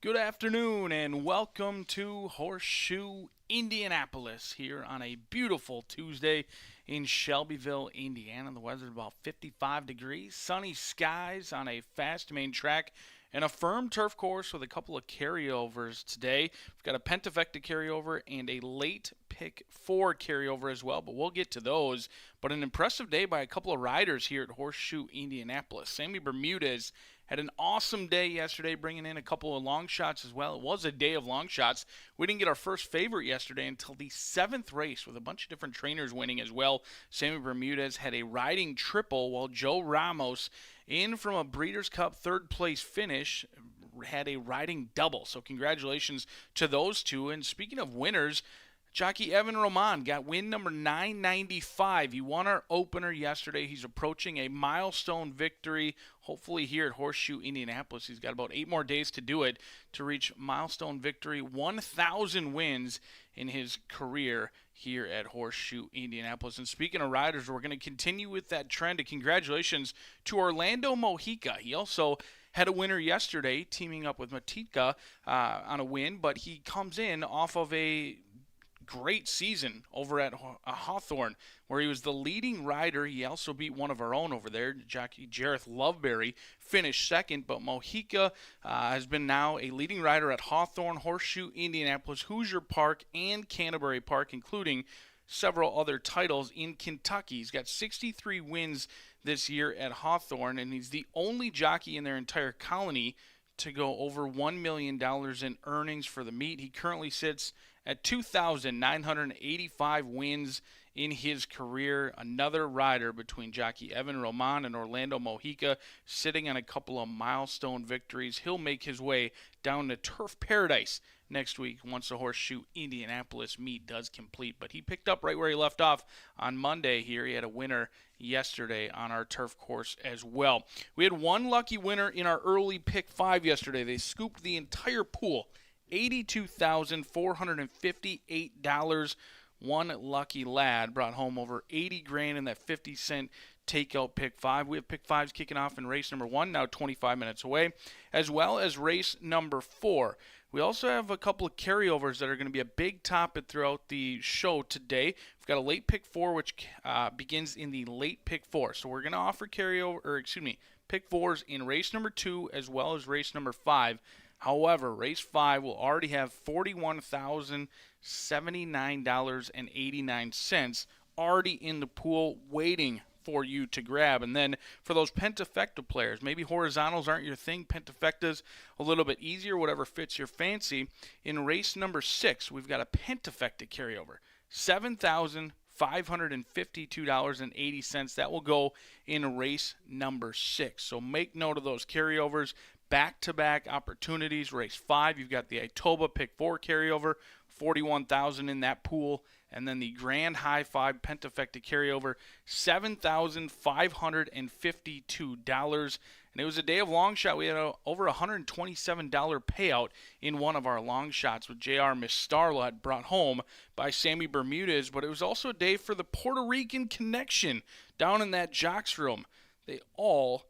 Good afternoon and welcome to Horseshoe Indianapolis here on a beautiful Tuesday in Shelbyville, Indiana. The weather's about 55 degrees, sunny skies on a fast main track and a firm turf course with a couple of carryovers today. We've got a Pentafecta carryover and a late pick 4 carryover as well, but we'll get to those. But an impressive day by a couple of riders here at Horseshoe Indianapolis. Sammy Bermudez had an awesome day yesterday, bringing in a couple of long shots as well. It was a day of long shots. We didn't get our first favorite yesterday until the 7th race with a bunch of different trainers winning as well. Sammy Bermudez had a riding triple while Joe Ramos, in from a Breeders' Cup 3rd place finish, had a riding double. So congratulations to those two. And speaking of winners, jockey Evan Roman got win number 995. He won our opener yesterday. He's approaching a milestone victory, hopefully here at Horseshoe Indianapolis. He's got about 8 more days to do it to reach milestone victory, 1,000 wins in his career here at Horseshoe Indianapolis. And speaking of riders, we're going to continue with that trend. Congratulations to Orlando Mojica. He also had a winner yesterday, teaming up with Matitka on a win, but he comes in off of a great season over at Hawthorne, where he was the leading rider. He also beat one of our own over there, jockey Jareth Loveberry, finished second. But Mojica has been now a leading rider at Hawthorne, Horseshoe Indianapolis, Hoosier Park, and Canterbury Park, including several other titles in Kentucky. He's got 63 wins this year at Hawthorne, and he's the only jockey in their entire colony to go over $1 million in earnings for the meet. He currently sits at 2,985 wins in his career. Another rider between jockey Evan Roman and Orlando Mojica, sitting on a couple of milestone victories. He'll make his way down to Turf Paradise next week once the Horseshoe Indianapolis meet does complete. But he picked up right where he left off on Monday here. He had a winner yesterday on our turf course as well. We had one lucky winner in our early pick 5 yesterday. They scooped the entire pool, $82,458. One lucky lad brought home over 80 grand in that 50-cent takeout pick 5. We have pick 5s kicking off in race number 1, now 25 minutes away, as well as race number 4. We also have a couple of carryovers that are going to be a big topic throughout the show today. We've got a late pick 4, which begins in the late pick 4. So we're going to offer pick 4s in race number 2 as well as race number 5. However, race 5 will already have $41,079.89 already in the pool waiting for you to grab. And then for those Pentafecta players, maybe horizontals aren't your thing, Pentafecta's a little bit easier, whatever fits your fancy. In race number 6, we've got a Pentafecta carryover, $7,552.80. That will go in race number 6. So make note of those carryovers. Back-to-back opportunities. Race 5, you've got the Itoba pick 4 carryover, $41,000 in that pool, and then the Grand High 5 Pentafecta carryover, $7,552. And it was a day of long shot. We had over $127 payout in one of our long shots with J.R. Miss Starlet brought home by Sammy Bermudez. But it was also a day for the Puerto Rican connection down in that jocks room. They all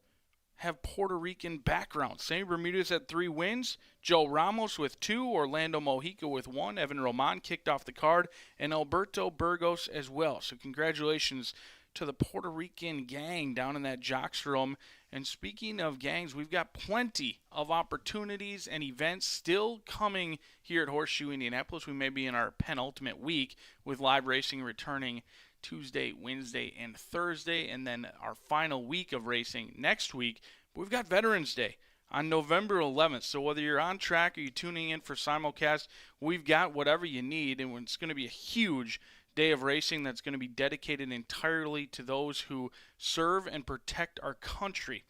have Puerto Rican backgrounds. Sammy Bermudez had 3 wins, Joe Ramos with 2, Orlando Mojica with 1, Evan Roman kicked off the card, and Alberto Burgos as well. So congratulations to the Puerto Rican gang down in that jocks room. And speaking of gangs, we've got plenty of opportunities and events still coming here at Horseshoe Indianapolis. We may be in our penultimate week with live racing returning Tuesday, Wednesday, and Thursday, and then our final week of racing next week. We've got Veterans Day on November 11th, so whether you're on track or you're tuning in for simulcast, we've got whatever you need, and it's going to be a huge day of racing that's going to be dedicated entirely to those who serve and protect our country.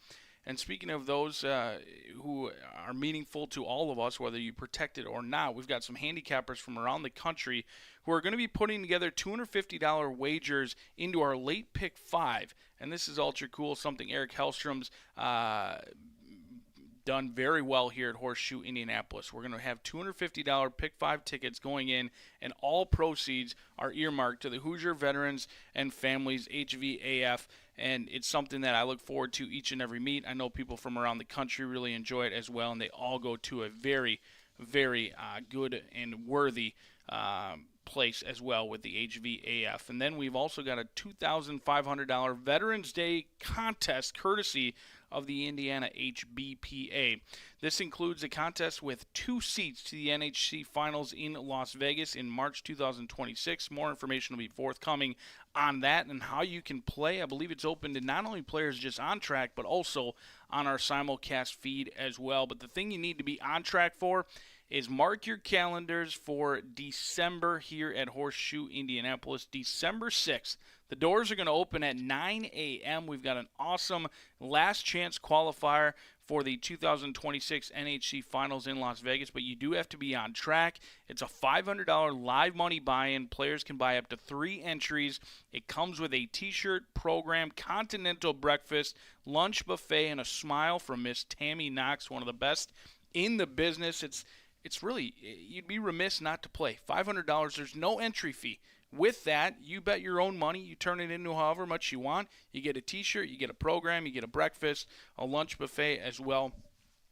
And speaking of those who are meaningful to all of us, whether you protect it or not, we've got some handicappers from around the country who are going to be putting together $250 wagers into our late pick 5. And this is ultra cool, something Eric Hellstrom's done very well here at Horseshoe Indianapolis. We're going to have $250 pick 5 tickets going in, and all proceeds are earmarked to the Hoosier Veterans and Families HVAF. And it's something that I look forward to each and every meet. I know people from around the country really enjoy it as well, and they all go to a very, very good and worthy place as well with the HVAF. And then we've also got a $2,500 Veterans Day contest courtesy of the Indiana HBPA. This includes a contest with 2 seats to the NHC Finals in Las Vegas in March 2026. More information will be forthcoming on that and how you can play. I believe it's open to not only players just on track, but also on our simulcast feed as well. But the thing you need to be on track for is mark your calendars for December here at Horseshoe Indianapolis, December 6th. The doors are going to open at 9 a.m. We've got an awesome last chance qualifier for the 2026 NHC Finals in Las Vegas, but you do have to be on track. It's a $500 live money buy-in. Players can buy up to 3 entries. It comes with a t-shirt, program, continental breakfast, lunch buffet, and a smile from Miss Tammy Knox, one of the best in the business. It's really, you'd be remiss not to play. $500, there's no entry fee. With that, you bet your own money. You turn it into however much you want. You get a t-shirt, you get a program, you get a breakfast, a lunch buffet as well.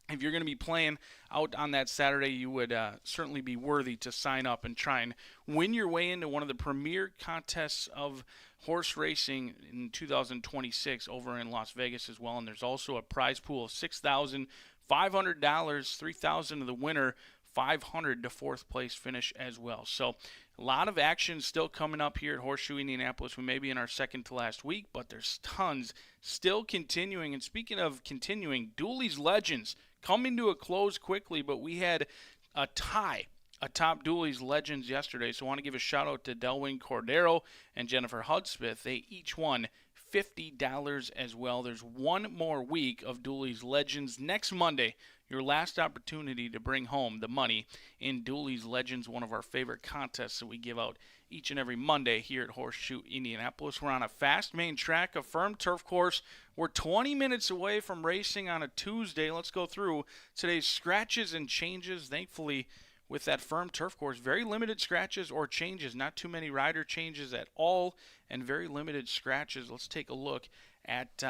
If you're going to be playing out on that Saturday, you would certainly be worthy to sign up and try and win your way into one of the premier contests of horse racing in 2026 over in Las Vegas as well. And there's also a prize pool of $6,500, $3,000 to the winner, $500 to 4th place finish as well. So a lot of action still coming up here at Horseshoe Indianapolis. We may be in our second to last week, but there's tons still continuing. And speaking of continuing, Dooley's Legends coming to a close quickly, but we had a tie atop Dooley's Legends yesterday. So I want to give a shout out to Delwyn Cordero and Jennifer Hudspeth. They each won $50 as well. There's one more week of Dooley's Legends next Monday. Your last opportunity to bring home the money in Dooley's Legends, one of our favorite contests that we give out each and every Monday here at Horseshoe Indianapolis. We're on a fast main track, a firm turf course. We're 20 minutes away from racing on a Tuesday. Let's go through today's scratches and changes. Thankfully, with that firm turf course, very limited scratches or changes, not too many rider changes at all, and very limited scratches. Let's take a look at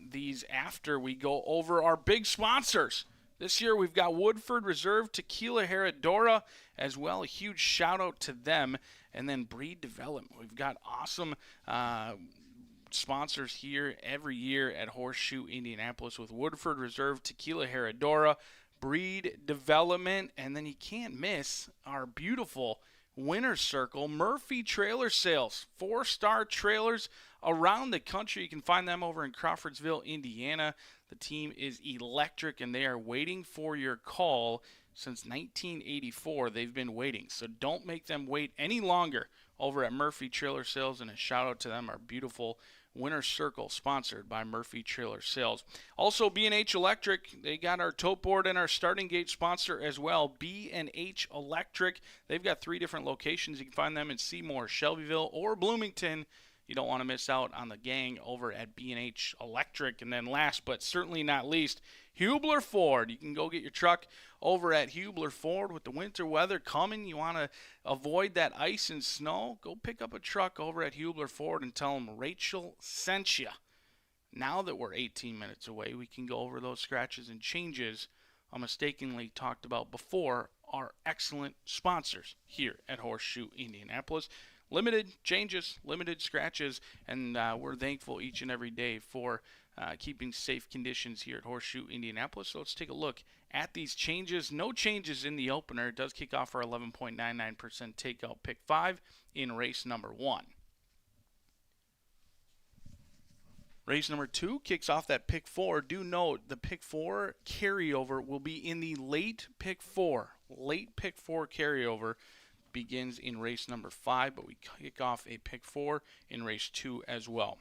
these after we go over our big sponsors. This year we've got Woodford Reserve Tequila Herradura as well. A huge shout out to them. And then Breed Development. We've got awesome sponsors here every year at Horseshoe Indianapolis with Woodford Reserve Tequila Herradura, Breed Development, and then you can't miss our beautiful winner's circle, Murphy Trailer Sales. 4-star trailers around the country. You can find them over in Crawfordsville, Indiana. The team is electric, and they are waiting for your call. Since 1984, they've been waiting. So don't make them wait any longer over at Murphy Trailer Sales. And a shout out to them, our beautiful Winner's Circle, sponsored by Murphy Trailer Sales. Also, B&H Electric, they got our tote board and our starting gate sponsor as well, B&H Electric. They've got 3 different locations. You can find them in Seymour, Shelbyville, or Bloomington. You don't want to miss out on the gang over at B&H Electric. And then last but certainly not least, Hubler Ford. You can go get your truck over at Hubler Ford with the winter weather coming. You want to avoid that ice and snow? Go pick up a truck over at Hubler Ford and tell them Rachel sent you. Now that we're 18 minutes away, we can go over those scratches and changes I mistakenly talked about before, our excellent sponsors here at Horseshoe Indianapolis. Limited changes, limited scratches, and we're thankful each and every day for keeping safe conditions here at Horseshoe Indianapolis. So let's take a look at these changes. No changes in the opener. It does kick off our 11.99% takeout pick 5 in race number 1. Race number 2 kicks off that pick 4. Do note the pick 4 carryover will be in the late pick 4. Late pick 4 carryover begins in race number 5, but we kick off a pick 4 in race 2 as well.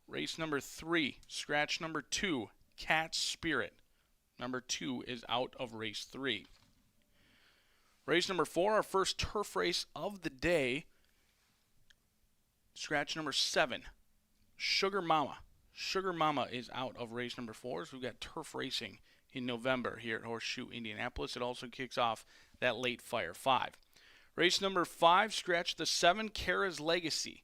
Race number 3, scratch number 2, Cat Spirit. Number 2 is out of race 3. Race number 4, our first turf race of the day. Scratch number 7, Sugar Mama. Sugar Mama is out of race number 4. So we've got turf racing in November here at Horseshoe Indianapolis. It also kicks off that late Fire 5. Race number 5, scratch the 7, Kara's Legacy.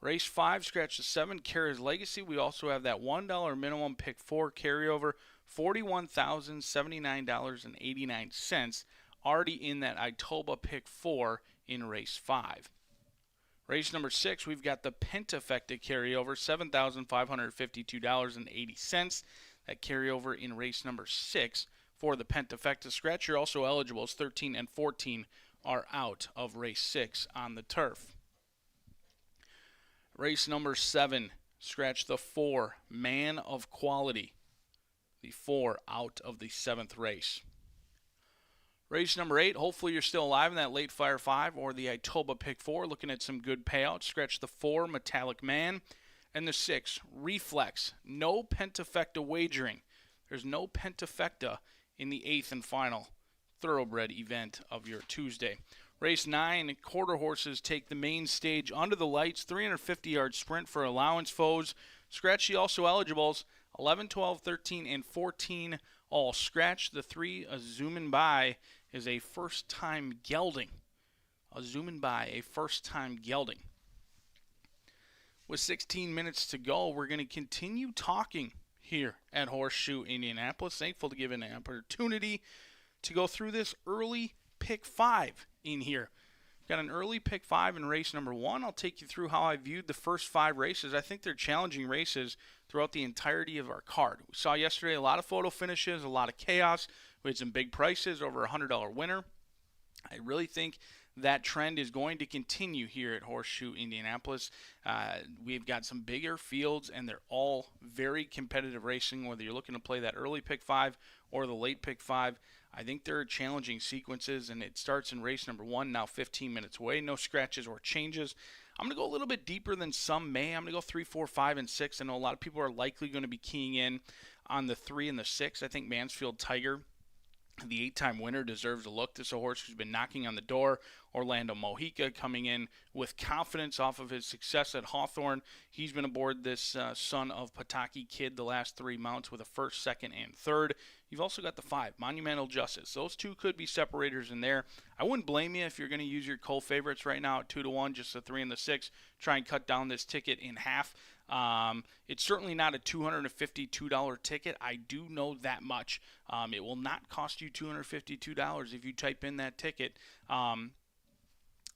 Race 5, scratch the 7, Kara's Legacy. We also have that $1 minimum pick 4 carryover, $41,079.89. already in that Itoba pick 4 in race 5. Race number 6, we've got the Pentafecta carryover, $7,552.80. That carryover in race number 6 for the Pentafecta. Scratch, you're also eligible as 13 and 14 are out of race 6 on the turf. Race number 7, scratch the 4, Man of Quality. The 4 out of the 7th race. Race number 8, hopefully you're still alive in that late Fire 5 or the Itoba pick 4, looking at some good payouts. Scratch the 4, Metallic Man, and the 6, Reflex. No Pentafecta wagering. There's no Pentafecta in the 8th and final thoroughbred event of your Tuesday. Race 9, quarter horses take the main stage under the lights, 350-yard sprint for allowance foes. Scratch the also eligibles, 11, 12, 13, and 14 all scratch. The 3, a Zoomin' By, is a first-time gelding. A Zoomin' By, a first-time gelding. With 16 minutes to go, we're going to continue talking here at Horseshoe Indianapolis. Thankful to give an opportunity to go through this early pick 5 in here. Got an early pick 5 in race number 1. I'll take you through how I viewed the first 5 races. I think they're challenging races throughout the entirety of our card. We saw yesterday a lot of photo finishes, a lot of chaos. We had some big prices, over a $100 winner. I really think that trend is going to continue here at Horseshoe Indianapolis. We've got some bigger fields, and they're all very competitive racing, whether you're looking to play that early pick 5 or the late pick 5. I think there are challenging sequences, and it starts in race number 1, now 15 minutes away. No scratches or changes. I'm going to go a little bit deeper than some may. I'm going to go 3, 4, 5, and 6. I know a lot of people are likely going to be keying in on the 3 and the 6. I think Mansfield Tiger, the 8-time winner, deserves a look. This is a horse who's been knocking on the door. Orlando Mojica coming in with confidence off of his success at Hawthorne. He's been aboard this son of Pataki Kid the last 3 mounts with a 1st, 2nd, and 3rd. You've also got the 5, Monumental Justice. Those 2 could be separators in there. I wouldn't blame you if you're going to use your co-favorites right now at 2-1, just the 3 and the 6. Try and cut down this ticket in half. It's certainly not a $252 ticket. I do know that much. It will not cost you $252 if you type in that ticket.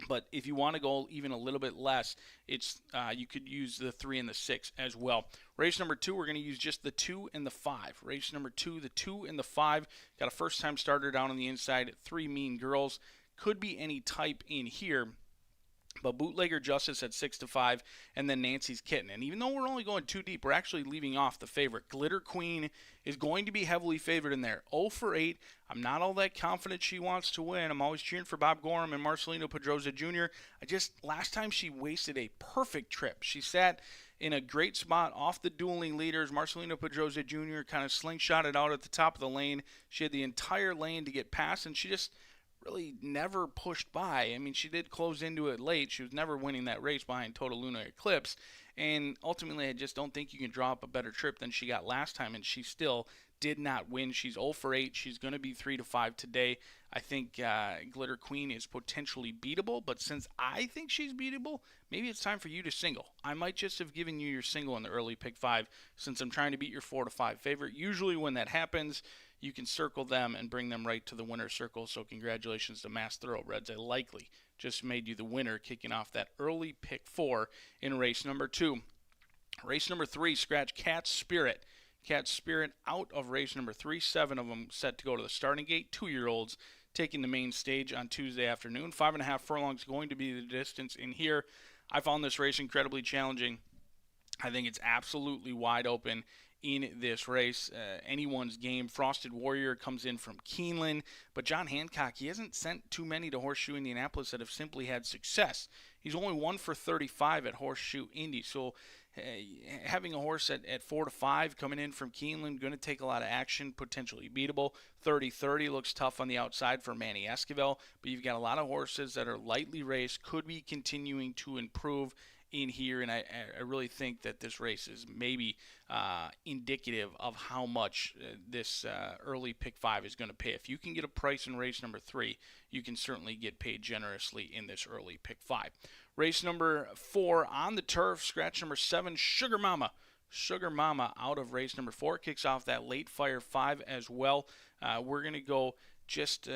But if you want to go even a little bit less, it's you could use the 3 and the 6 as well. Race number 2, we're going to use just the 2 and the 5. Race number 2, the 2 and the 5. Got a first-time starter down on the inside at 3 Mean Girls. Could be any type in here. But Bootlegger Justice at 6-5, and then Nancy's Kitten. And even though we're only going 2 deep, we're actually leaving off the favorite. Glitter Queen is going to be heavily favored in there. 0 for 8. I'm not all that confident she wants to win. I'm always cheering for Bob Gorham and Marcelino Pedroza Jr. Last time she wasted a perfect trip. She sat in a great spot off the dueling leaders. Marcelino Pedroza Jr. kind of slingshotted out at the top of the lane. She had the entire lane to get past, and she just really never pushed by. I mean, she did close into it late. She was never winning that race behind Total Lunar Eclipse. And ultimately, I just don't think you can draw up a better trip than she got last time, and she still did not win. She's 0 for 8. She's going to be 3-5 today. I think Glitter Queen is potentially beatable, but since I think she's beatable, maybe it's time for you to single. I might just have given you your single in the early pick 5 since I'm trying to beat your 4-5 favorite. Usually when that happens, you can circle them and bring them right to the winner's circle. So congratulations to Mass Thoroughbreds. I likely just made you the winner, kicking off that early pick 4 in race number 2. Race number 3, scratch Cat's Spirit. Cat's Spirit out of race number 3. 7 of them set to go to the starting gate. 2-year-olds taking the main stage on Tuesday afternoon. 5.5 furlongs going to be the distance in here. I found this race incredibly challenging. I think it's absolutely wide open in this race. Anyone's game. Frosted Warrior comes in from Keeneland, but John Hancock, he hasn't sent too many to Horseshoe Indianapolis that have simply had success. He's only 1 for 35 at Horseshoe Indy, so having a horse at 4-5 coming in from Keeneland, going to take a lot of action, potentially beatable. 30-30 looks tough on the outside for Manny Esquivel, but you've got a lot of horses that are lightly raced, could be continuing to improve in here, and I really think that this race is maybe indicative of how much this early pick 5 is going to pay. If you can get a price in race number 3, you can certainly get paid generously in this early pick 5. Race number 4 on the turf, scratch number 7, Sugar Mama. Sugar Mama out of race number 4 kicks off that late Fire 5 as well. We're going to go just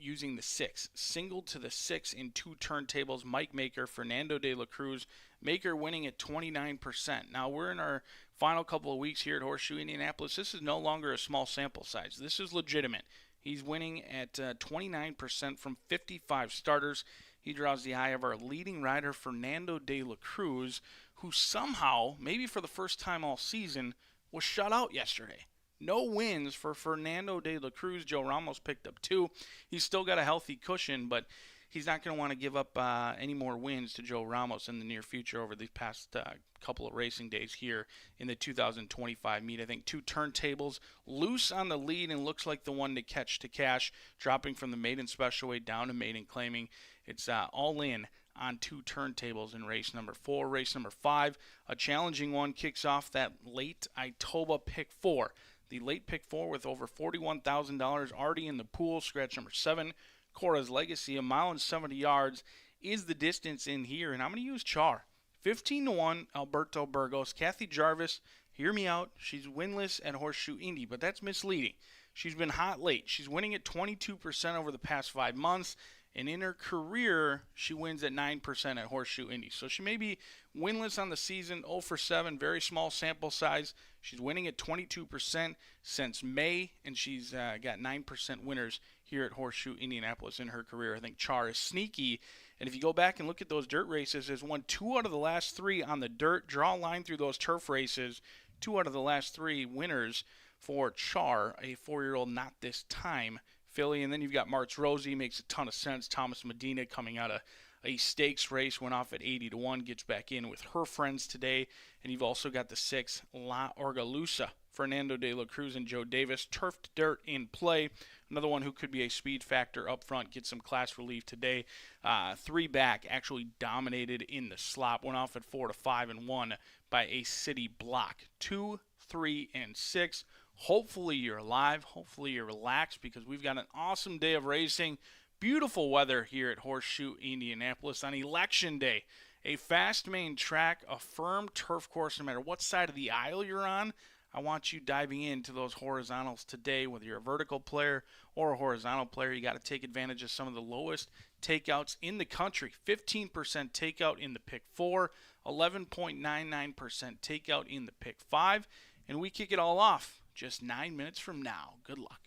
using the 6. Single to the 6 in 2 turntables. Mike Maker, Fernando de la Cruz. Maker winning at 29%. Now we're in our final couple of weeks here at Horseshoe Indianapolis. This is no longer a small sample size. This is legitimate. He's winning at 29% from 55 starters. He draws the eye of our leading rider, Fernando de la Cruz, who somehow, maybe for the first time all season, was shut out yesterday. No wins for Fernando de la Cruz. Joe Ramos picked up 2. He's still got a healthy cushion, but he's not going to want to give up any more wins to Joe Ramos in the near future over these past couple of racing days here in the 2025 meet. I think 2 turntables, loose on the lead and looks like the one to catch to cash, dropping from the maiden special weight down to maiden claiming. It's all in on 2 turntables in race number 4. Race number 5, a challenging one, kicks off that late Itoba pick 4. The late pick 4 with over $41,000 already in the pool. Scratch number 7, Cora's Legacy, 1 mile and 70 yards is the distance in here. And I'm going to use Char. 15-1, Alberto Burgos. Kathy Jarvis, hear me out. She's winless at Horseshoe Indy, but that's misleading. She's been hot late. She's winning at 22% over the past 5 months. And in her career, she wins at 9% at Horseshoe Indy. So she may be winless on the season, 0 for 7, very small sample size. She's winning at 22% since May, and she's got 9% winners here at Horseshoe Indianapolis in her career. I think Char is sneaky. And if you go back and look at those dirt races, has won 2 out of the last 3 on the dirt. Draw a line through those turf races. 2 out of the last 3 winners for Char, a 4-year-old not this time filly. And then you've got Martz Rosie, makes a ton of sense. Thomas Medina coming out of a stakes race, went off at 80-1, gets back in with her friends today. And you've also got the 6, La Orgalusa, Fernando de la Cruz and Joe Davis, turfed dirt in play. Another one who could be a speed factor up front, get some class relief today. 3 back, actually dominated in the slop, went off at 4-5 and won by a city block. 2, 3, and 6. Hopefully you're alive. Hopefully you're relaxed because we've got an awesome day of racing. Beautiful weather here at Horseshoe Indianapolis on Election Day. A fast main track, a firm turf course, no matter what side of the aisle you're on. I want you diving into those horizontals today, whether you're a vertical player or a horizontal player. You got to take advantage of some of the lowest takeouts in the country. 15% takeout in the pick 4, 11.99% takeout in the pick 5, and we kick it all off just 9 minutes from now. Good luck.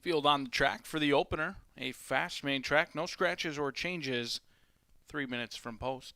Field on the track for the opener. A fast main track, no scratches or changes. 3 minutes from post.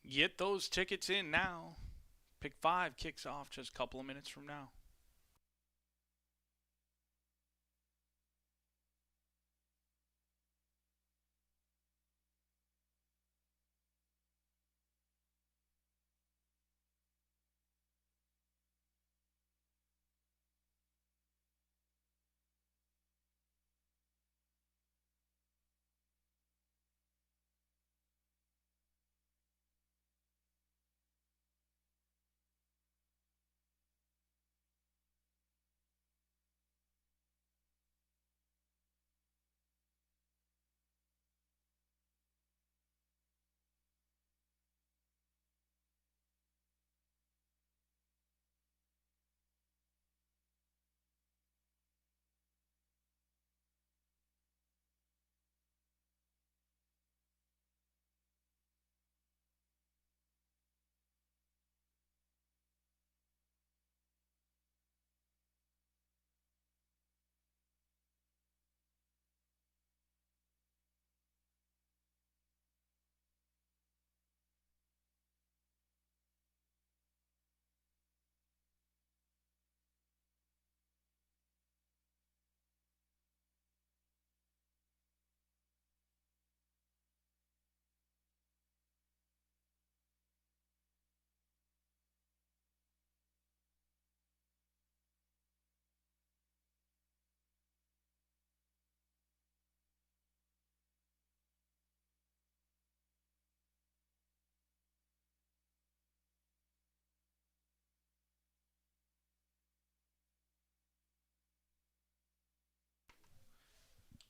Get those tickets in now. Pick 5 kicks off just a couple of minutes from now.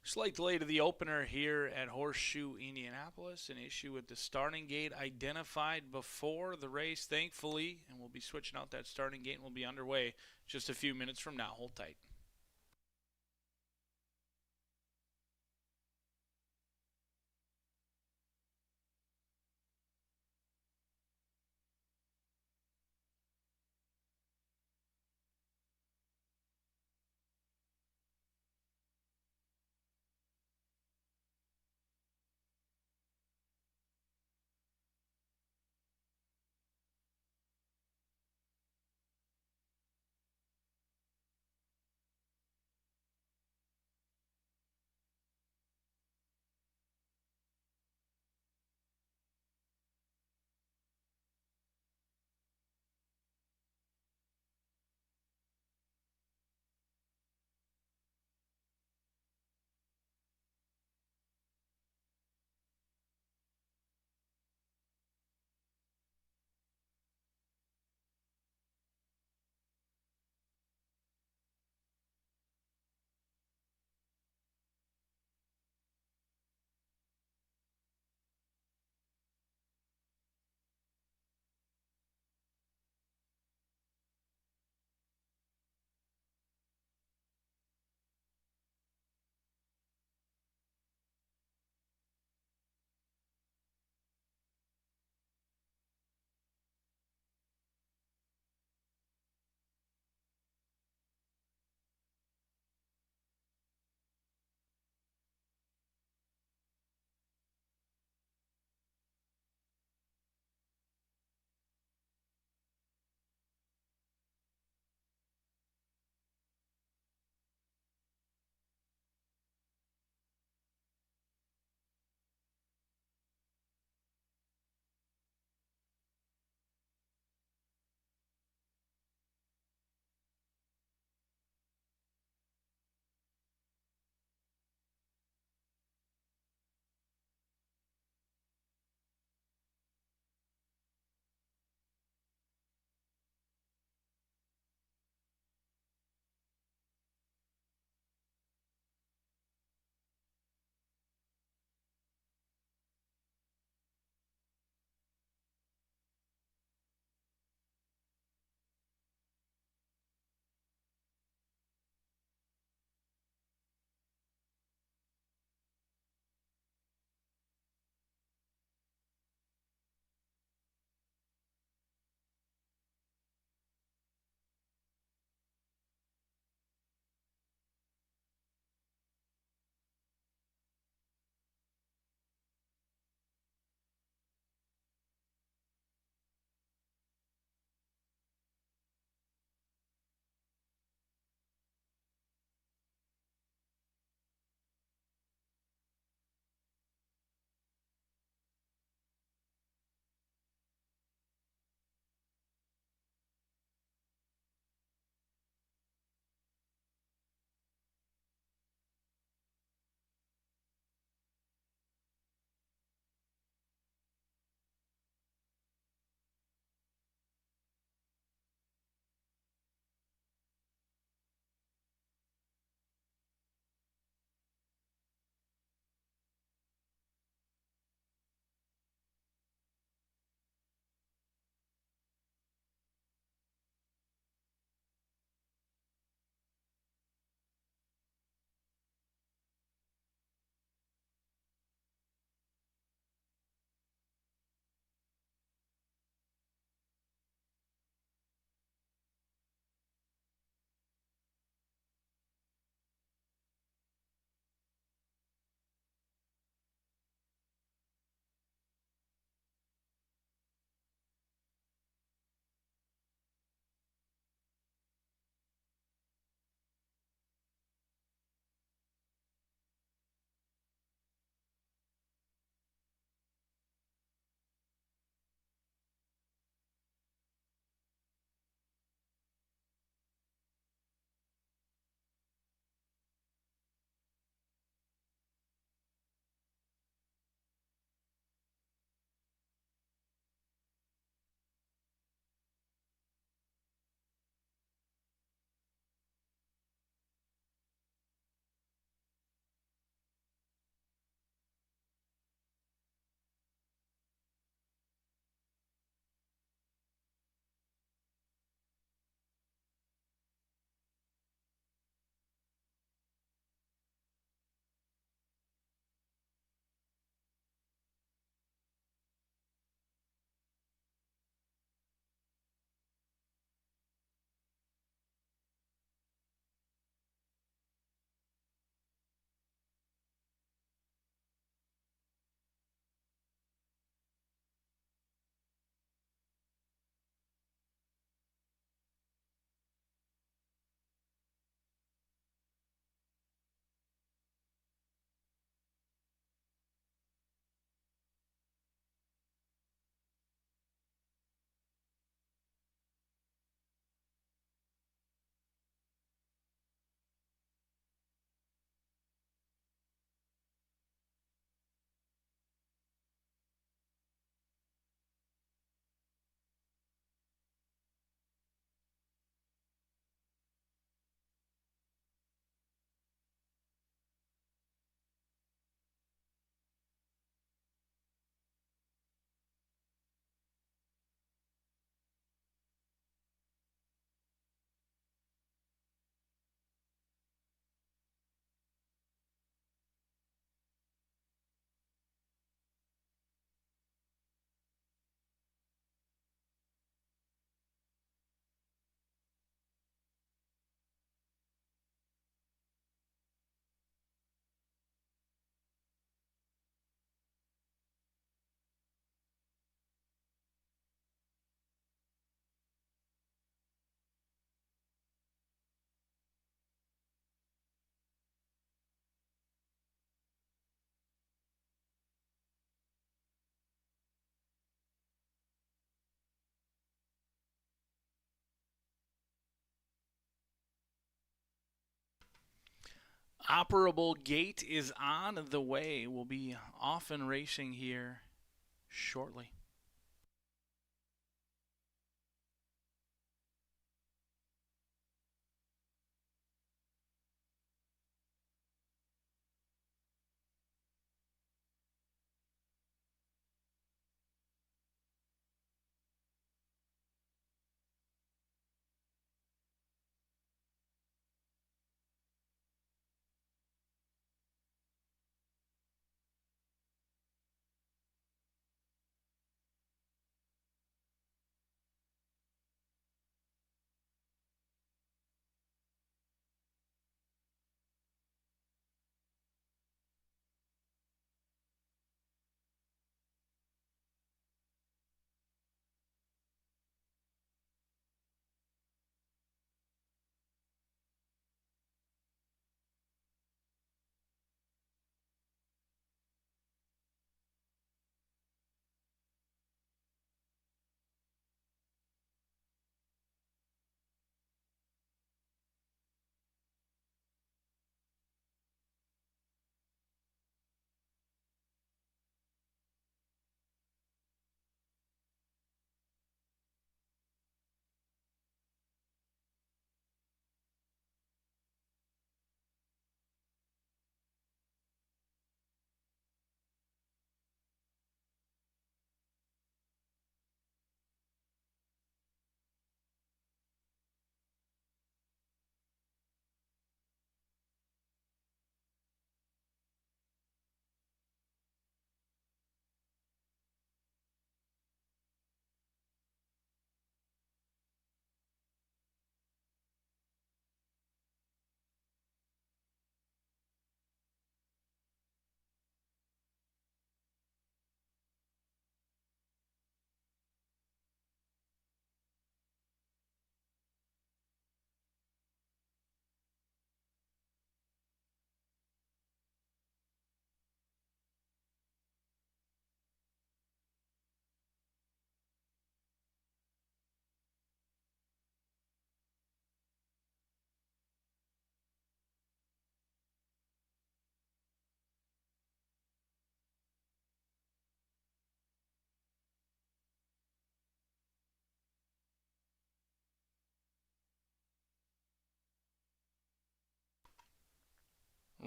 Slight delay to the opener here at Horseshoe Indianapolis. An issue with the starting gate identified before the race, thankfully, and we'll be switching out that starting gate and we'll be underway just a few minutes from now. Hold tight. Operable gate is on the way. We'll be off and racing here shortly.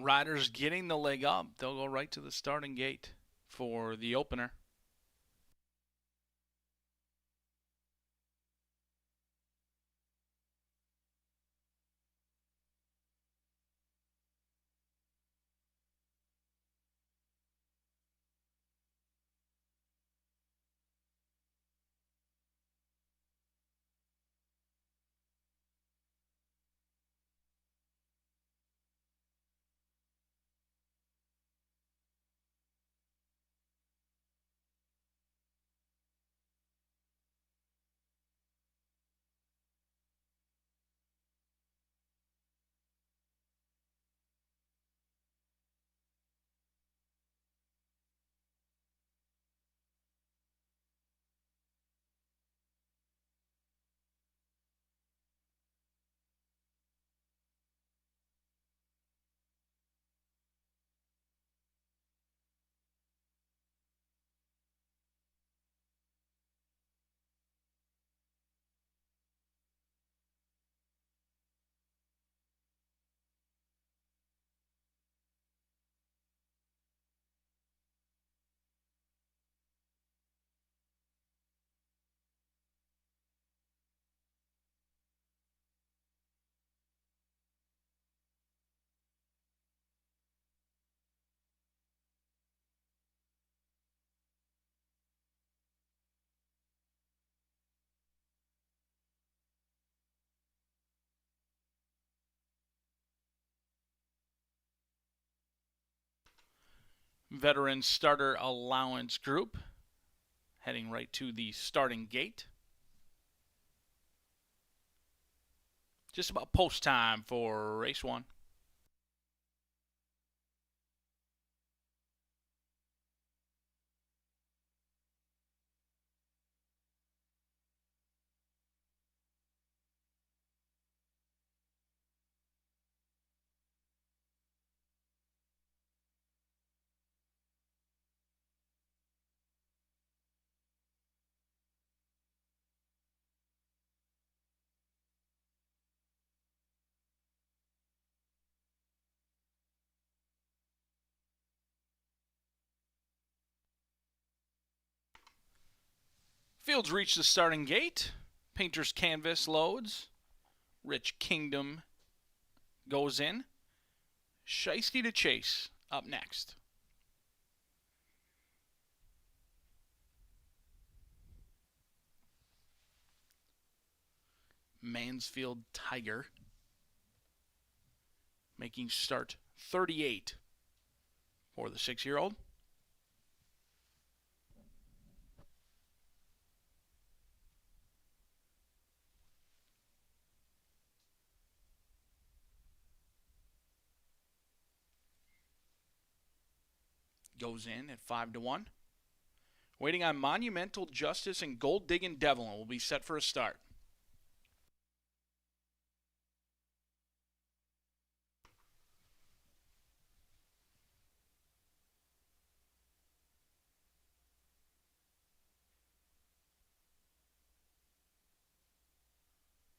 Riders getting the leg up. They'll go right to the starting gate for the opener. Veteran Starter Allowance Group heading right to the starting gate. Just about post time for race one. Fields reach the starting gate. Painter's Canvas loads. Rich Kingdom goes in. Shiesty to Chase up next. Mansfield Tiger making start 38 for the 6-year-old. Goes in at 5-1. Waiting on Monumental Justice and Gold Diggin' Devil and will be set for a start.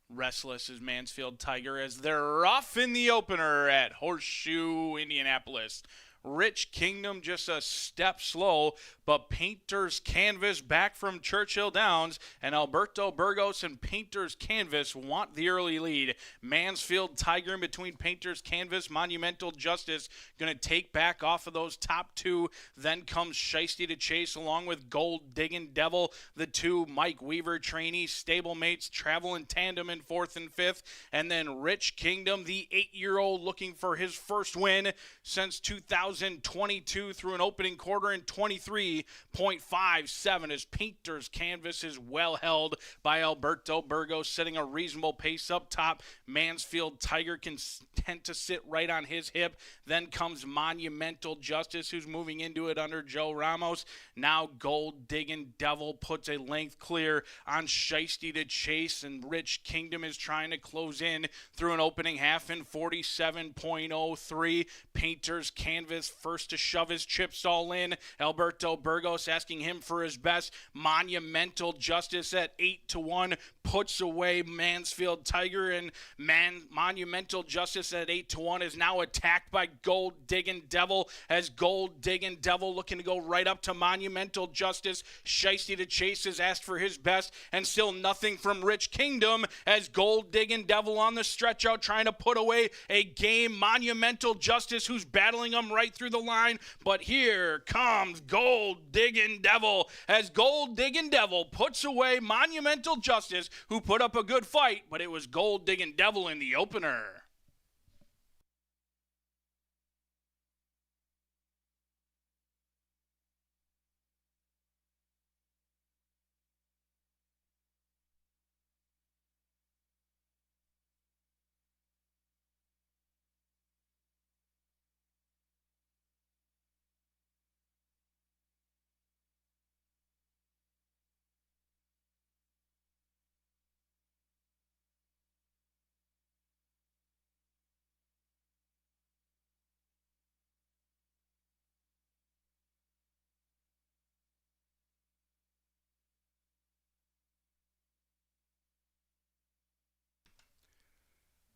Restless is Mansfield Tiger as they're off in the opener at Horseshoe, Indianapolis. Rich Kingdom just a step slow, but Painter's Canvas back from Churchill Downs, and Alberto Burgos and Painter's Canvas want the early lead. Mansfield Tiger in between Painter's Canvas, Monumental Justice going to take back off of those top two. Then comes Shiesty to Chase along with Gold Diggin' Devil. The two Mike Weaver trainees, stablemates, travel in tandem in 4th and 5th. And then Rich Kingdom, the 8-year-old looking for his first win since 2022 through an opening quarter in 23.57 as Painter's Canvas is well held by Alberto Burgos, setting a reasonable pace up top. Mansfield Tiger can tend to sit right on his hip. Then comes Monumental Justice, who's moving into it under Joe Ramos. Now Gold Diggin' Devil puts a length clear on Shiesty to Chase, and Rich Kingdom is trying to close in through an opening half in 47.03. Painter's Canvas first to shove his chips all in. Alberto Burgos asking him for his best. Monumental Justice at 8-1 puts away Mansfield Tiger, and Monumental Justice at 8-1 is now attacked by Gold Diggin' Devil as Gold Diggin' Devil looking to go right up to Monumental Justice. Shiesty to Chase has asked for his best, and still nothing from Rich Kingdom as Gold Diggin' Devil on the stretch out trying to put away a game. Monumental Justice who's battling him right through the line, but here comes Gold Diggin' Devil as Gold Diggin' Devil puts away Monumental Justice, who put up a good fight, but it was Gold Diggin' Devil in the opener.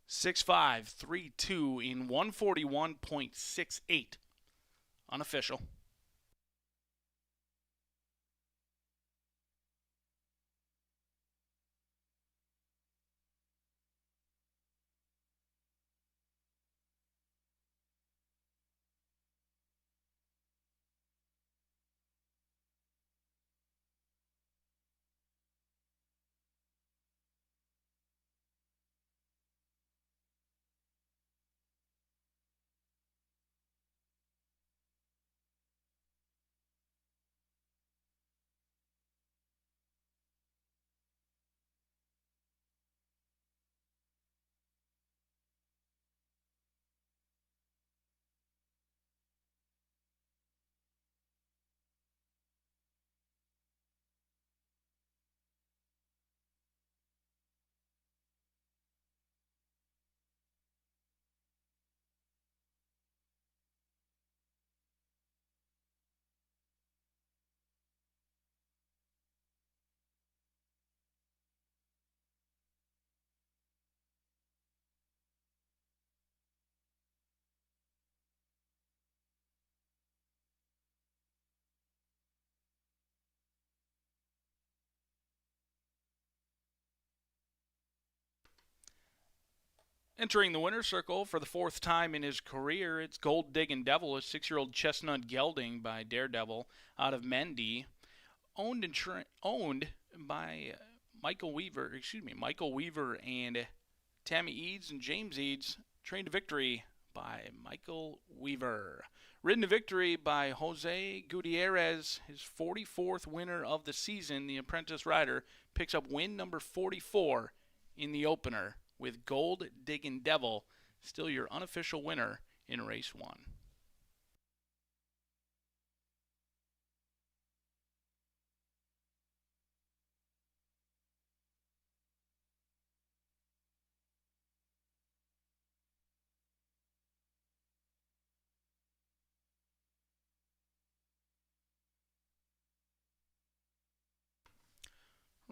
Six five 3-2 in 141.68. Unofficial. Entering the winner's circle for the fourth time in his career, it's Gold Diggin' Devil, a 6-year-old chestnut gelding by Daredevil out of Mendy, owned by Michael Weaver and Tammy Eads and James Eads. Trained to victory by Michael Weaver. Ridden to victory by Jose Gutierrez, his 44th winner of the season. The apprentice rider picks up win number 44 in the opener, with Gold Diggin' Devil still your unofficial winner in race 1.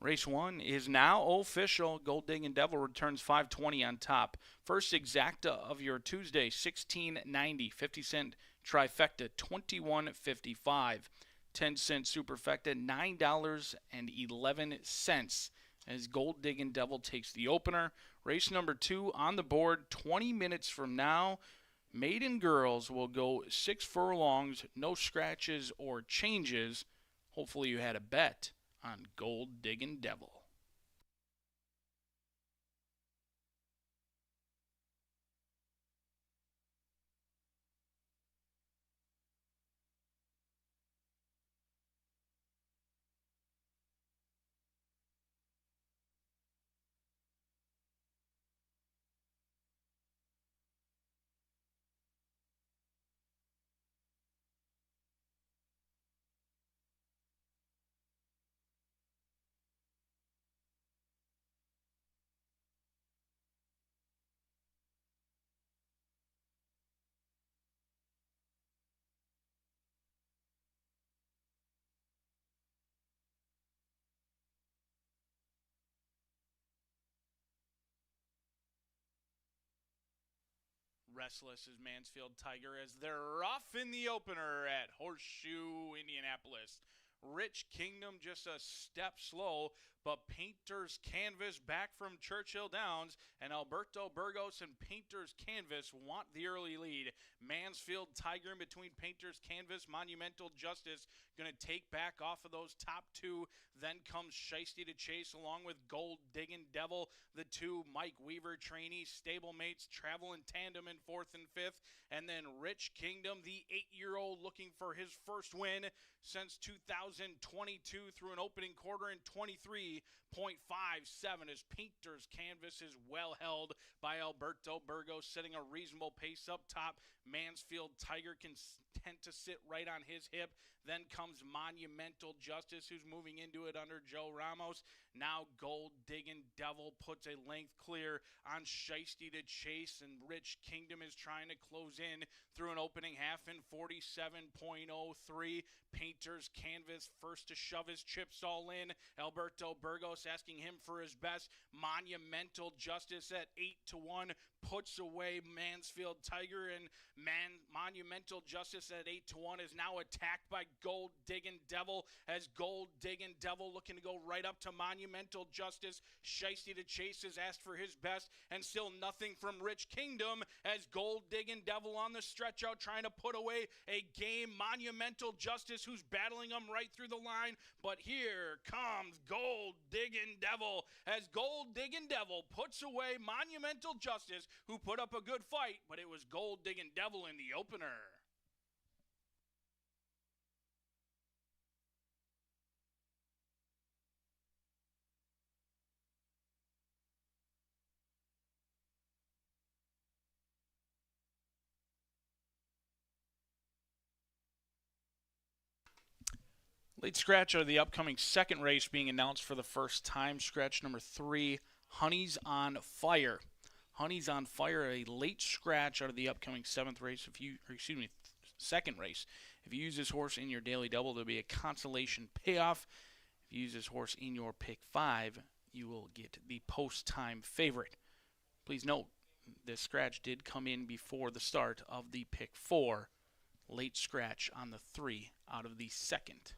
Race 1 is now official. Gold Diggin' Devil returns 520 on top. First exacta of your Tuesday, 16.90, 50-cent trifecta, 21.55. 10-cent superfecta, $9.11 as Gold Diggin' Devil takes the opener. Race number 2 on the board 20 minutes from now. Maiden girls will go 6 furlongs, no scratches or changes. Hopefully you had a bet on Gold Diggin' Devil. Restless is Mansfield Tiger as they're off in the opener at Horseshoe Indianapolis. Rich Kingdom just a step slow, but Painter's Canvas back from Churchill Downs, and Alberto Burgos and Painter's Canvas want the early lead. Mansfield Tiger in between Painter's Canvas, Monumental Justice going to take back off of those top two. Then comes Shiesty to chase along with Gold Diggin' Devil. The two Mike Weaver trainees, stablemates, travel in tandem in 4th and 5th. And then Rich Kingdom, the 8-year-old looking for his first win since 2022 through an opening quarter in 23.57 as Painter's Canvas is well held by Alberto Burgos, setting a reasonable pace up top. Mansfield Tiger content to sit right on his hip. Then comes Monumental Justice, who's moving into it under Joe Ramos. Now Gold Diggin' Devil puts a length clear on Shiesty to chase, and Rich Kingdom is trying to close in through an opening half in 47.03. Painter's Canvas first to shove his chips all in. Alberto Burgos asking him for his best. Monumental Justice at 8-1 puts away Mansfield Tiger, and Monumental Justice at 8-1 is now attacked by Gold Diggin' Devil as Gold Diggin' Devil looking to go right up to Monumental Justice. Shiesty to chase has asked for his best, and still nothing from Rich Kingdom as Gold Diggin' Devil on the stretch out trying to put away a game. Monumental Justice who's battling him right through the line, but here comes Gold Diggin' Devil as Gold Diggin' Devil puts away Monumental Justice, who put up a good fight, but it was Gold Diggin' Devil in the opener. Late scratch of the upcoming second race being announced for the first time. Scratch number 3, Honey's on Fire. Honey's on Fire, a late scratch out of the upcoming second race. If you use this horse in your daily double, there'll be a consolation payoff. If you use this horse in your pick 5, you will get the post-time favorite. Please note, this scratch did come in before the start of the pick 4. Late scratch on the 3 out of the second.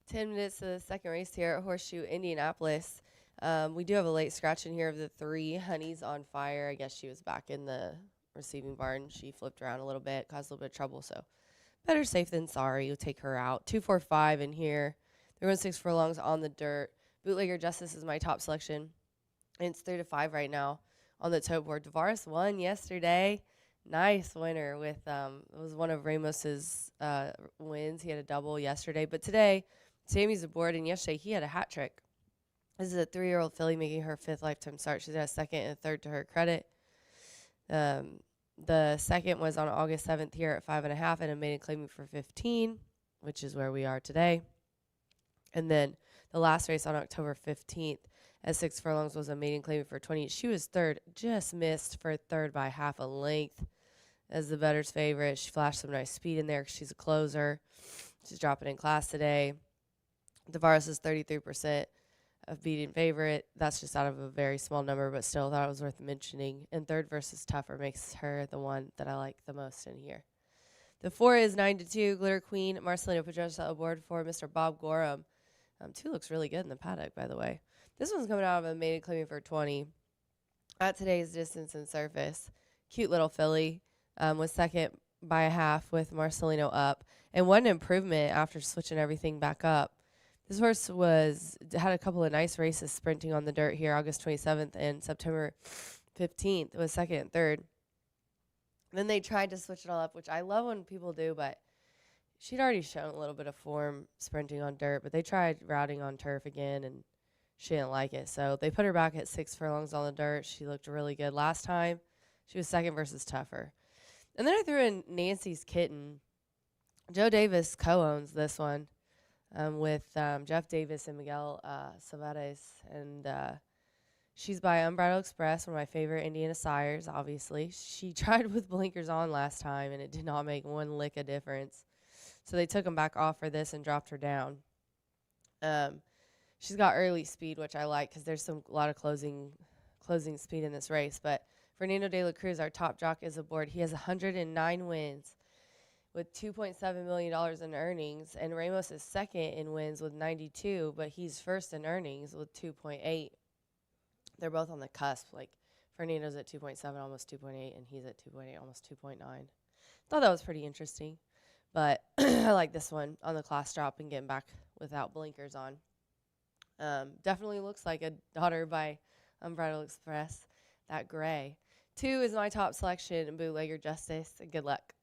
10 minutes to the second race here at Horseshoe Indianapolis. We do have a late scratch in here of the 3. Honey's on fire. I guess she was back in the receiving barn. She flipped around a little bit, caused a little bit of trouble. So better safe than sorry. You'll take her out. 2-4-5 in here. They're going 6 furlongs on the dirt. Bootlegger Justice is my top selection. And it's 3-5 right now on the tote board. Tavares won yesterday. Nice winner with it was one of Ramos's wins. He had a double yesterday, but today Sammy's aboard, and yesterday he had a hat trick. This is a 3-year-old filly making her 5th lifetime start. She's got a 2nd and a 3rd to her credit. The 2nd was on August 7th here at 5.5, and a maiden claiming for 15, which is where we are today. And then the last race on October 15th at 6 furlongs was a maiden claiming for 20. She was 3rd, just missed for 3rd by half a length as the bettor's favorite. She flashed some nice speed in there because she's a closer. She's dropping in class today. Tavares is 33% of beating favorite. That's just out of a very small number, but still thought it was worth mentioning. And 3rd versus Tougher makes her the one that I like the most in here. The 4 is 9-2. Glitter Queen, Marcelino Pedrosa aboard for Mr. Bob Gorham. 2 looks really good in the paddock, by the way. This one's coming out of a maiden claiming for 20 at today's distance and surface. Cute little filly. Was 2nd by a half with Marcelino up. And one improvement after switching everything back up. This horse had a couple of nice races sprinting on the dirt here, August 27th and September 15th. It was 2nd and 3rd. Then they tried to switch it all up, which I love when people do, but she'd already shown a little bit of form sprinting on dirt, but they tried routing on turf again, and she didn't like it. So they put her back at 6 furlongs on the dirt. She looked really good last time. She was 2nd versus Tougher. And then I threw in Nancy's Kitten. Joe Davis co-owns this one with Jeff Davis and Miguel Savares. And she's by Unbridled Express, one of my favorite Indiana sires, obviously. She tried with blinkers on last time, and it did not make one lick of difference. So they took them back off for this and dropped her down. She's got early speed, which I like because there's a lot of closing speed in this race. But Fernando de la Cruz, our top jock, is aboard. He has 109 wins with $2.7 million in earnings. And Ramos is 2nd in wins with 92, but he's 1st in earnings with 2.8. They're both on the cusp. Like, Fernando's at 2.7, almost 2.8, and he's at 2.8, almost 2.9. Thought that was pretty interesting. But I like this one on the class drop and getting back without blinkers on. Definitely looks like a daughter by Unbridled Express, that gray. 2 is my top selection, Bootlegger Justice. Good luck.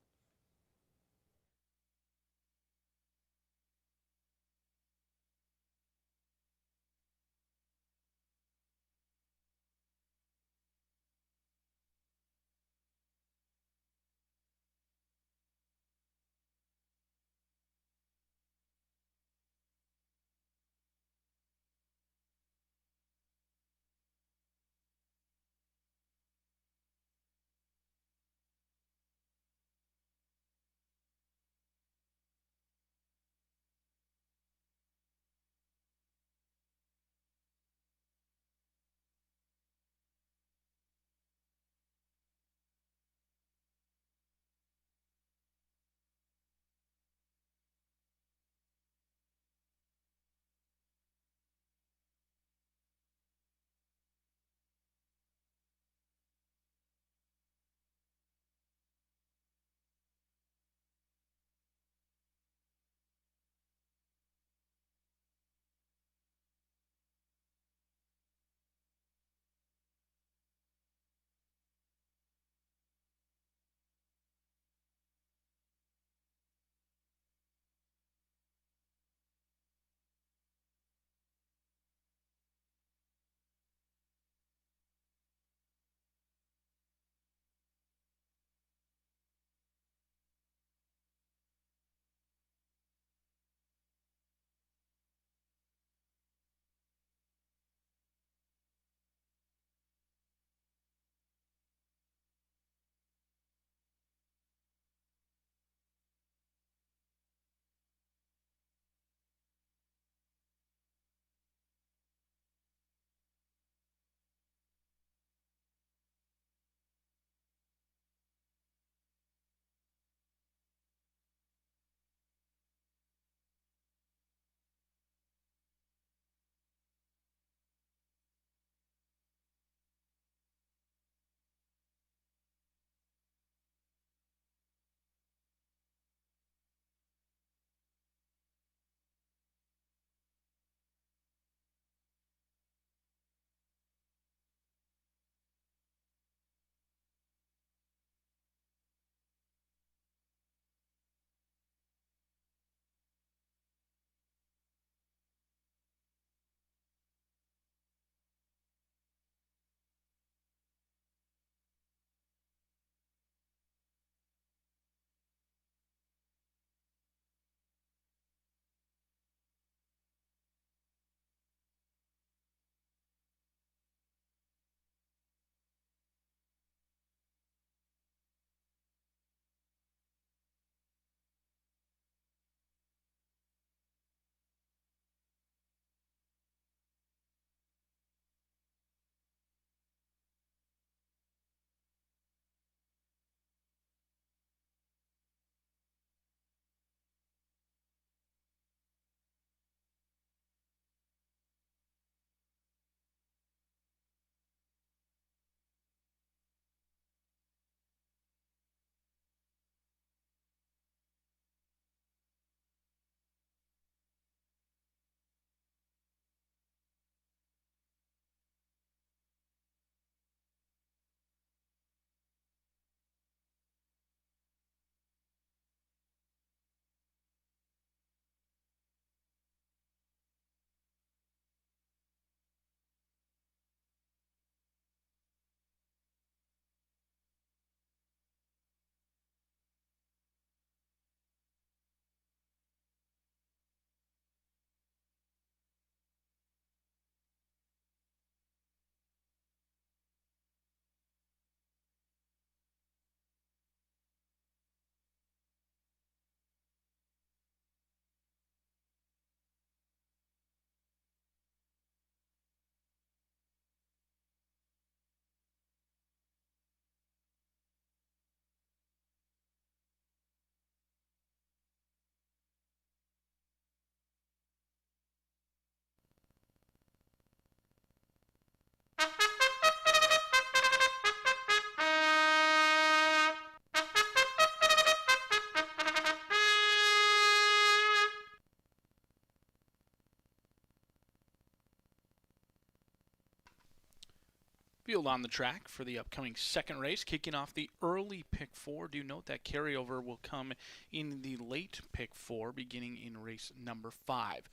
field on the track for the upcoming second race. Kicking off the early pick 4. Do note that carryover will come in the late pick 4, beginning in race number 5.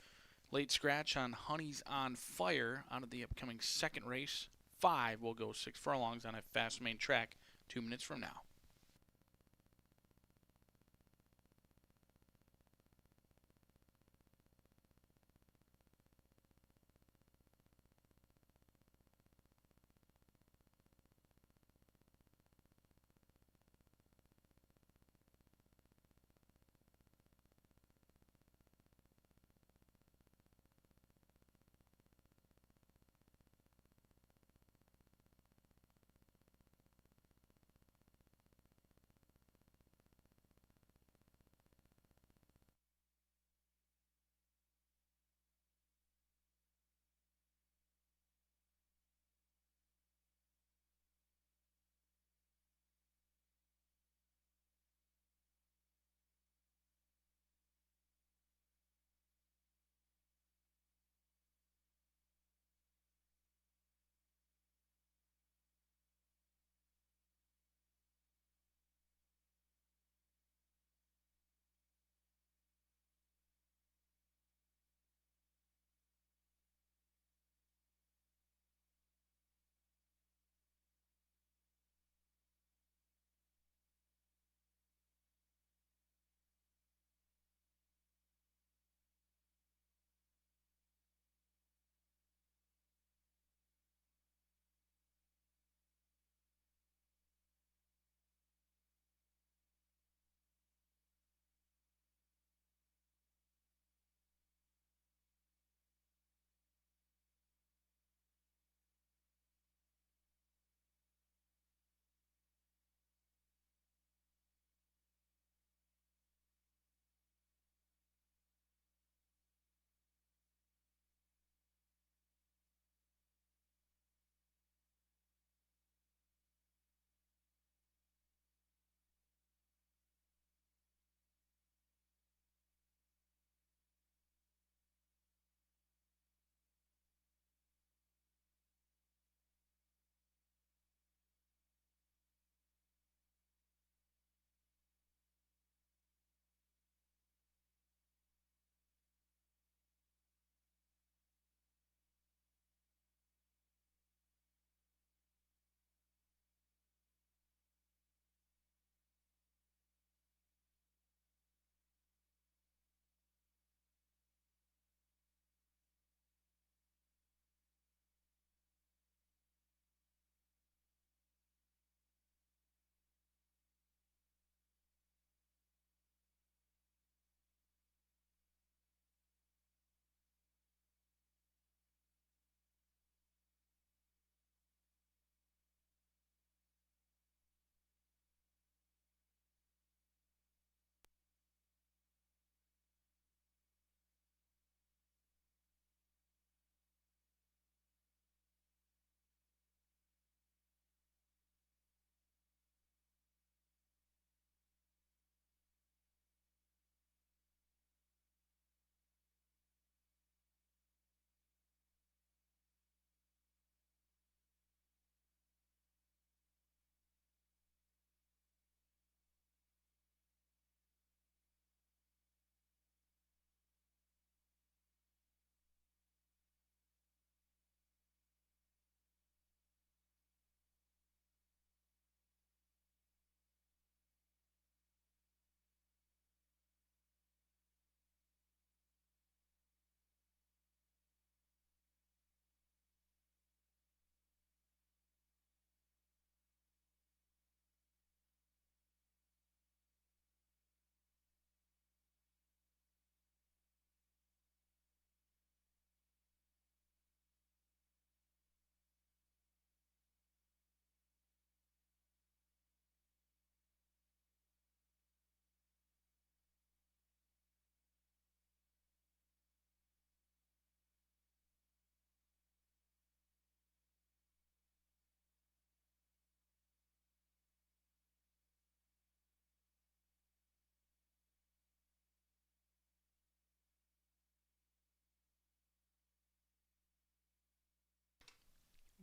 Late scratch on Honey's on Fire out of the upcoming second race. 5 will go 6 furlongs on a fast main track 2 minutes from now.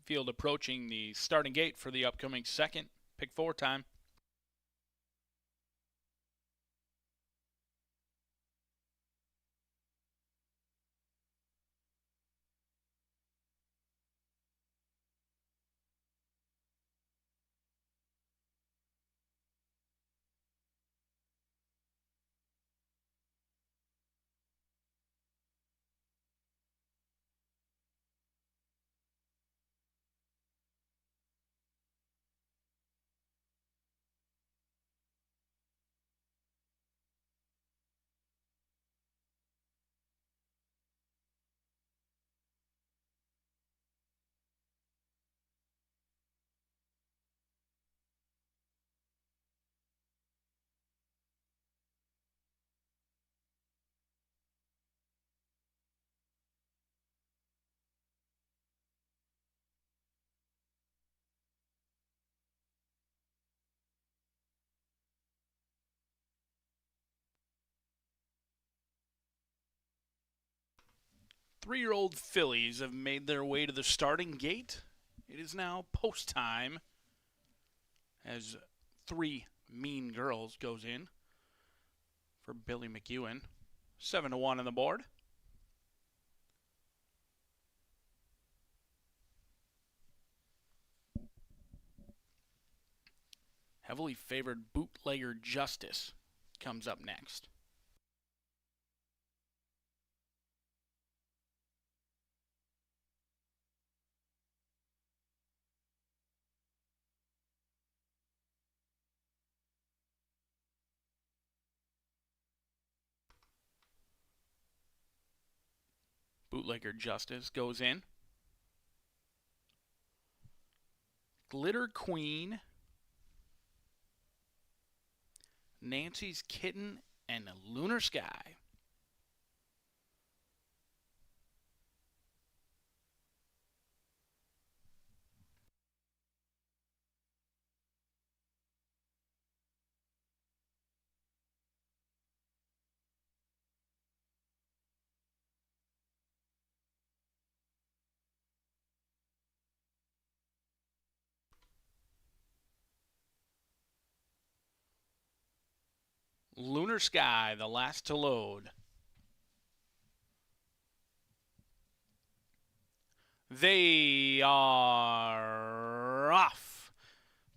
Field approaching the starting gate for the upcoming second pick 4 time. Three-year-old fillies have made their way to the starting gate. It is now post time as 3 Mean Girls goes in for Billy McEwen. 7-1 on the board. Heavily favored Bootlegger Justice comes up next. Bootlegger Justice goes in. Glitter Queen, Nancy's Kitten, and Lunar Sky. Lunar Sky, the last to load. They are off.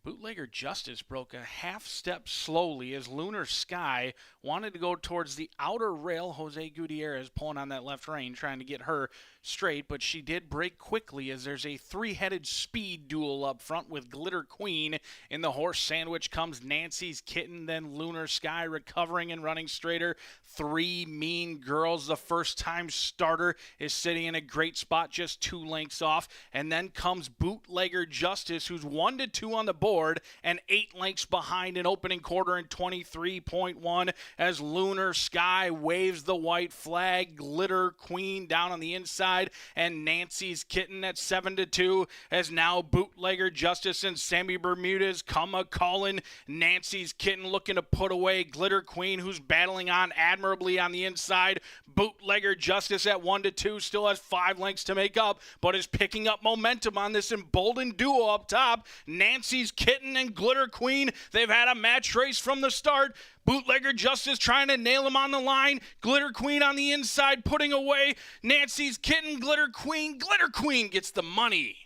Bootlegger Justice broke a half step slowly as Lunar Sky wanted to go towards the outer rail. Jose Gutierrez pulling on that left rein, trying to get her straight, but she did break quickly as there's a three-headed speed duel up front with Glitter Queen. In the horse sandwich comes Nancy's Kitten, then Lunar Sky recovering and running straighter. 3 Mean Girls, the first-time starter, is sitting in a great spot just 2 lengths off, and then comes Bootlegger Justice, who's 1-2 on the board and 8 lengths behind in opening quarter in 23.1 as Lunar Sky waves the white flag. Glitter Queen down on the inside, and Nancy's Kitten at 7-2 as now Bootlegger Justice and Sammy Bermudez come a-calling. Nancy's Kitten looking to put away Glitter Queen, who's battling on admirably on the inside. Bootlegger Justice at 1-2 still has 5 lengths to make up, but is picking up momentum on this emboldened duo up top. Nancy's Kitten and Glitter Queen, they've had a match race from the start. Bootlegger Justice trying to nail him on the line. Glitter Queen on the inside putting away Nancy's Kitten. Glitter Queen gets the money.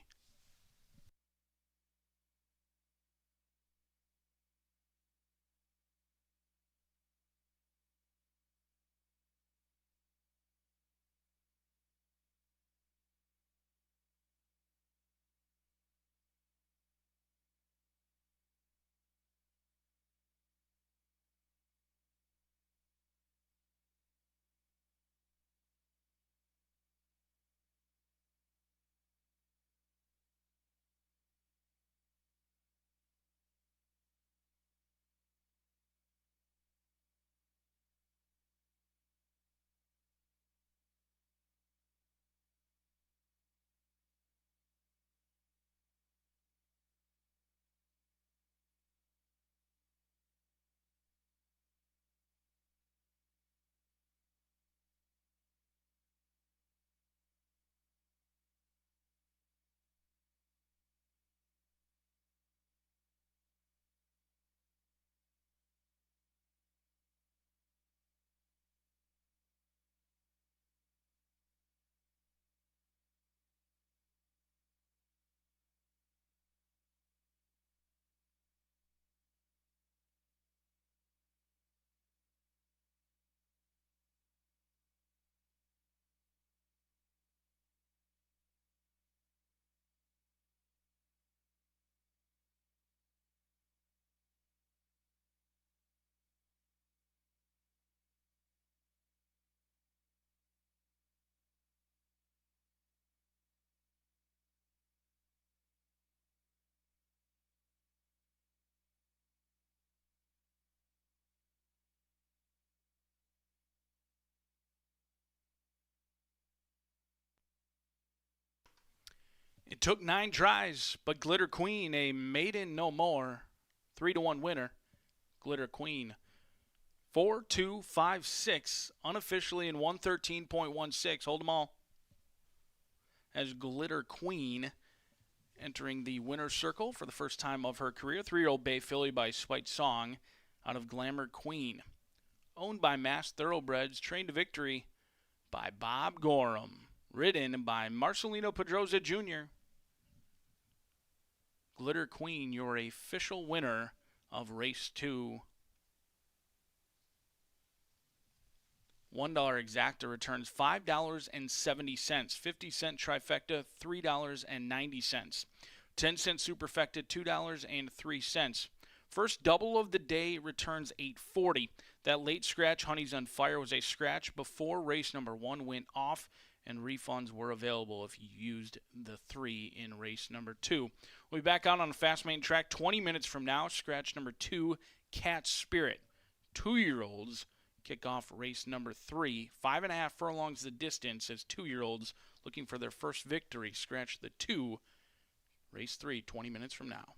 It took 9 tries, but Glitter Queen, a maiden no more, 3-1 winner. Glitter Queen, 4-2-5-6, unofficially in 113.16. Hold them all. As Glitter Queen entering the winner's circle for the first time of her career. 3-year-old Bay Filly by Sweet Song out of Glamour Queen. Owned by Mass Thoroughbreds, trained to victory by Bob Gorham. Ridden by Marcelino Pedroza Jr. Glitter Queen, your official winner of race 2. $1 exacta returns $5.70. 50-cent trifecta, $3.90. 10-cent superfecta, $2.03. First double of the day returns $8.40. That late scratch, Honey's on Fire, was a scratch before race number 1 went off, and refunds were available if you used the 3 in race number 2. We'll be back out on the fast main track 20 minutes from now. Scratch number 2, Cat Spirit. 2-year-olds kick off race number 3. 5.5 furlongs the distance as 2-year-olds looking for their first victory. Scratch the 2, race 3, 20 minutes from now.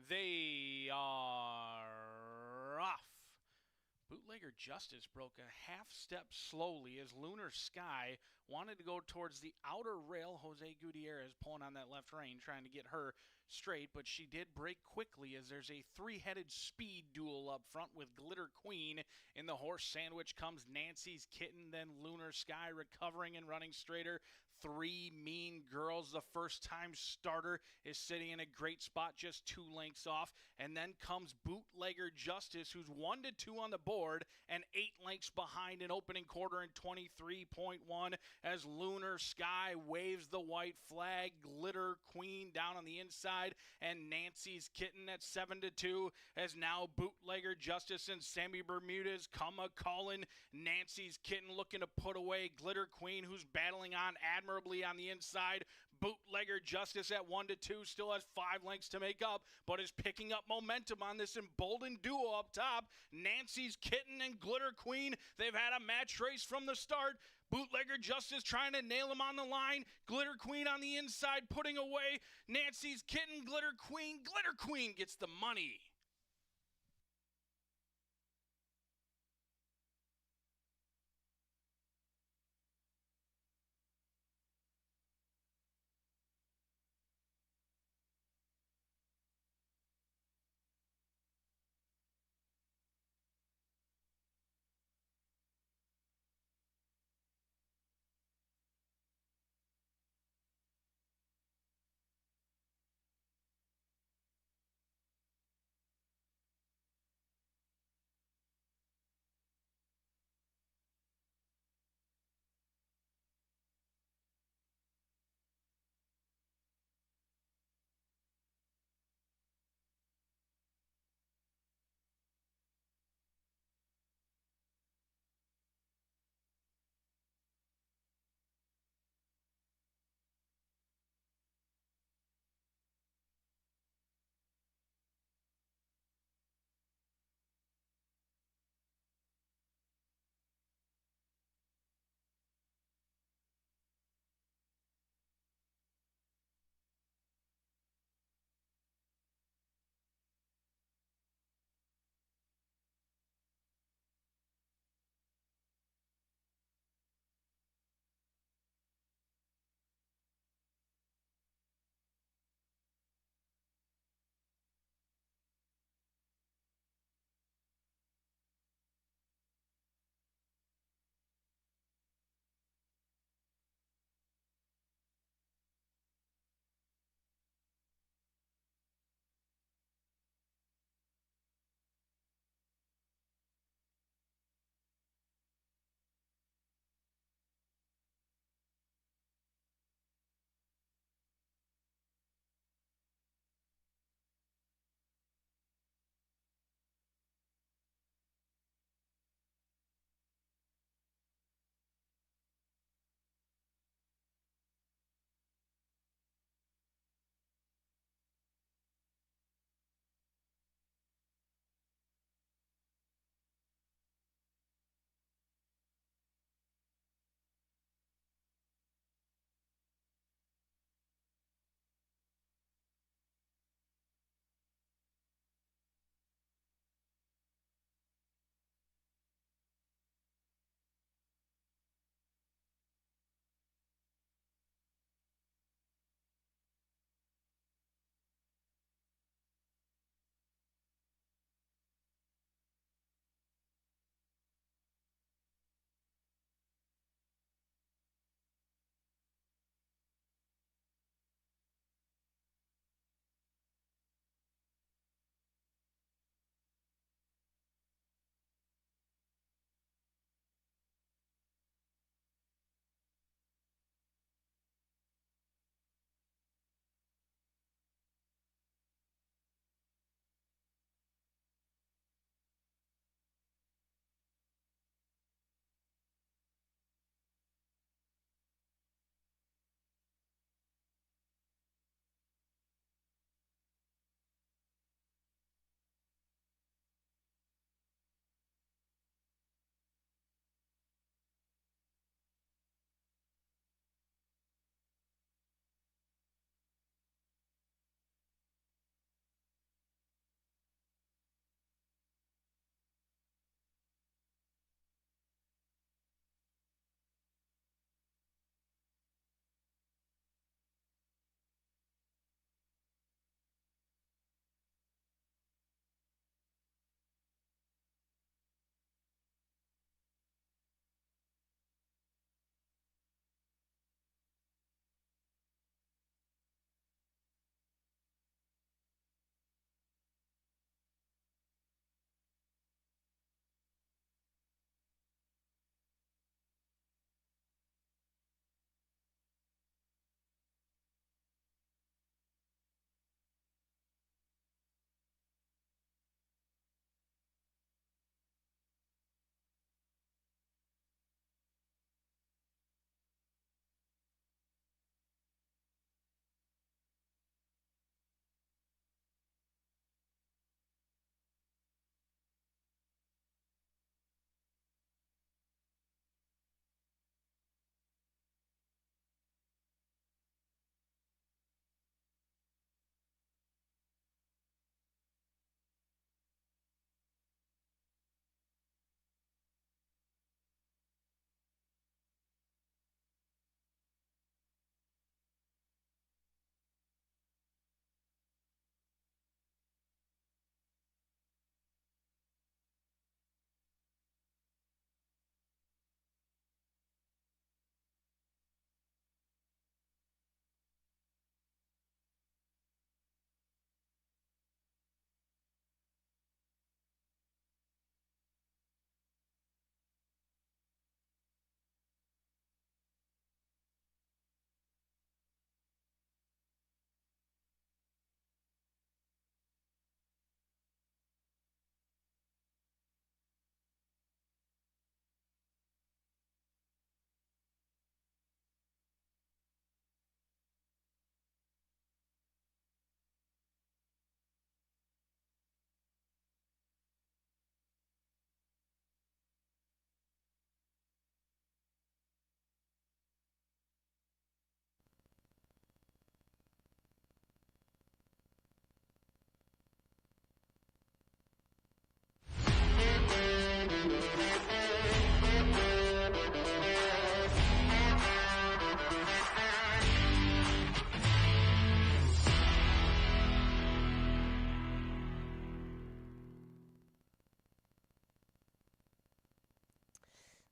They are off. Bootlegger Justice broke a half step slowly as Lunar Sky wanted to go towards the outer rail. Jose Gutierrez pulling on that left rein, trying to get her straight, but she did break quickly as there's a 3-headed speed duel up front with Glitter Queen. In the horse sandwich comes Nancy's Kitten, then Lunar Sky recovering and running straighter. 3 Mean Girls, the first-time starter, is sitting in a great spot just 2 lengths off. And then comes Bootlegger Justice, who's 1-2 on the board and 8 lengths behind an opening quarter in 23.1 as Lunar Sky waves the white flag. Glitter Queen down on the inside, and Nancy's Kitten at 7-2 as now Bootlegger Justice and Sammy Bermudez come a-calling. Nancy's Kitten looking to put away Glitter Queen, who's battling on admirably on the inside. Bootlegger Justice at 1-2 still has 5 lengths to make up, but is picking up momentum on this emboldened duo up top. Nancy's Kitten and Glitter Queen, they've had a match race from the start. Bootlegger Justice trying to nail him on the line. Glitter Queen on the inside putting away Nancy's Kitten. Glitter Queen gets the money.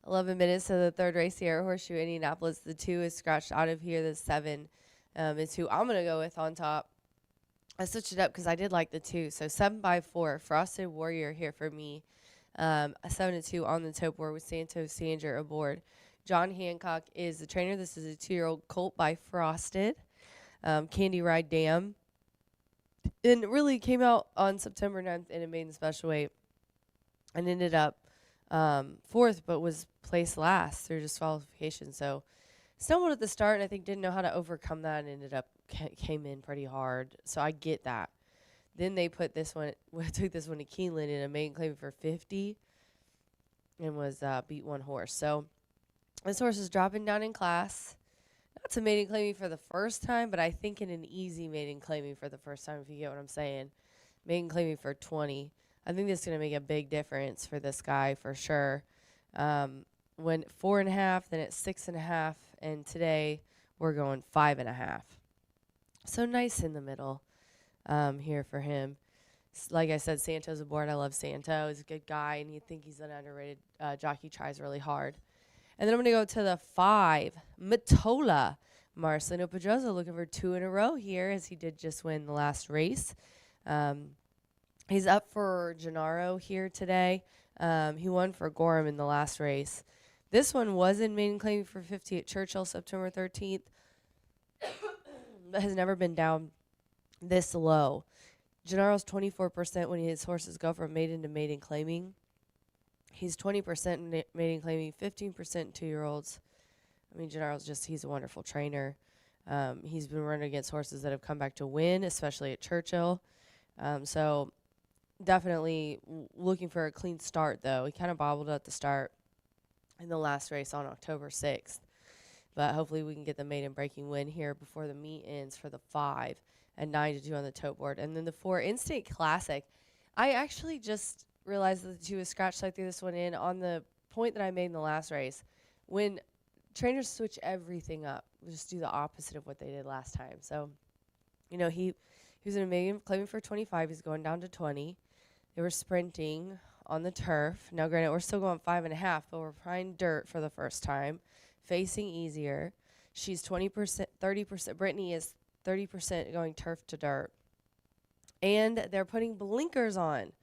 11 minutes to the third race here at Horseshoe Indianapolis. The 2 is scratched out of here. The 7 is who I'm going to go with on top. I switched it up because I did like the 2. So 7x4, Frosted Warrior here for me. A 7-2 on the tote board with Santos Sanger aboard. John Hancock is the trainer. This is a 2-year-old colt by Frosted. Candy Ride Dam. And it really came out on September 9th in a maiden special weight and ended up fourth, but was placed last through disqualification. So stumbled at the start and I think didn't know how to overcome that and ended up came in pretty hard. So I get that. Then they put this one, took this one to Keeneland in a maiden claim for 50 and was beat one horse. So this horse is dropping down in class. Not to maiden claiming for the first time, but I think in an easy maiden claiming for the first time, if you get what I'm saying. Maiden claiming for 20. I think this is going to make a big difference for this guy for sure. Went 4.5, then it's 6.5, and today we're going 5.5. So nice in the middle here for him. Like I said, Santo's aboard. I love Santo. He's a good guy, and you think he's an underrated jockey. Tries really hard. And then I'm going to go to the 5, Matola. Marcelino Pedroza looking for 2 in a row here as he did just win the last race. He's up for Gennaro here today. He won for Gorham in the last race. This one was in maiden claiming for 50 at Churchill September 13th, but has never been down this low. Gennaro's 24% when his horses go from maiden to maiden claiming. He's 20% in maiden claiming, 15% 2-year-olds. I mean, Gennaro's he's a wonderful trainer. He's been running against horses that have come back to win, especially at Churchill. So definitely looking for a clean start, though. He kind of bobbled at the start in the last race on October 6th. But hopefully we can get the maiden breaking win here before the meet ends for the 5 and 9-2 on the tote board. And then the 4, Instant Classic. I actually just realized that the 2 was scratched, so I threw this one in on the point that I made in the last race. When trainers switch everything up, just do the opposite of what they did last time. So, you know, he was in a maiden claiming for 25. He's going down to 20. They were sprinting on the turf. Now, granted, we're still going 5.5, but we're trying dirt for the first time, facing easier. She's 20%, 30%. Brittany is 30% going turf to dirt. And they're putting blinkers on.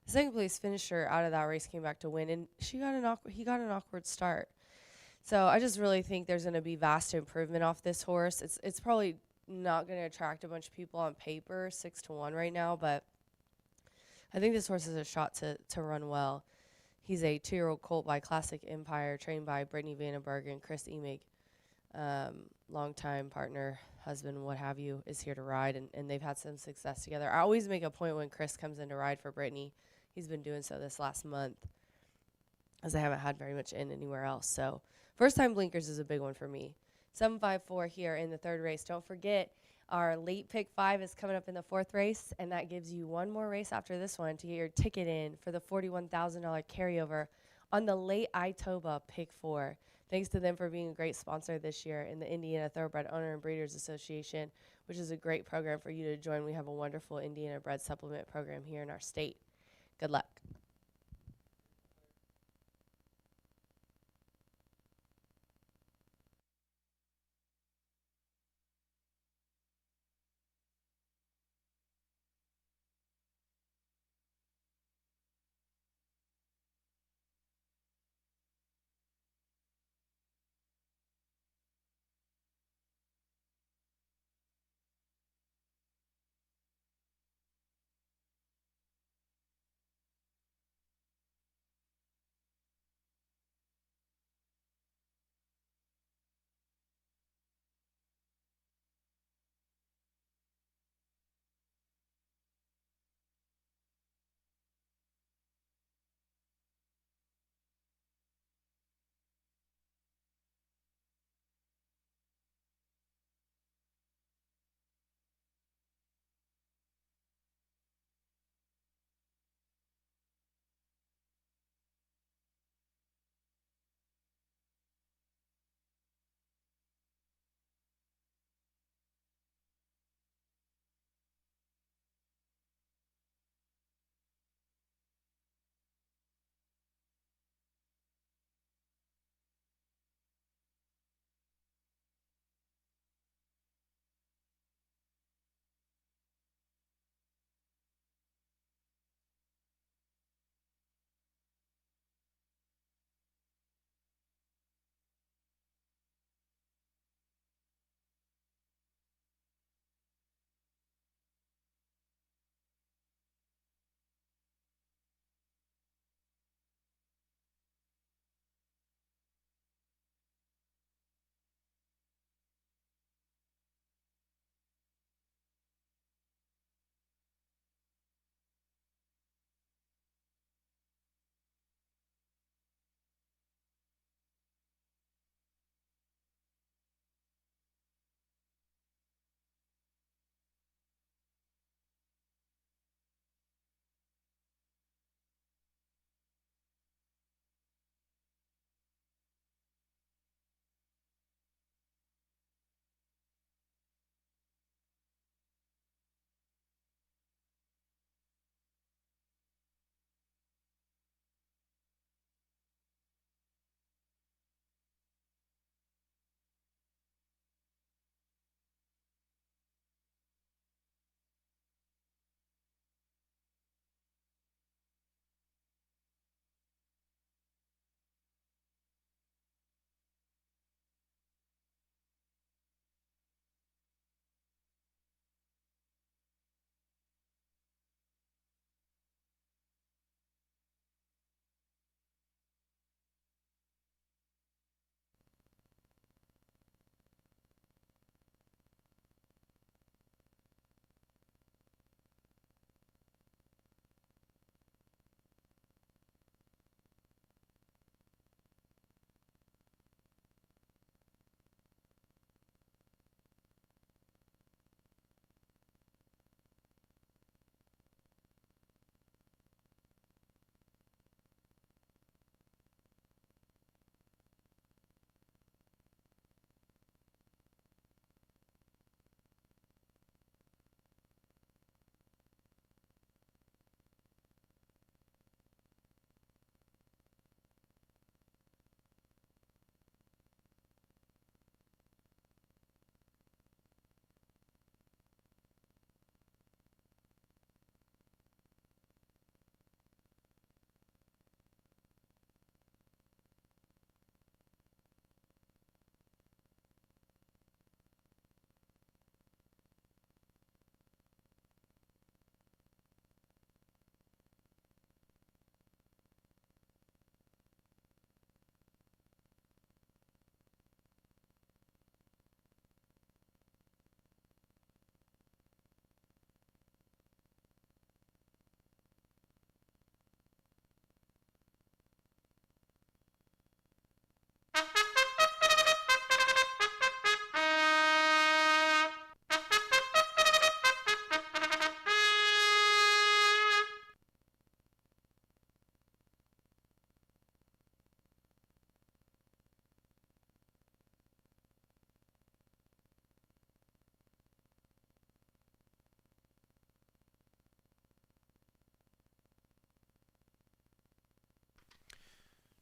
The second place finisher out of that race came back to win, and he got an awkward start. So I just really think there's going to be vast improvement off this horse. It's probably not going to attract a bunch of people on paper, 6-1 right now, but I think this horse has a shot to run well. He's a 2-year-old colt by Classic Empire, trained by Brittany Vandenberg and Chris Emig. Longtime partner, husband, what have you, is here to ride, and they've had some success together. I always make a point when Chris comes in to ride for Brittany. He's been doing so this last month, as I haven't had very much in anywhere else. So first time blinkers is a big one for me. 754 here in the third race. Don't forget, our late pick 5 is coming up in the 4th race, and that gives you one more race after this one to get your ticket in for the $41,000 carryover on the late Itoba pick 4. Thanks to them for being a great sponsor this year in the Indiana Thoroughbred Owner and Breeders Association, which is a great program for you to join. We have a wonderful Indiana bred supplement program here in our state. Good luck.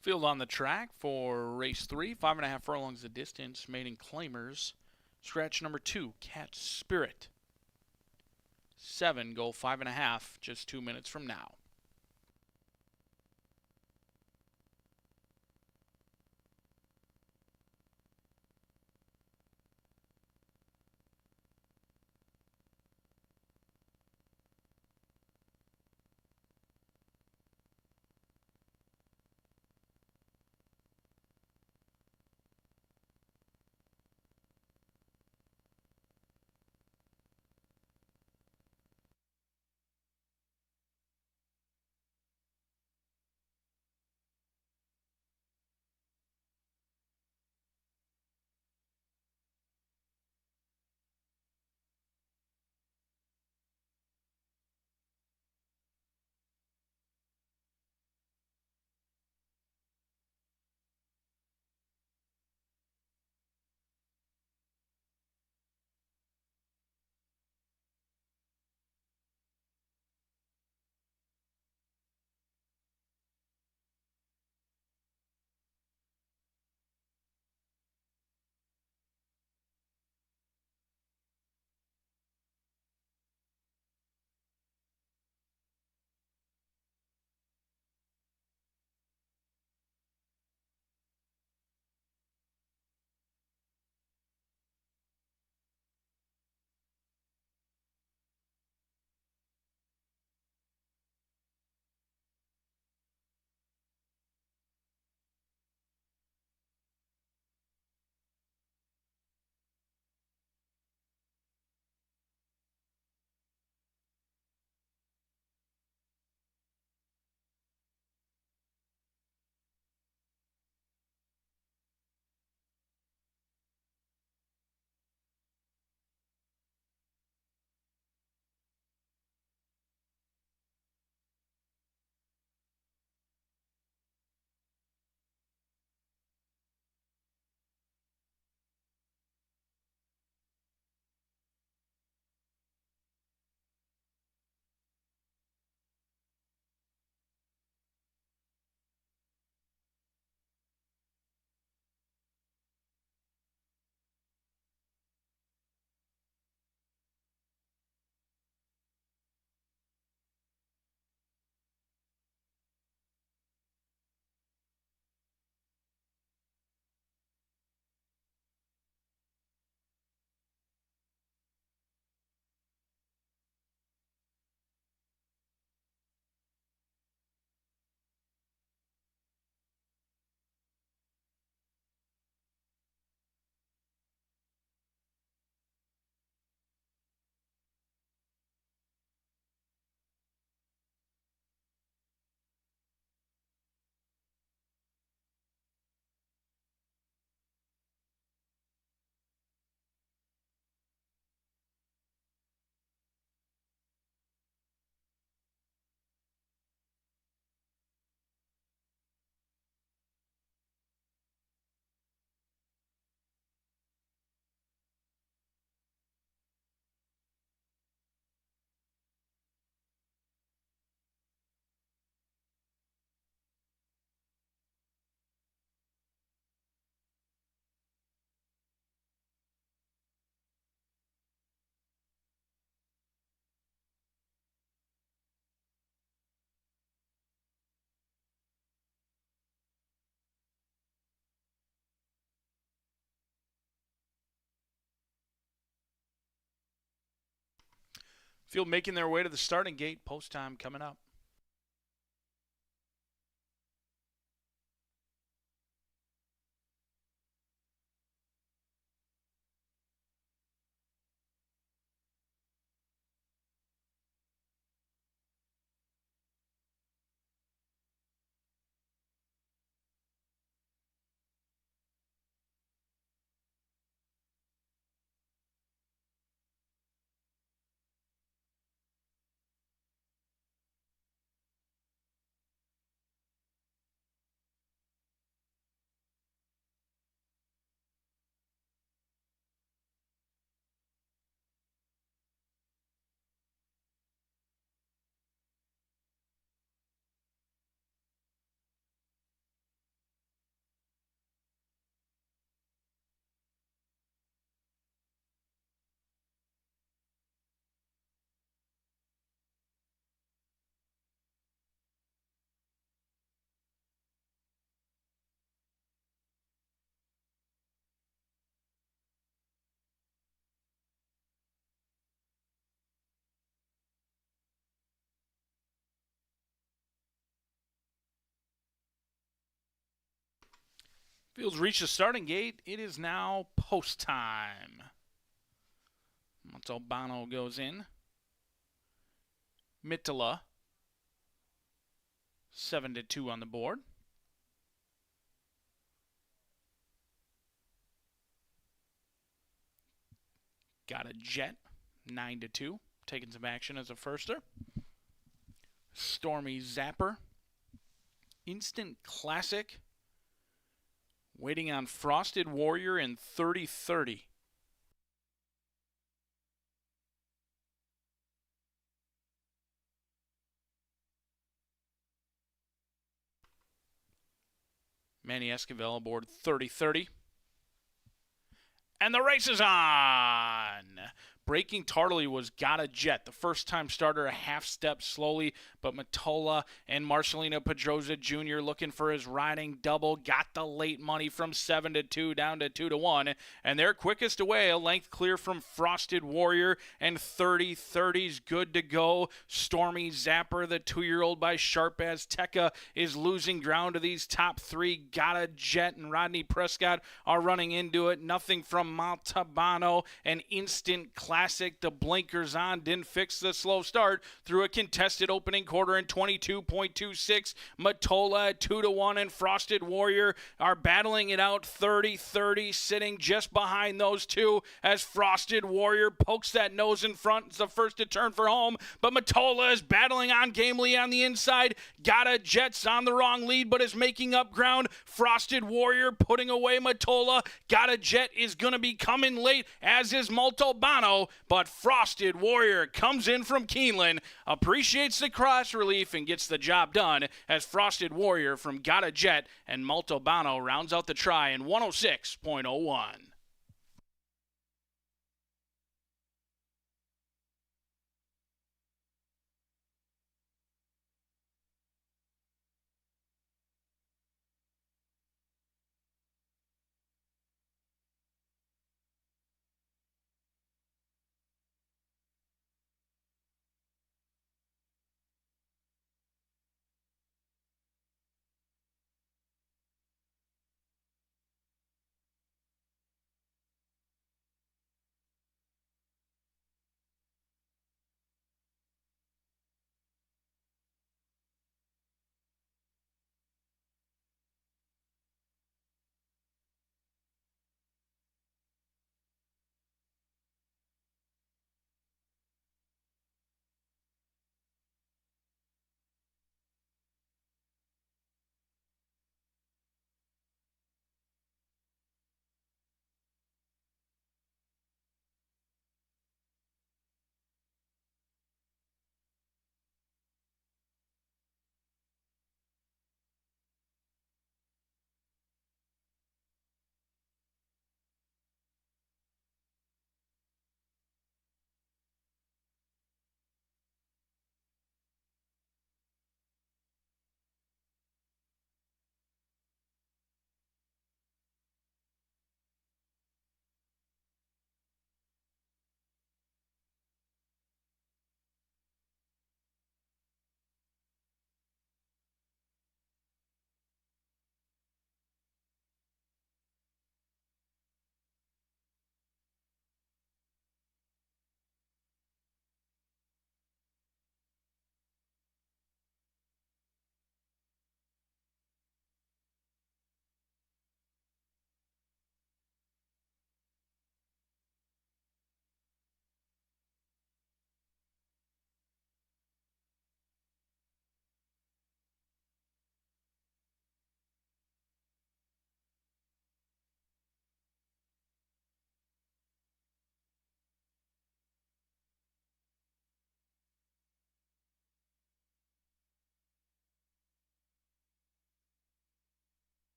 Field on the track for race 3, 5.5 furlongs the distance, maiden claimers. Scratch number 2, Cat Spirit. 7 go 5.5, just 2 minutes from now. Field making their way to the starting gate. Post time coming up. Field's reached the starting gate. It is now post time. Montalbano goes in. Mittala, 7-2 on the board. Got a Jet, 9-2, taking some action as a firster. Stormy Zapper, Instant Classic, waiting on Frosted Warrior in 30-30. Manny Esquivel aboard 30-30. And the race is on! Breaking tardily was Got a Jet. The first-time starter a half step slowly, but Matola and Marcelino Pedroza Jr. looking for his riding double. Got the late money from 7-2 down to 2-1. And they're quickest away, a length clear from Frosted Warrior, and 30-30's good to go. Stormy Zapper, the 2-year-old by Sharp Azteca, is losing ground to these top three. Got a Jet and Rodney Prescott are running into it. Nothing from Montalbano, an Instant Classic. The blinkers on, didn't fix the slow start through a contested opening quarter in 22.26. Matola at 2-1 and Frosted Warrior are battling it out 30-30, sitting just behind those two as Frosted Warrior pokes that nose in front. It's the first to turn for home, but Matola is battling on gamely on the inside. Got a Jet's on the wrong lead, but is making up ground. Frosted Warrior putting away Matola. Got a Jet is going to be coming late, as is Montalbano. But Frosted Warrior comes in from Keeneland, appreciates the cross relief, and gets the job done as Frosted Warrior from Got a Jet and Montalbano rounds out the try in 106.01.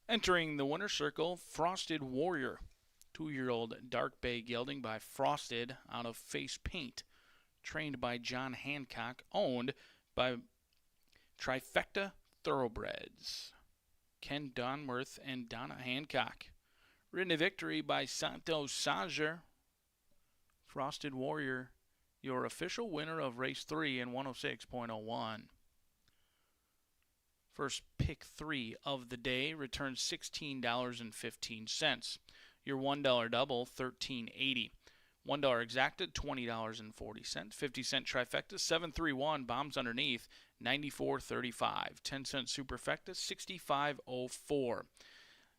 Entering the winner's circle, Frosted Warrior, 2-year-old Dark Bay gelding by Frosted out of Face Paint, trained by John Hancock, owned by Trifecta Thoroughbreds, Ken Donworth and Donna Hancock. Ridden to victory by Santos Sager. Frosted Warrior your official winner of race 3 in 106.01. First pick 3 of the day returns $16.15. Your $1 double, $13.80. $1 exacta, $20.40. 50-cent trifecta, 731, bombs underneath, $94.35. 10-cent superfecta, $65.04.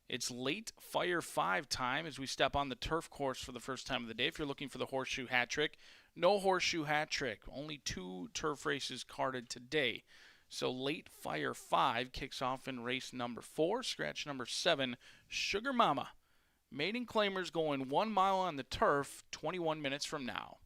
It's late Fire 5 time as we step on the turf course for the first time of the day. If you're looking for the Horseshoe Hat Trick, no Horseshoe Hat Trick. Only 2 turf races carded today. So late Fire 5 kicks off in race number 4, scratch number 7, Sugar Mama. Maiden claimers going 1 mile on the turf 21 minutes from now.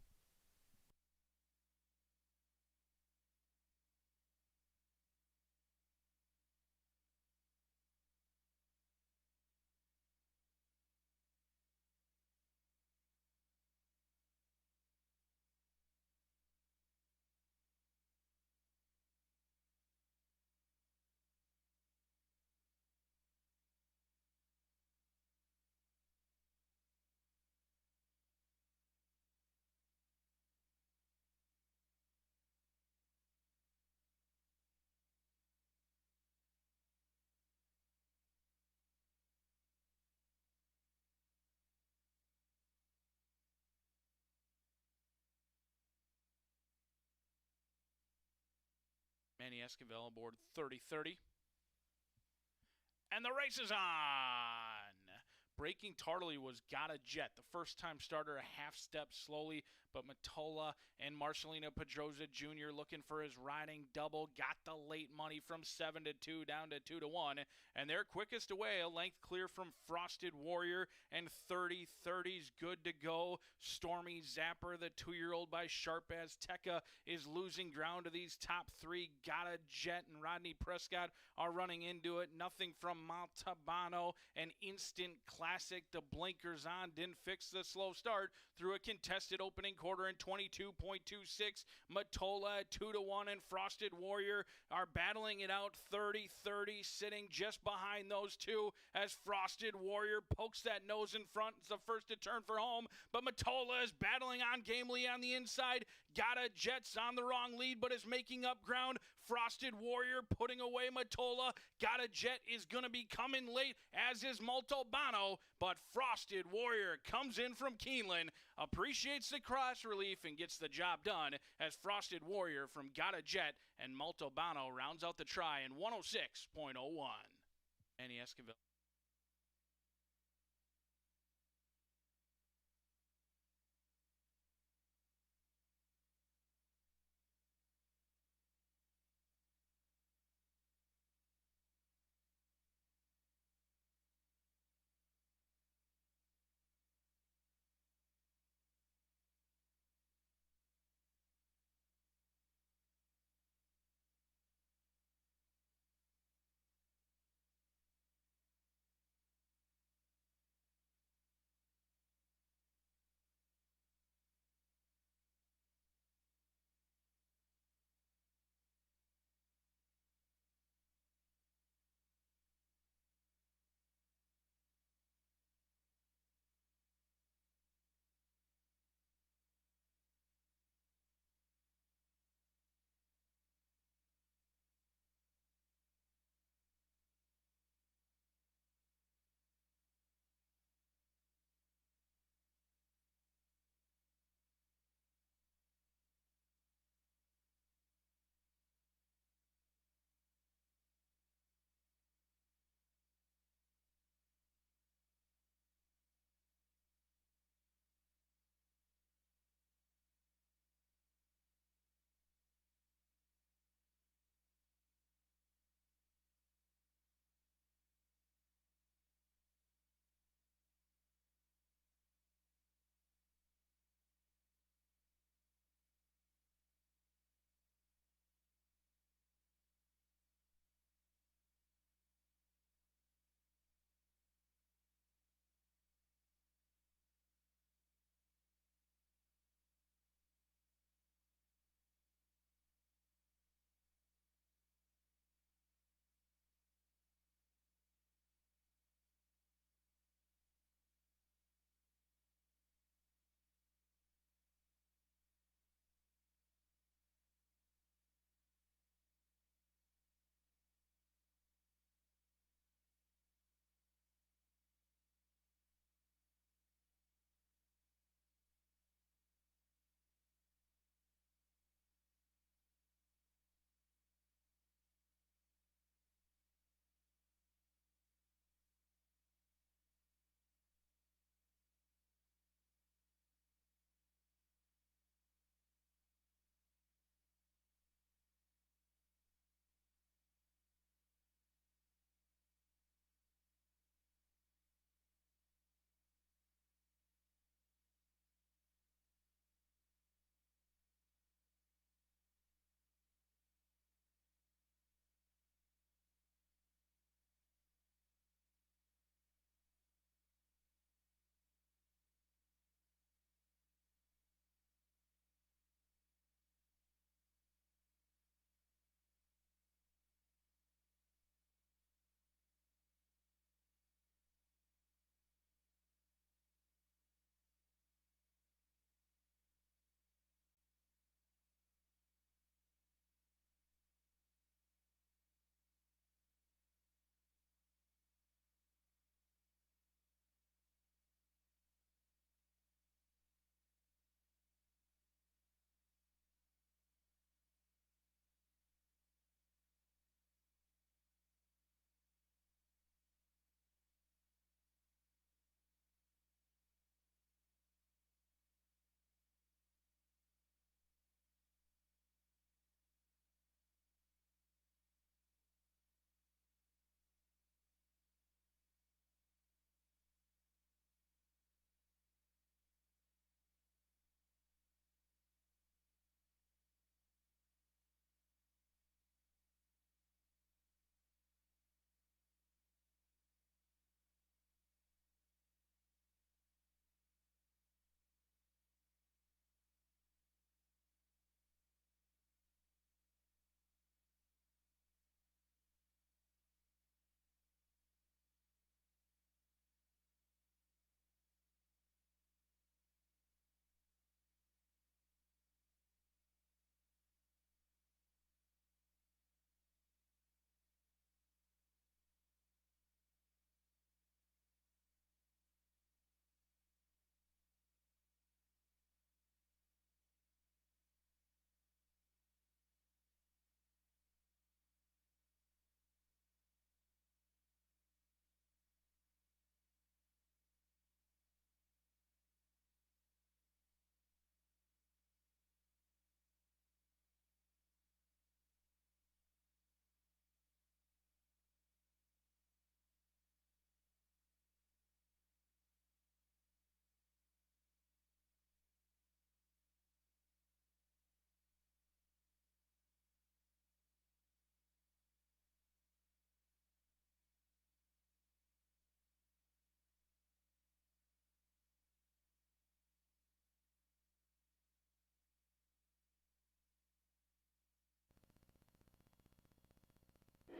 Manny Esquivel aboard 30-30. And the race is on. Breaking tardily was Gotta Jet, the first-time starter, a half step slowly, but Matola and Marcelino Pedroza Jr. looking for his riding double, got the late money from 7-2 down to 2-1, and they're quickest away, a length clear from Frosted Warrior, and 30-30's good to go. Stormy Zapper, the 2-year-old by Sharp Azteca, is losing ground to these top 3. Gotta Jet and Rodney Prescott are running into it. Nothing from Montalbano, an instant classic. The blinkers on, didn't fix the slow start through a contested opening quarter in 22.26. Matola at 2-1 and Frosted Warrior are battling it out 30-30, sitting just behind those two as Frosted Warrior pokes that nose in front. It's the first to turn for home, but Matola is battling on gamely on the inside. Gotta Jet's on the wrong lead, but is making up ground. Frosted Warrior putting away Matola. Gotta Jet is going to be coming late, as is Montalbano, but Frosted Warrior comes in from Keeneland, appreciates the cross relief, and gets the job done as Frosted Warrior from Gotta Jet and Montalbano rounds out the try in 106.01. Manny Esquivel.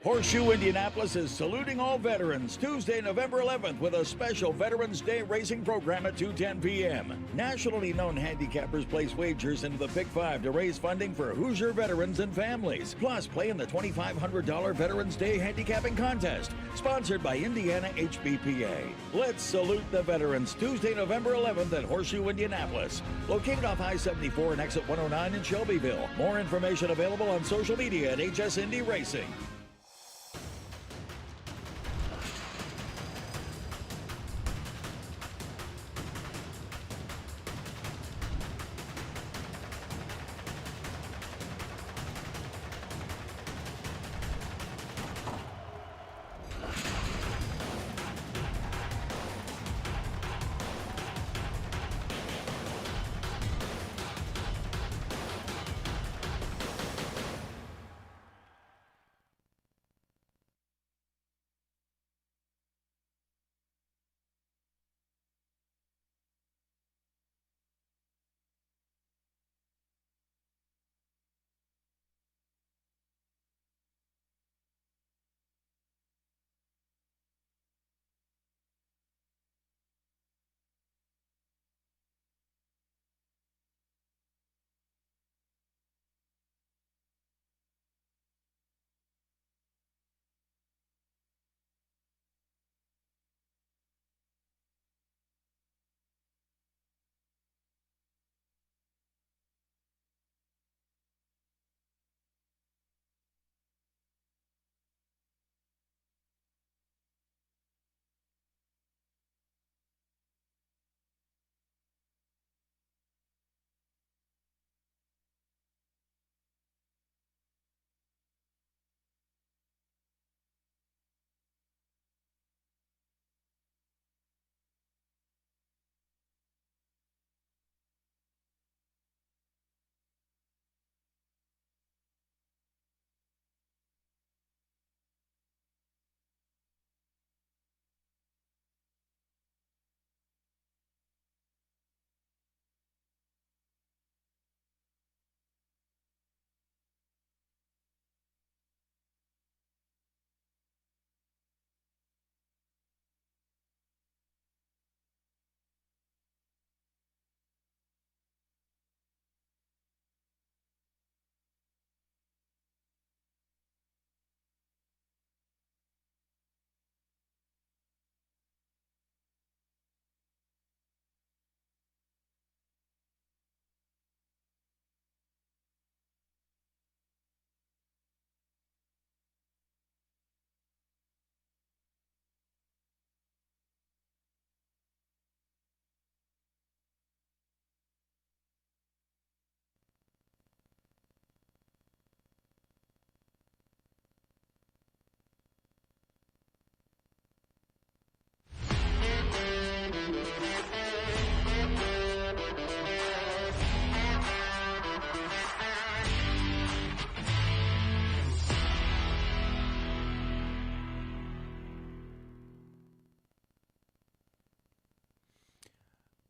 Horseshoe Indianapolis is saluting all veterans Tuesday, November 11th with a special Veterans Day racing program at 2:10 p.m. Nationally known handicappers place wagers into the Pick 5 to raise funding for Hoosier veterans and families. Plus, play in the $2,500 Veterans Day handicapping contest, sponsored by Indiana HBPA. Let's salute the veterans Tuesday, November 11th at Horseshoe Indianapolis, located off I-74 and exit 109 in Shelbyville. More information available on social media at HS Indy Racing.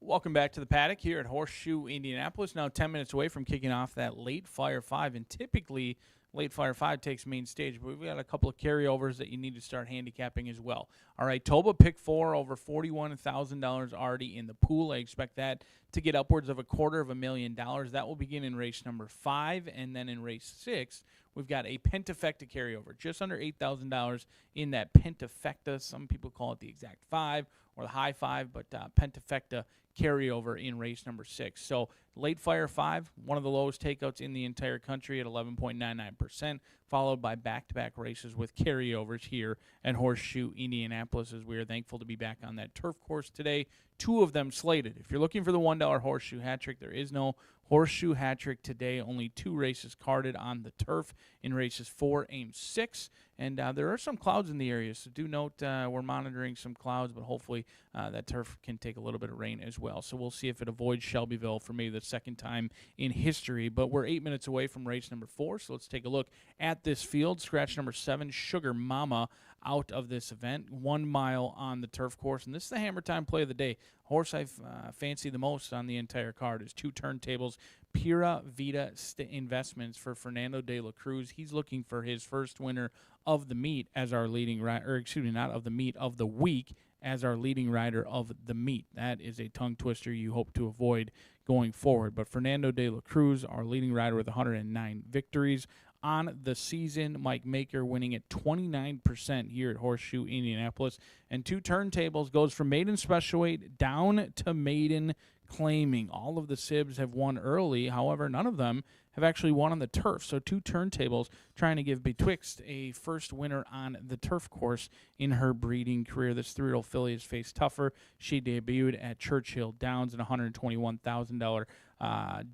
Welcome back to the paddock here at Horseshoe Indianapolis. Now 10 minutes away from kicking off that late Fire 5. And typically, late Fire 5 takes main stage, but we've got a couple of carryovers that you need to start handicapping as well. All right, Toba pick 4, over $41,000 already in the pool. I expect that to get upwards of $250,000. That will begin in race number 5, and then in race 6, we've got a Pentafecta carryover, just under $8,000 in that Pentafecta. Some people call it the exact 5 or the high 5, but Pentafecta carryover in race number 6. So late Fire 5, one of the lowest takeouts in the entire country at 11.99%, followed by back-to-back races with carryovers here at Horseshoe Indianapolis, as we are thankful to be back on that turf course today. 2 of them slated. If you're looking for the $1 horseshoe hat trick, there is no horseshoe hat trick today. Only 2 races carded on the turf in races 4 and 6. And there are some clouds in the area, so do note we're monitoring some clouds, but hopefully that turf can take a little bit of rain as well. So we'll see if it avoids Shelbyville for maybe the second time in history. But we're 8 minutes away from race number 4, so let's take a look at this field. Scratch number 7, Sugar Mama, out of this event. 1 mile on the turf course, and this is the hammer time play of the day. Horse I fancy the most on the entire card is 2 turntables Pura Vida Investments for Fernando de la Cruz. He's looking for his first winner of the meet as our leading rider, or excuse me, not of the meet, of the week as our leading rider of the meet. That is a tongue twister you hope to avoid going forward. But Fernando de la Cruz, our leading rider with 109 victories on the season. Mike Maker winning at 29% here at Horseshoe Indianapolis. And 2 turntables goes from maiden special weight down to maiden claiming. All of the Sibs have won early. However, none of them have actually won on the turf. So 2 turntables trying to give Betwixt a first winner on the turf course in her breeding career. This 3-year-old filly has faced tougher. She debuted at Churchill Downs in a $121,000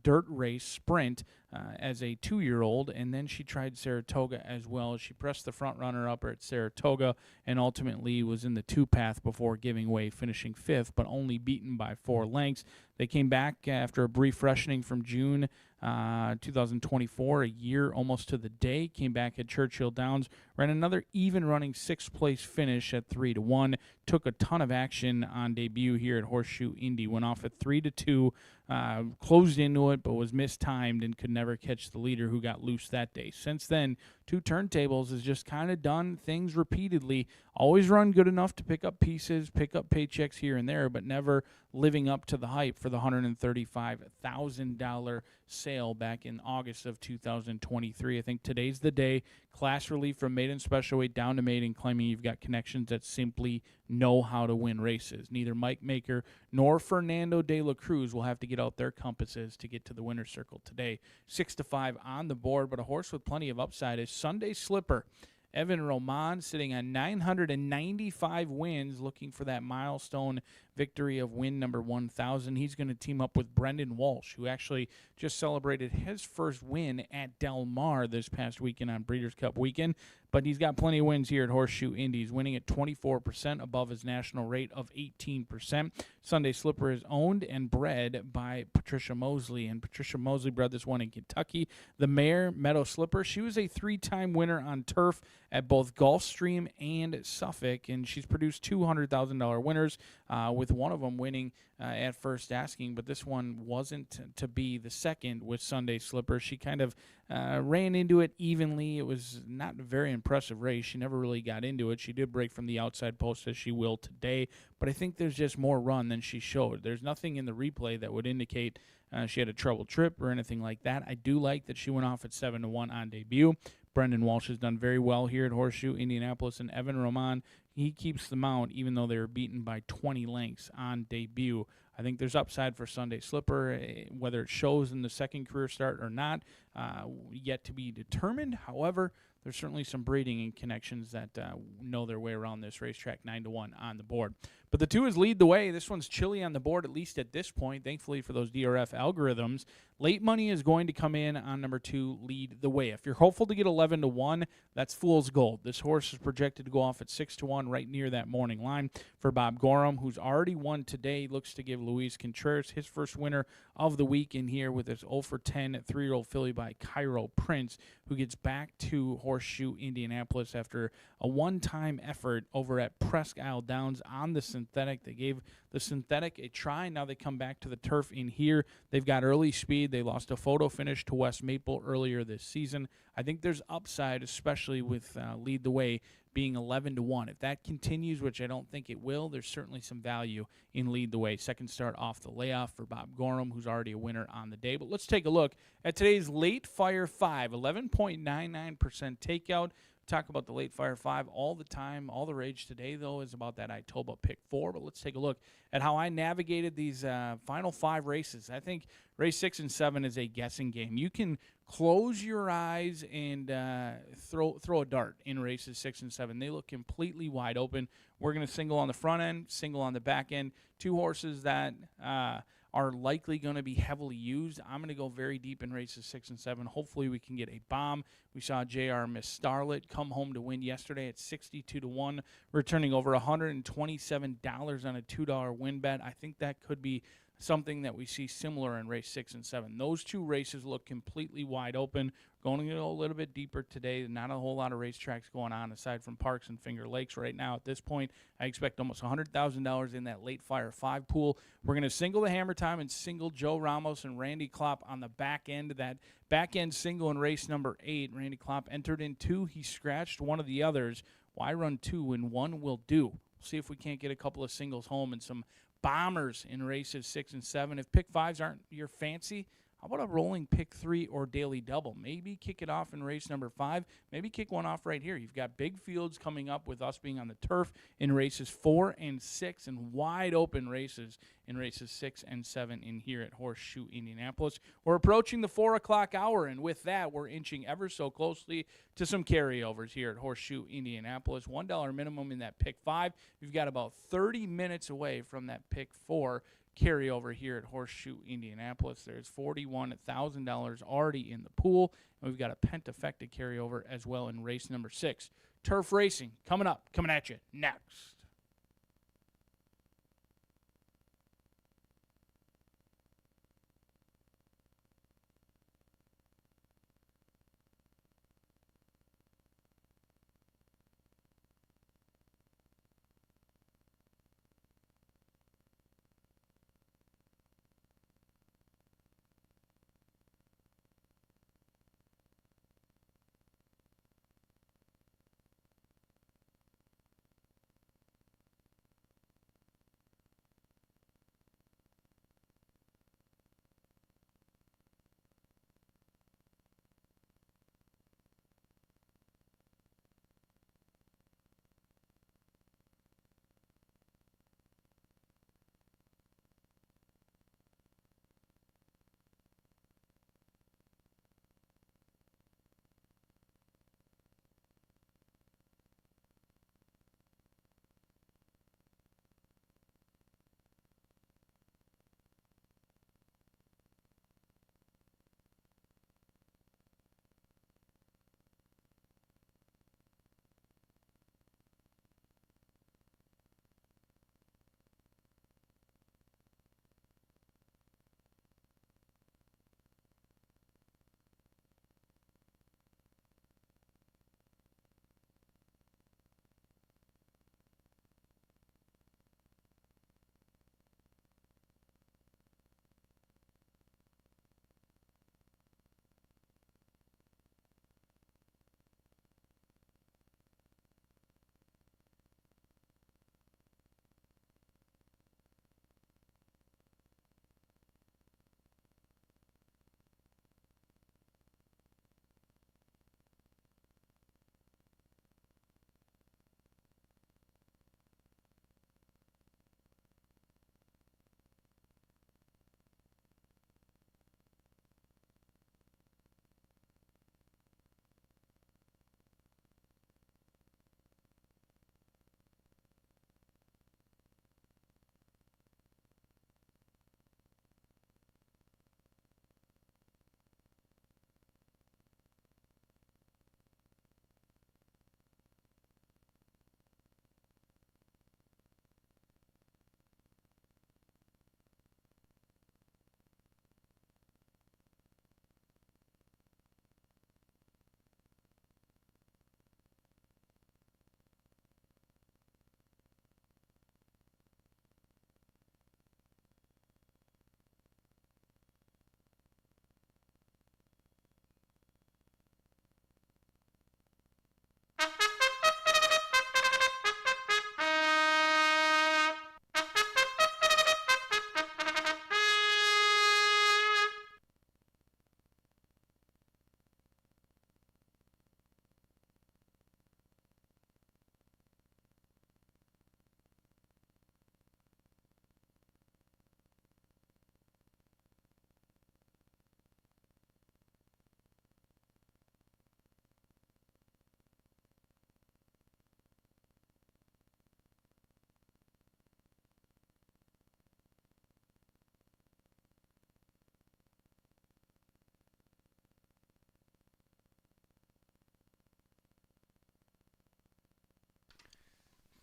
dirt race sprint as a 2-year-old, and then she tried Saratoga as well. She pressed the front runner up at Saratoga and ultimately was in the 2-path before giving way, finishing 5th, but only beaten by 4 lengths. They came back after a brief freshening from June 2024, a year almost to the day, came back at Churchill Downs, ran another even-running 6th-place finish at 3-1, took a ton of action on debut here at Horseshoe Indy, went off at 3-2, closed into it, but was mistimed and could never catch the leader who got loose that day. Since then, 2 turntables has just kind of done things repeatedly, always run good enough to pick up pieces, pick up paychecks here and there, but never living up to the hype for the $135,000 sale back in August of 2023. I think today's the day. Class relief from maiden special weight down to maiden, claiming you've got connections that simply know how to win races. Neither Mike Maker nor Fernando de la Cruz will have to get out their compasses to get to the winner's circle today. 6-5 on the board, but a horse with plenty of upside is Sunday Slipper. Evan Roman sitting on 995 wins, looking for that milestone victory of win number 1,000. He's going to team up with Brendan Walsh, who actually just celebrated his first win at Del Mar this past weekend on Breeders' Cup weekend. But he's got plenty of wins here at Horseshoe Indies, winning at 24% above his national rate of 18%. Sunday Slipper is owned and bred by Patricia Mosley, and Patricia Mosley bred this one in Kentucky. The mare, Meadow Slipper, she was a 3-time winner on turf at both Gulfstream and Suffolk, and she's produced $200,000 winners, with one of them winning at first asking, but this one wasn't to be the second with Sunday Slipper. She kind of ran into it evenly. It was not a very impressive race. She never really got into it. She did break from the outside post as she will today, but I think there's just more run than she showed. There's nothing in the replay that would indicate she had a trouble trip or anything like that. I do like that she went off at 7-1 on debut. Brendan Walsh has done very well here at Horseshoe Indianapolis, and Evan Roman, he keeps the mount even though they were beaten by 20 lengths on debut. I think there's upside for Sunday Slipper, whether it shows in the second career start or not, yet to be determined. However, there's certainly some breeding and connections that know their way around this racetrack. 9-1 on the board. But the 2 is Lead the Way. This one's chilly on the board, at least at this point, thankfully for those DRF algorithms. Late money is going to come in on number 2, Lead the Way. If you're hopeful to get 11-1, that's fool's gold. This horse is projected to go off at 6-1, right near that morning line for Bob Gorham, who's already won today. Looks to give Luis Contreras his first winner of the week in here with his 0-for-10 3-year-old filly by Cairo Prince, who gets back to Horseshoe Indianapolis after a one-time effort over at Presque Isle Downs on the synthetic. They gave the synthetic a try. Now they come back to the turf in here. They've got early speed. They lost a photo finish to West Maple earlier this season. I think there's upside, especially with Lead the Way being 11-1. If that continues, which I don't think it will, there's certainly some value in Lead the Way. Second start off the layoff for Bob Gorham, who's already a winner on the day. But let's take a look at today's Late Fire 5, 11.99% takeout. Talk about the Late Fire 5 all the time. All the rage today, though, is about that Itoba Pick 4. But let's take a look at how I navigated these final 5 races. I think race 6 and 7 is a guessing game. You can close your eyes and throw a dart in races 6 and 7. They look completely wide open. We're going to single on the front end, single on the back end. 2 horses that are likely going to be heavily used. I'm going to go very deep in races 6 and 7. Hopefully we can get a bomb. We saw JR Miss Starlet come home to win yesterday at 62-1, returning over $127 on a $2 win bet. I think that could be something that we see similar in race 6 and 7. Those two races look completely wide open. Going to go a little bit deeper today. Not a whole lot of racetracks going on aside from Parks and Finger Lakes right now. At this point, I expect almost $100,000 in that late Fire 5 pool. We're going to single the Hammer Time and single Joe Ramos and Randy Klopp on the back end of that back end single in race number 8. Randy Klopp entered in 2. He scratched one of the others. Why run 2 when 1 will do? We'll see if we can't get a couple of singles home and some bombers in races 6 and 7. If pick 5s aren't your fancy, how about a rolling pick 3 or daily double? Maybe kick it off in race number 5. Maybe kick one off right here. You've got big fields coming up with us being on the turf in races 4 and 6 and wide open races in races 6 and 7 in here at Horseshoe Indianapolis. We're approaching the 4 o'clock hour, and with that, we're inching ever so closely to some carryovers here at Horseshoe Indianapolis. $1 minimum in that pick 5. We've got about 30 minutes away from that pick 4 carryover here at Horseshoe Indianapolis. There's $41,000 already in the pool, and we've got a pentafecta carryover as well in race number 6. Turf racing coming at you next.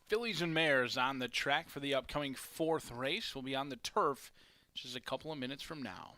Fillies and Mares on the track for the upcoming 4th race. We'll be on the turf just a couple of minutes from now.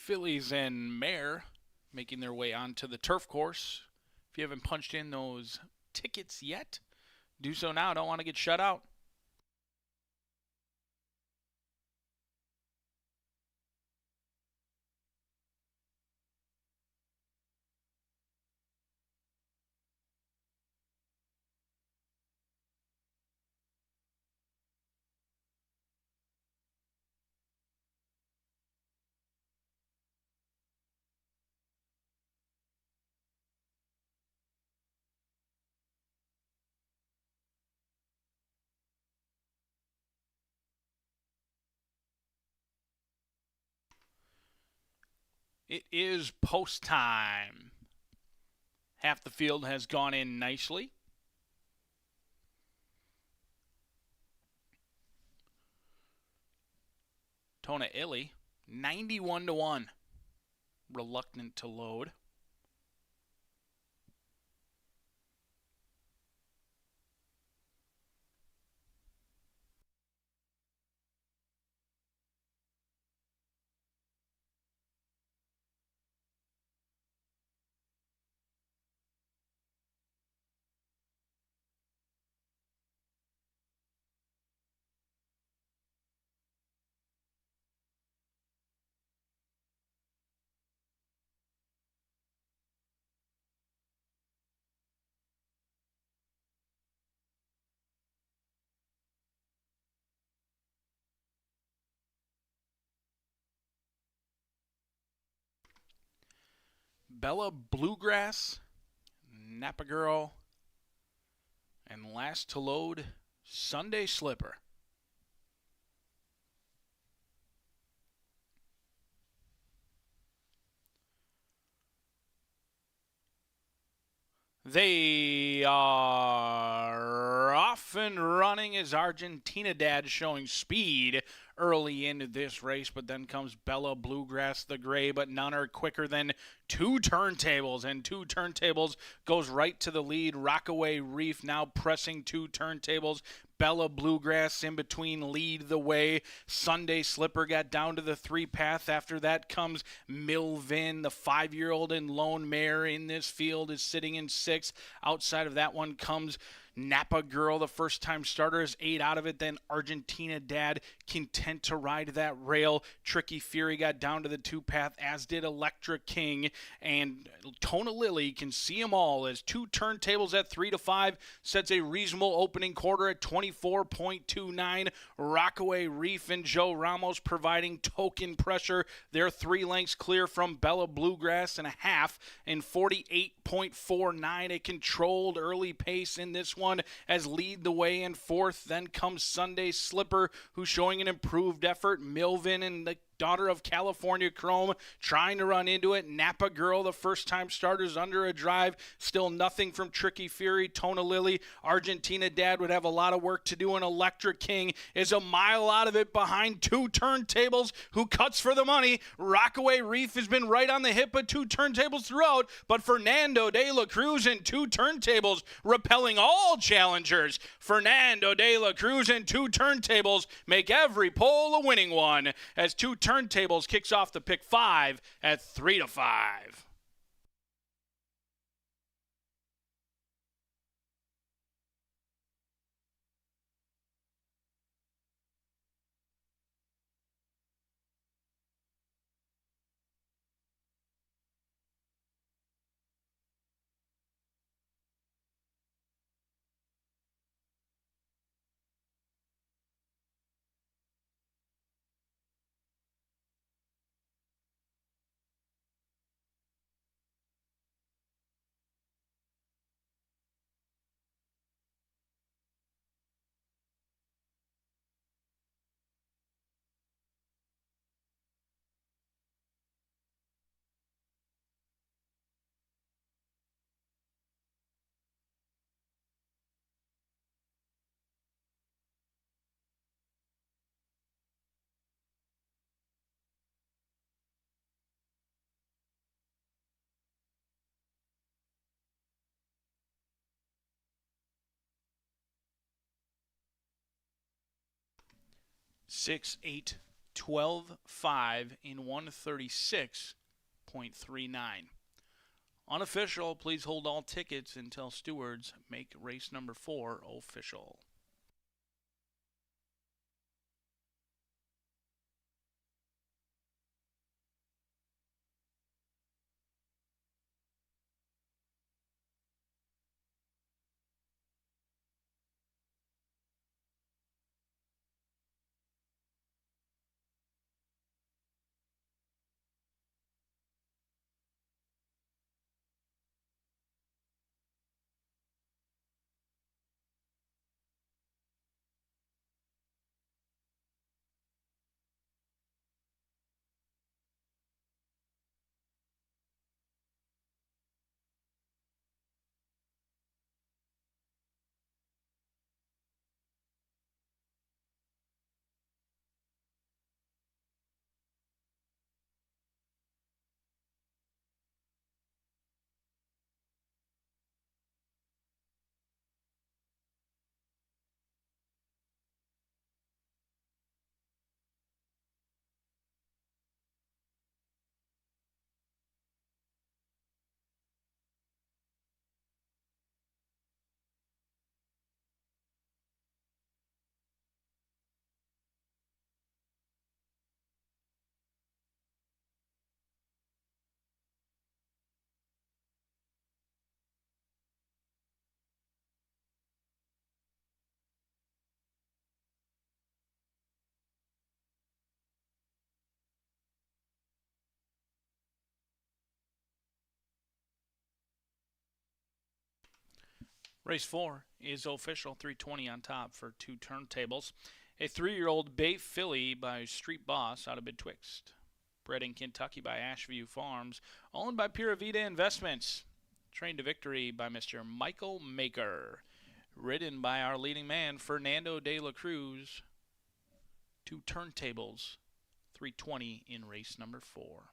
Phillies and Mare making their way onto the turf course. If you haven't punched in those tickets yet, do so now. Don't want to get shut out. It is post time. Half the field has gone in nicely. Tona Illy, 91-1. Reluctant to load. Bella Bluegrass, Napa Girl, and last to load, Sunday Slipper. They are off and running as Argentina Dad showing speed early into this race, but then comes Bella Bluegrass the Gray, but none are quicker than two turntables, and two turntables goes right to the lead. Rockaway Reef now pressing two turntables. Bella Bluegrass in between lead the way. Sunday Slipper got down to the 3-path. After that comes Milvin, the 5-year-old and lone mare in this field, is sitting in 6th. Outside of that one comes Napa Girl, the first-time starter, is 8 out of it. Then Argentina Dad, content to ride that rail. Tricky Fury got down to the 2-path, as did Electric King. And Tona Lily can see them all as two turntables at 3-5 sets a reasonable opening quarter at 24.29. Rockaway Reef and Joe Ramos providing token pressure. They're 3 lengths clear from Bella Bluegrass and a half, and 48.49. A controlled early pace in this one as lead the way in 4th. Then comes Sunday Slipper, who's showing an improved effort. Milvin and the daughter of California Chrome trying to run into it. Napa Girl, the first-time starters, under a drive. Still nothing from Tricky Fury. Tona Lily, Argentina Dad would have a lot of work to do, and Electric King is a mile out of it behind two turntables, who cuts for the money. Rockaway Reef has been right on the hip of two turntables throughout, but Fernando de la Cruz and two turntables repelling all challengers. Fernando de la Cruz and two turntables make every pole a winning one, as two turntables kicks off the pick 5 at 3-5. Six, 8, 12, 5 in 136.39. Unofficial, please hold all tickets until stewards make race number 4 official. Race 4 is official, 320 on top for 2 turntables. A 3-year-old Bay filly by Street Boss out of Betwixt. Bred in Kentucky by Ashview Farms. Owned by Pura Vida Investments. Trained to victory by Mr. Michael Maker. Ridden by our leading man, Fernando de la Cruz. 2 turntables, 320 in race number 4.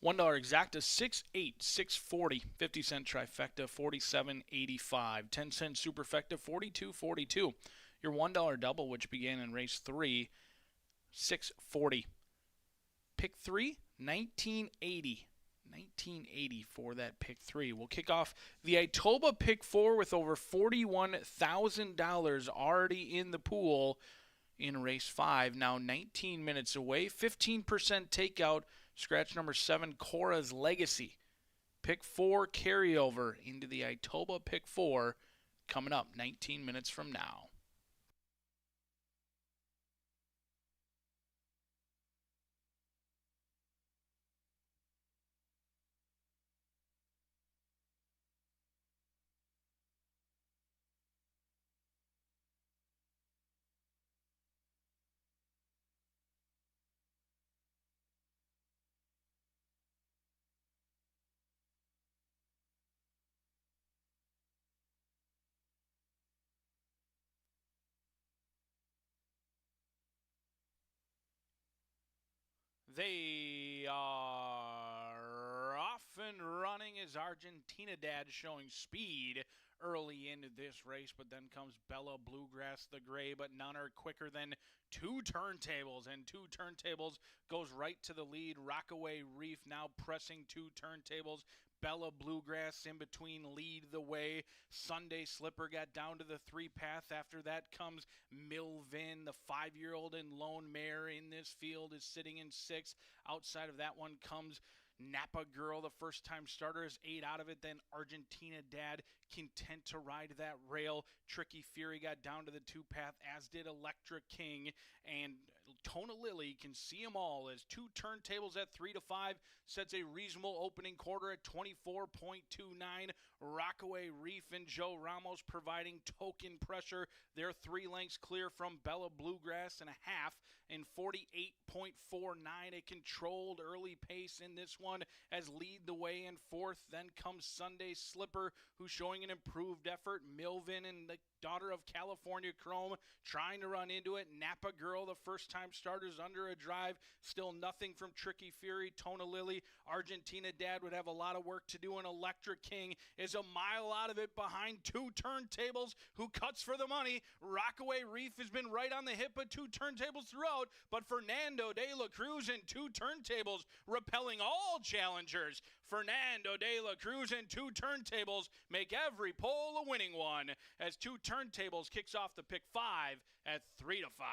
$1 exacta, 6.8, 6.40, 50-cent trifecta, 47.85, 10-cent superfecta, 42.42. Your $1 double, which began in race 3, 6.40. Pick 3, 1980. 1980 for that pick 3. We'll kick off the Itoba pick 4 with over $41,000 already in the pool in race 5. Now 19 minutes away, 15% takeout. Scratch number 7, Cora's Legacy. Pick 4 carryover into the Itoba pick 4 coming up 19 minutes from now. They are off and running as Argentina Dad showing speed early into this race, but then comes Bella Bluegrass the Gray, but none are quicker than 2 turntables, and 2 turntables goes right to the lead. Rockaway Reef now pressing 2 turntables. Bella Bluegrass in between lead the way. Sunday Slipper got down to the 3 path. After that comes Milvin, the 5-year-old and lone mare in this field is sitting in 6th. Outside of that one comes Napa Girl, the first-time starter, is 8 out of it. Then Argentina Dad, content to ride that rail. Tricky Fury got down to the 2 path, as did Electra King. And Tona Lily can see them all as 2 turntables at 3 to 5 sets a reasonable opening quarter at 24.29. Rockaway Reef and Joe Ramos providing token pressure. They're 3 lengths clear from Bella Bluegrass and a half, and 48.49. A controlled early pace in this one as lead the way in 4th. Then comes Sunday Slipper, who's showing an improved effort. Milvin and the daughter of California Chrome trying to run into it. Napa Girl, the first-time starters, under a drive. Still nothing from Tricky Fury. Tona Lily, Argentina Dad would have a lot of work to do, and Electric King is a mile out of it behind 2 turntables, who cuts for the money. Rockaway Reef has been right on the hip of 2 turntables throughout, but Fernando de la Cruz and 2 turntables repelling all challengers. Fernando de la Cruz and 2 turntables make every pole a winning one, as 2 turntables kicks off the pick 5 at 3 to 5.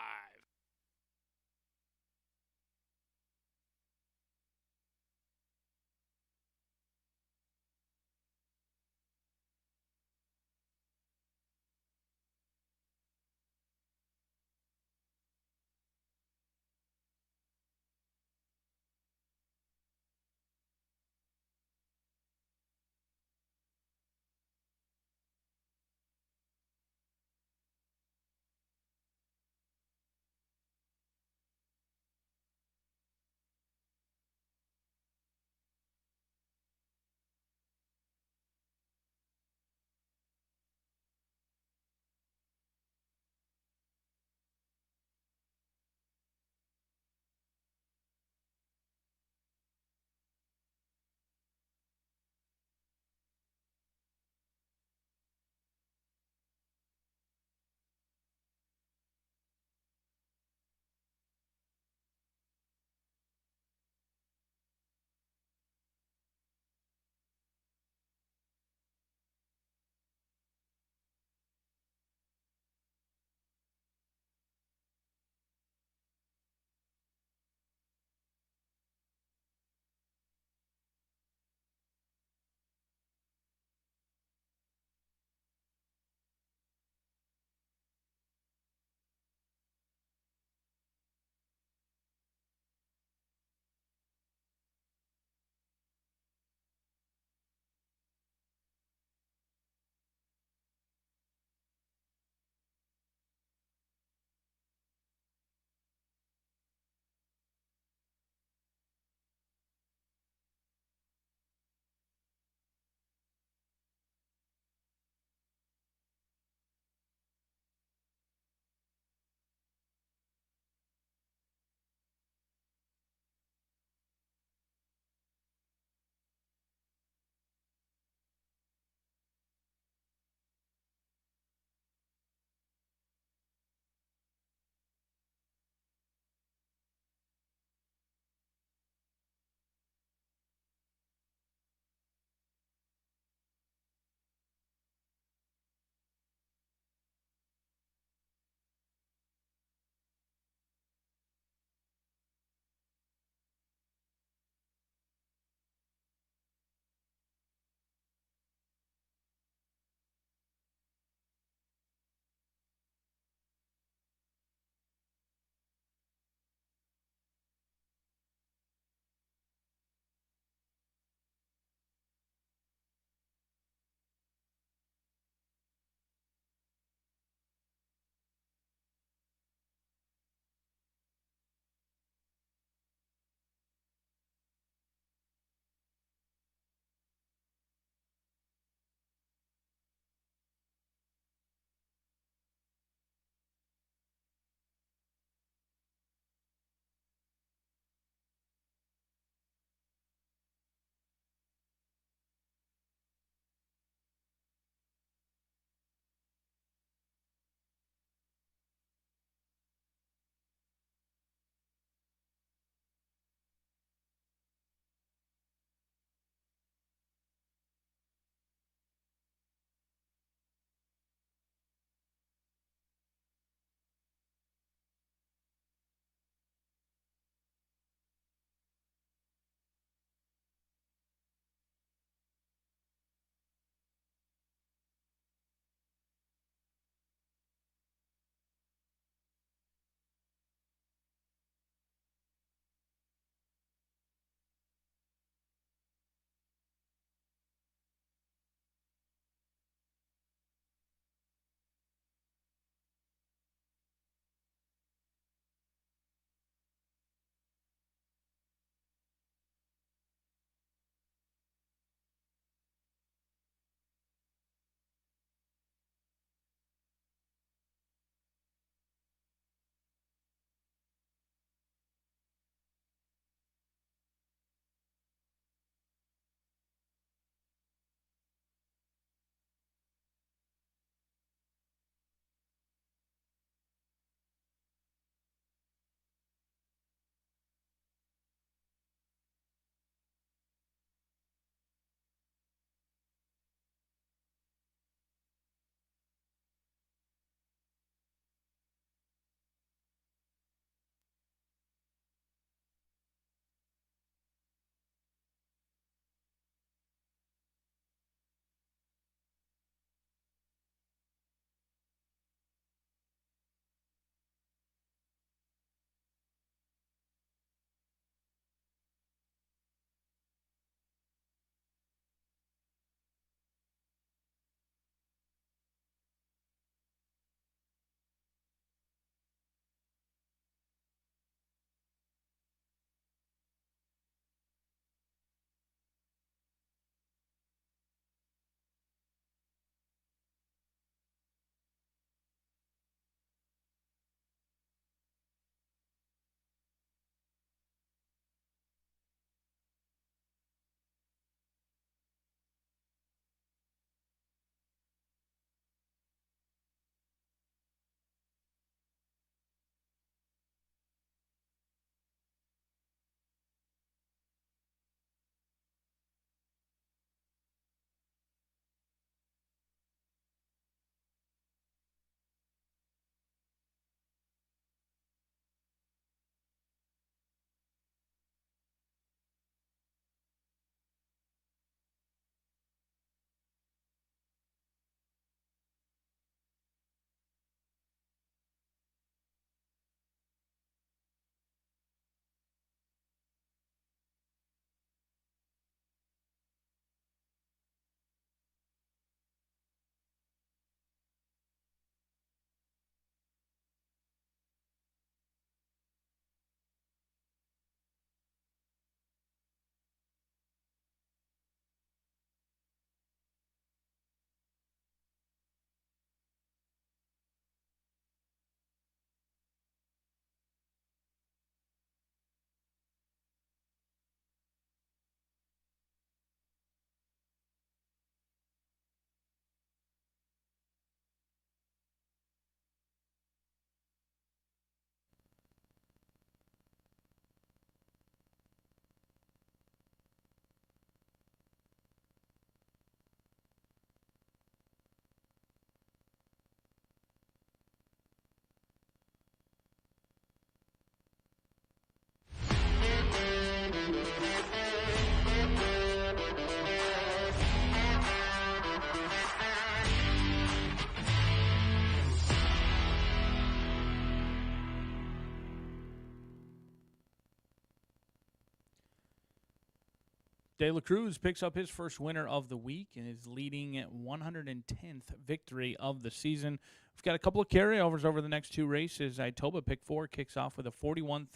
De La Cruz picks up his first winner of the week and is leading at 110th victory of the season. We've got a couple of carryovers over the next two races. Itoba Pick 4 kicks off with a $41,000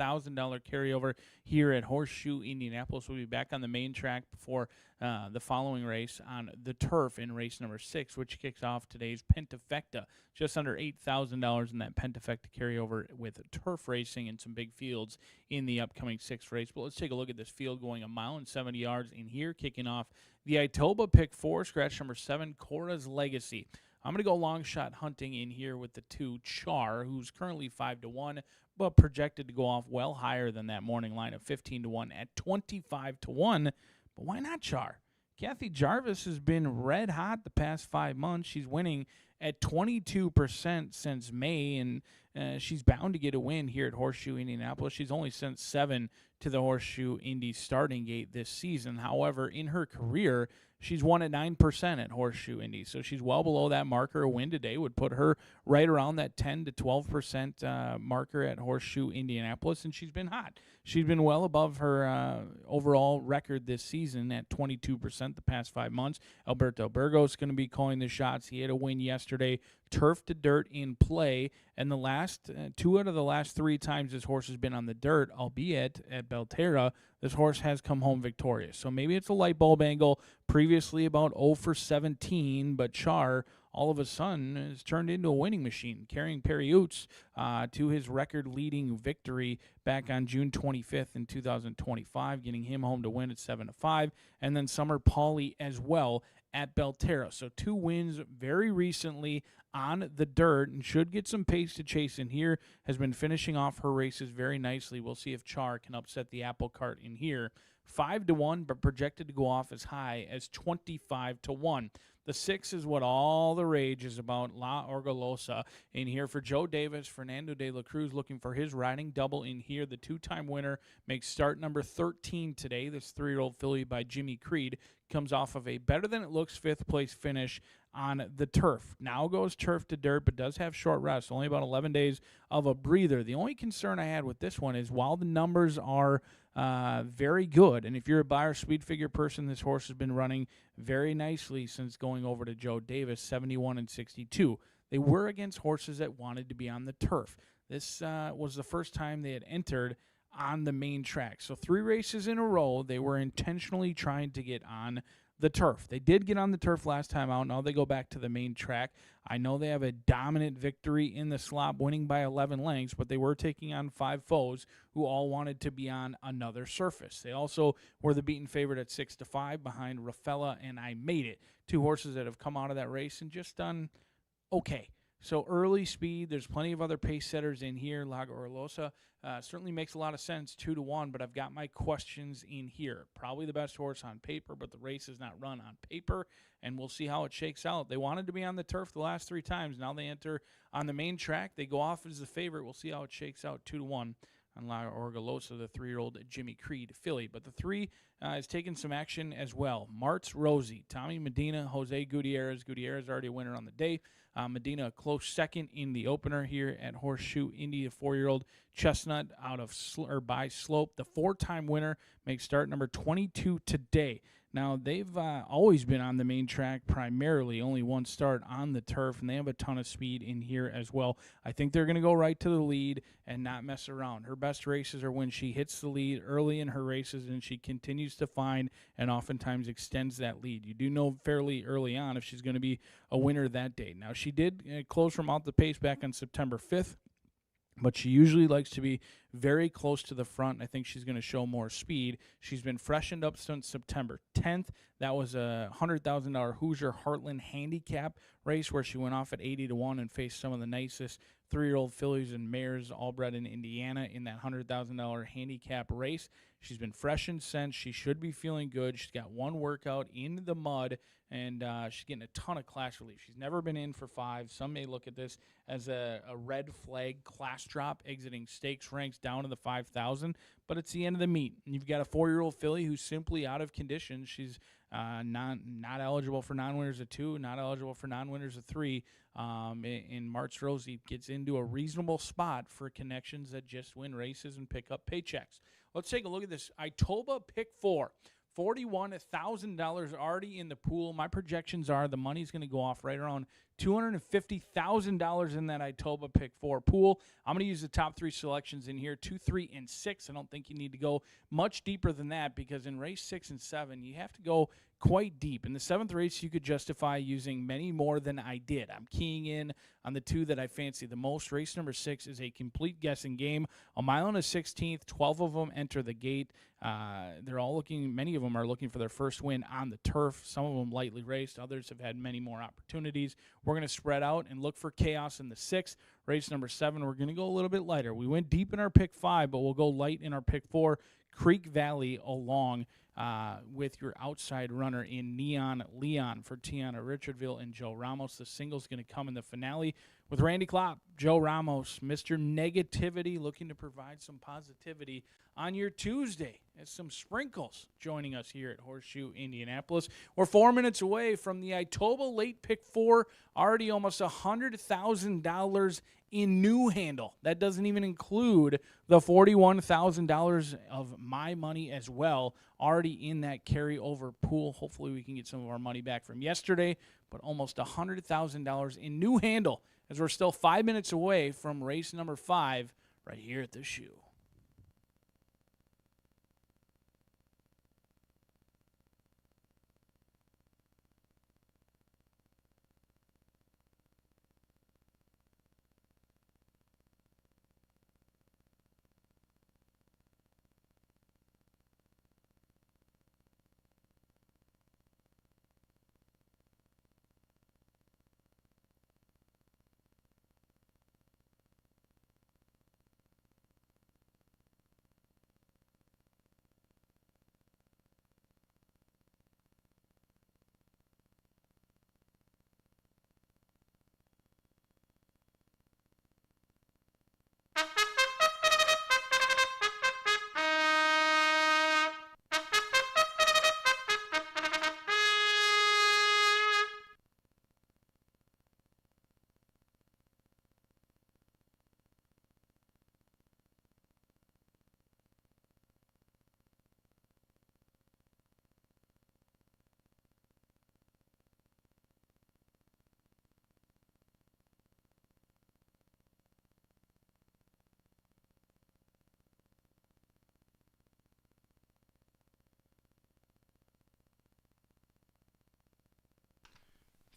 carryover here at Horseshoe Indianapolis. We'll be back on the main track before the following race on the turf in race number 6, which kicks off today's Pentafecta. Just under $8,000 in that Pentafecta carryover with turf racing and some big fields in the upcoming 6th race. But let's take a look at this field going 1 mile and 70 yards in here, kicking off the Itoba Pick 4, scratch number 7, Cora's Legacy. I'm going to go long shot hunting in here with the 2 Char, who's currently 5-1, but projected to go off well higher than that morning line of 15-1 at 25-1. But why not Char? Kathy Jarvis has been red hot the past 5 months. She's winning at 22% since May, and she's bound to get a win here at Horseshoe Indianapolis. She's only sent 7 to the Horseshoe Indy starting gate this season. However, in her career, she's won at 9% at Horseshoe Indy, so she's well below that marker. A win today would put her right around that 10 to 12% marker at Horseshoe Indianapolis, and she's been hot. She's been well above her overall record this season at 22% the past 5 months. Alberto Burgos is going to be calling the shots. He had a win yesterday, turf to dirt in play, and the last 2 out of the last 3 times this horse has been on the dirt, albeit at Belterra, this horse has come home victorious. So maybe it's a light bulb angle. Previously about 0 for 17, but Char all of a sudden has turned into a winning machine, carrying Perry Oots to his record-leading victory back on June 25th in 2025, getting him home to win at 7-5, and then Summer Pauly as well at Belterra. So 2 wins very recently on the dirt, and should get some pace to chase in here. Has been finishing off her races very nicely. We'll see if Char can upset the apple cart in here. 5-1, but projected to go off as high as 25-1. The 6 is what all the rage is about, La Orgullosa in here for Joe Davis. Fernando de la Cruz looking for his riding double in here. The 2-time winner makes start number 13 today. This 3-year-old filly by Jimmy Creed comes off of a better-than-it-looks 5th-place finish on the turf. Now goes turf to dirt, but does have short rest, only about 11 days of a breather. The only concern I had with this one is while the numbers are very good, and if you're a buyer speed figure person, this horse has been running very nicely since going over to Joe Davis, 71 and 62. They were against horses that wanted to be on the turf. This was the first time they had entered on the main track. So 3 races in a row, they were intentionally trying to get on the turf. They did get on the turf last time out. Now they go back to the main track. I know they have a dominant victory in the slop, winning by 11 lengths, but they were taking on 5 foes who all wanted to be on another surface. They also were the beaten favorite at 6-5 behind Rafaela and I Made It, 2 horses that have come out of that race and just done okay. So early speed, there's plenty of other pace setters in here. La Orgullosa certainly makes a lot of sense, 2-1, but I've got my questions in here. Probably the best horse on paper, but the race is not run on paper, and we'll see how it shakes out. They wanted to be on the turf the last 3 times. Now they enter on the main track. They go off as the favorite. We'll see how it shakes out, 2-1. On La Orgullosa, the 3-year-old Jimmy Creed filly. But the 3 is taking some action as well. Martz Rosie, Tommy Medina, Jose Gutierrez. Gutierrez already a winner on the day. Medina a close second in the opener here at Horseshoe Indy, a 4-year-old Chestnut out of by Slope. The 4-time winner makes start number 22 today. Now, they've always been on the main track primarily, only 1 start on the turf, and they have a ton of speed in here as well. I think they're going to go right to the lead and not mess around. Her best races are when she hits the lead early in her races, and she continues to find and oftentimes extends that lead. You do know fairly early on if she's going to be a winner that day. Now, she did close from out the pace back on September 5th. But she usually likes to be very close to the front. I think she's going to show more speed. She's been freshened up since September 10th. That was a $100,000 Hoosier Heartland handicap race where she went off at 80-1 and faced some of the nicest 3-year-old fillies and mares all bred in Indiana in that $100,000 handicap race. She's been freshened since. She should be feeling good. She's got 1 workout in the mud, and she's getting a ton of class relief. She's never been in for 5. Some may look at this as a red flag class drop, exiting stakes ranks down to the 5,000, but it's the end of the meet. And you've got a 4-year-old filly who's simply out of condition. She's not eligible for non-winners of 2, not eligible for non-winners of 3. And Martz Rosie gets into a reasonable spot for connections that just win races and pick up paychecks. Let's take a look at this Itoba Pick 4. $41,000 already in the pool. My projections are the money's going to go off right around $250,000 in that Itoba Pick 4 pool. I'm going to use the top 3 selections in here, 2, 3, and 6. I don't think you need to go much deeper than that because in race 6 and 7, you have to go quite deep. In the 7th race, you could justify using many more than I did. I'm keying in on the 2 that I fancy the most. Race number 6 is a complete guessing game. A mile and a 16th, 12 of them enter the gate. Many of them are looking for their first win on the turf. Some of them lightly raced. Others have had many more opportunities. We're going to spread out and look for chaos in the 6th. Race number 7, we're going to go a little bit lighter. We went deep in our pick 5, but we'll go light in our pick 4. Creek Valley along with your outside runner in Neon Leon for Tiana Richardville and Joe Ramos. The single's going to come in the finale with Randy Klopp, Joe Ramos, Mr. Negativity, looking to provide some positivity on your Tuesday as some sprinkles joining us here at Horseshoe Indianapolis. We're 4 minutes away from the Itoba late pick 4, already almost $100,000 in new handle. That doesn't even include the $41,000 of my money as well, already in that carryover pool. Hopefully we can get some of our money back from yesterday, but almost $100,000 in new handle as we're still 5 minutes away from race number 5 right here at the shoe.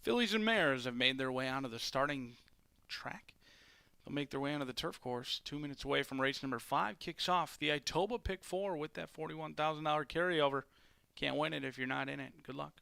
Fillies and Mares have made their way onto the starting track. They'll make their way onto the turf course. 2 minutes away from race number 5. Kicks off the Itoba Pick 4 with that $41,000 carryover. Can't win it if you're not in it. Good luck.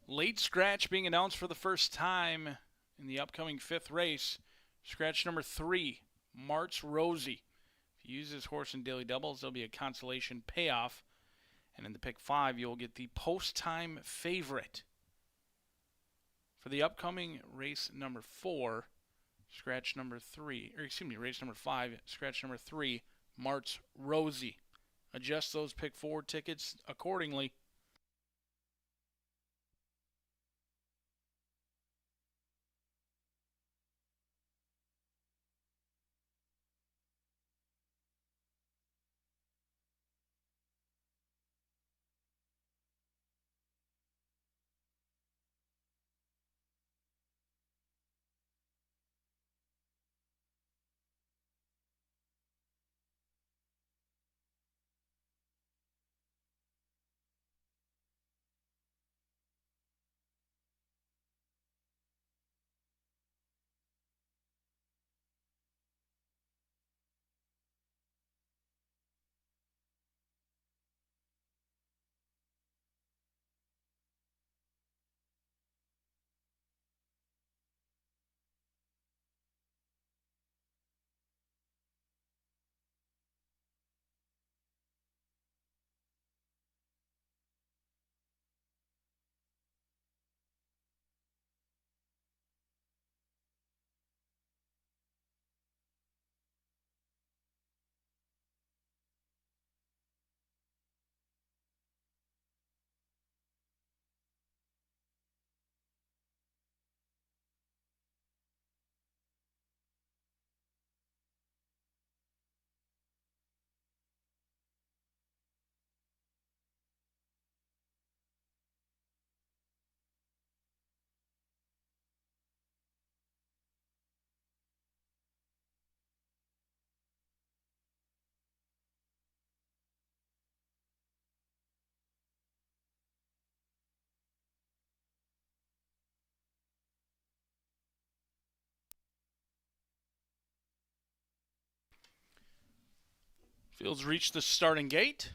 Late scratch being announced for the first time in the upcoming 5th race. Scratch number 3, March Rosie. If you use this horse in daily doubles, there'll be a consolation payoff. And in the pick 5, you'll get the post-time favorite. For the upcoming race number 4, scratch number 3, race number 5, scratch number 3, March Rosie. Adjust those pick 4 tickets accordingly. Fields reach the starting gate.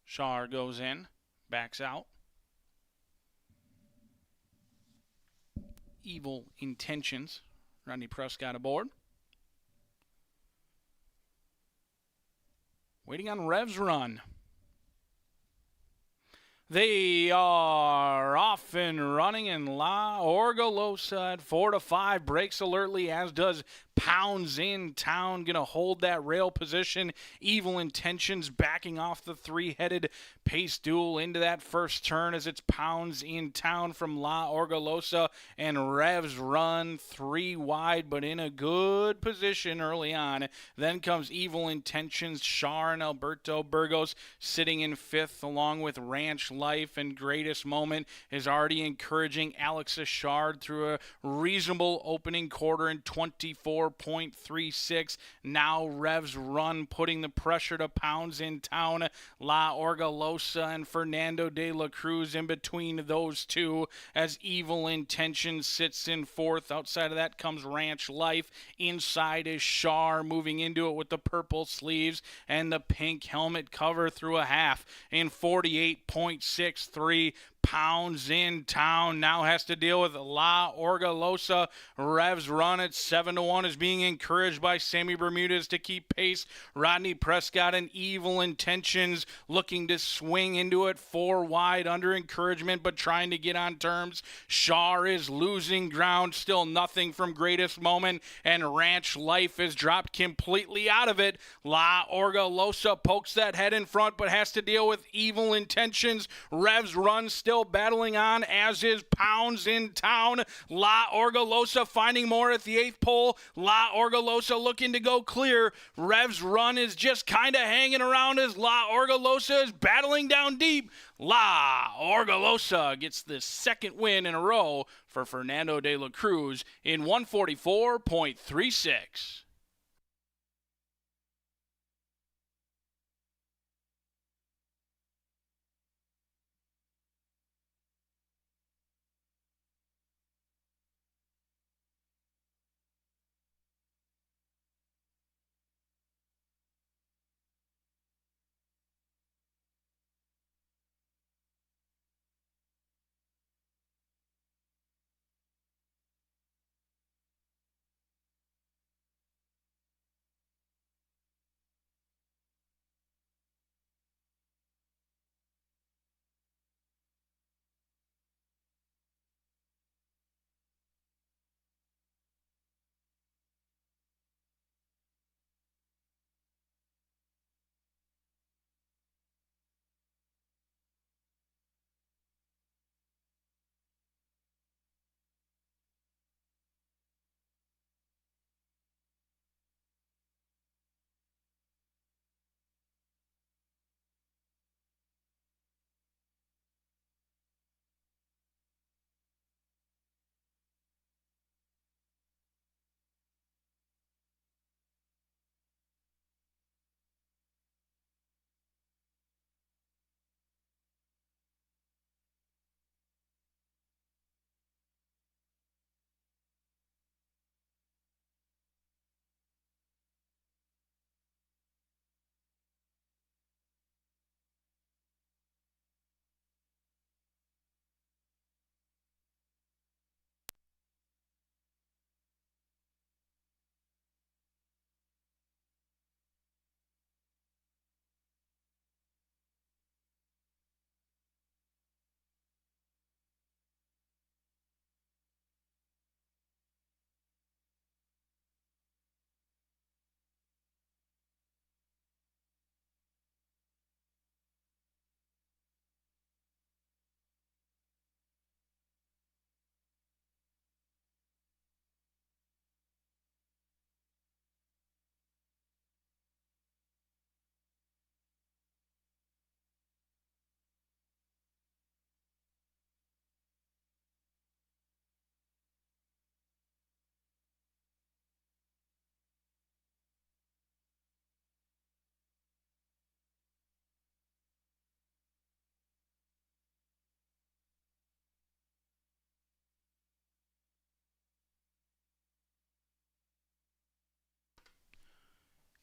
Shar goes in, backs out. Evil Intentions. Rodney Prescott aboard. Waiting on Rev's run. They are off and running, and La Orgolosa at 4-5 breaks alertly, as does Pounds in Town. Going to hold that rail position. Evil Intentions backing off the three-headed pace duel into that first turn as it's Pounds in Town from La Orgolosa, and Rev's run 3 wide, but in a good position early on. Then comes Evil Intentions. Char and Alberto Burgos sitting in 5th, along with Ranch Life, and Greatest Moment is already encouraging Alex Ashard through a reasonable opening quarter in 24.36. Now Rev's run putting the pressure to Pounds in Town. La Orgolosa and Fernando de la Cruz in between those two as Evil Intentions sits in 4th. Outside of that comes Ranch Life. Inside is Char moving into it with the purple sleeves and the pink helmet cover through a half in 48.63. Pounds in Town now has to deal with La Orgolosa. Rev's run at 7-1 is being encouraged by Sammy Bermudez to keep pace. Rodney Prescott and Evil Intentions looking to swing into it 4 wide under encouragement, but trying to get on terms. Char is losing ground, still nothing from Greatest Moment, and Ranch Life is dropped completely out of it. La Orgolosa pokes that head in front, but has to deal with Evil Intentions. Rev's run still battling on, as is Pounds in Town. La Orgolosa finding more at the 8th pole. La Orgolosa looking to go clear. Rev's run is just kind of hanging around as La Orgolosa is battling down deep. La Orgolosa gets the 2nd win in a row for Fernando de la Cruz in 144.36.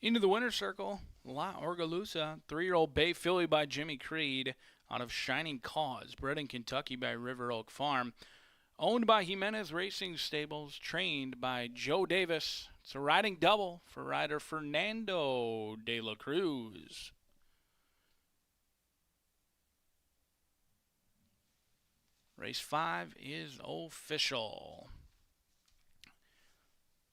Into the winner's circle, La Orgalusa, 3-year-old Bay Filly by Jimmy Creed out of Shining Cause, bred in Kentucky by River Oak Farm. Owned by Jimenez Racing Stables, trained by Joe Davis. It's a riding double for rider Fernando de la Cruz. Race 5 is official.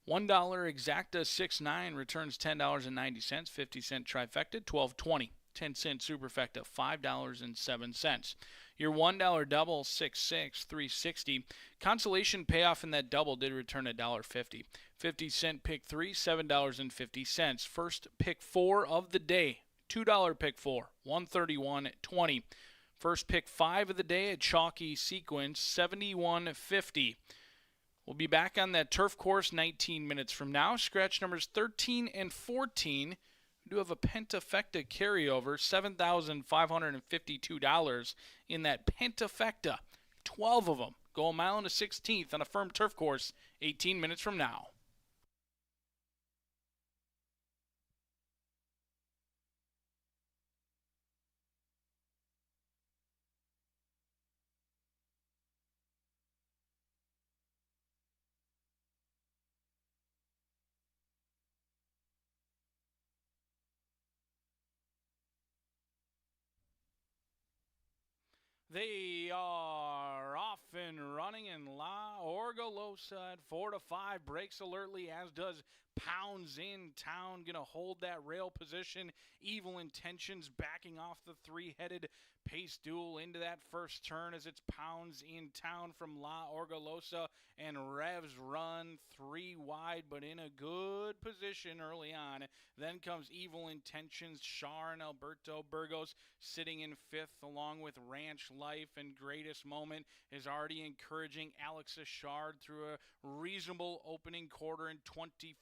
$1 exacta 6-9 returns $10.90, 50-cent trifecta, $12.20. 10-cent superfecta, $5.07. Your $1 double, 6-6, $3.60. Consolation payoff in that double did return $1.50. 50-cent pick 3, $7.50. First pick 4 of the day, $2 pick 4, $131.20. First pick 5 of the day, a chalky sequence, $71.50. We'll be back on that turf course 19 minutes from now. Scratch numbers 13 and 14. We do have a Pentafecta carryover, $7,552 in that Pentafecta. 12 of them go a mile and a 16th on a firm turf course 18 minutes from now. They are off and running, and La Orgullosa at 4-5 breaks alertly, as does Pounds in Town. Going to hold that rail position. Evil Intentions backing off the three-headed pace duel into that first turn as it's Pounds in Town from La Orgullosa, and Revs Run 3 wide, but in a good position early on. Then comes Evil Intentions, Char and Alberto Burgos sitting in 5th, along with Ranch Life, and Greatest Moment is already encouraging Alex Ashard through a reasonable opening quarter in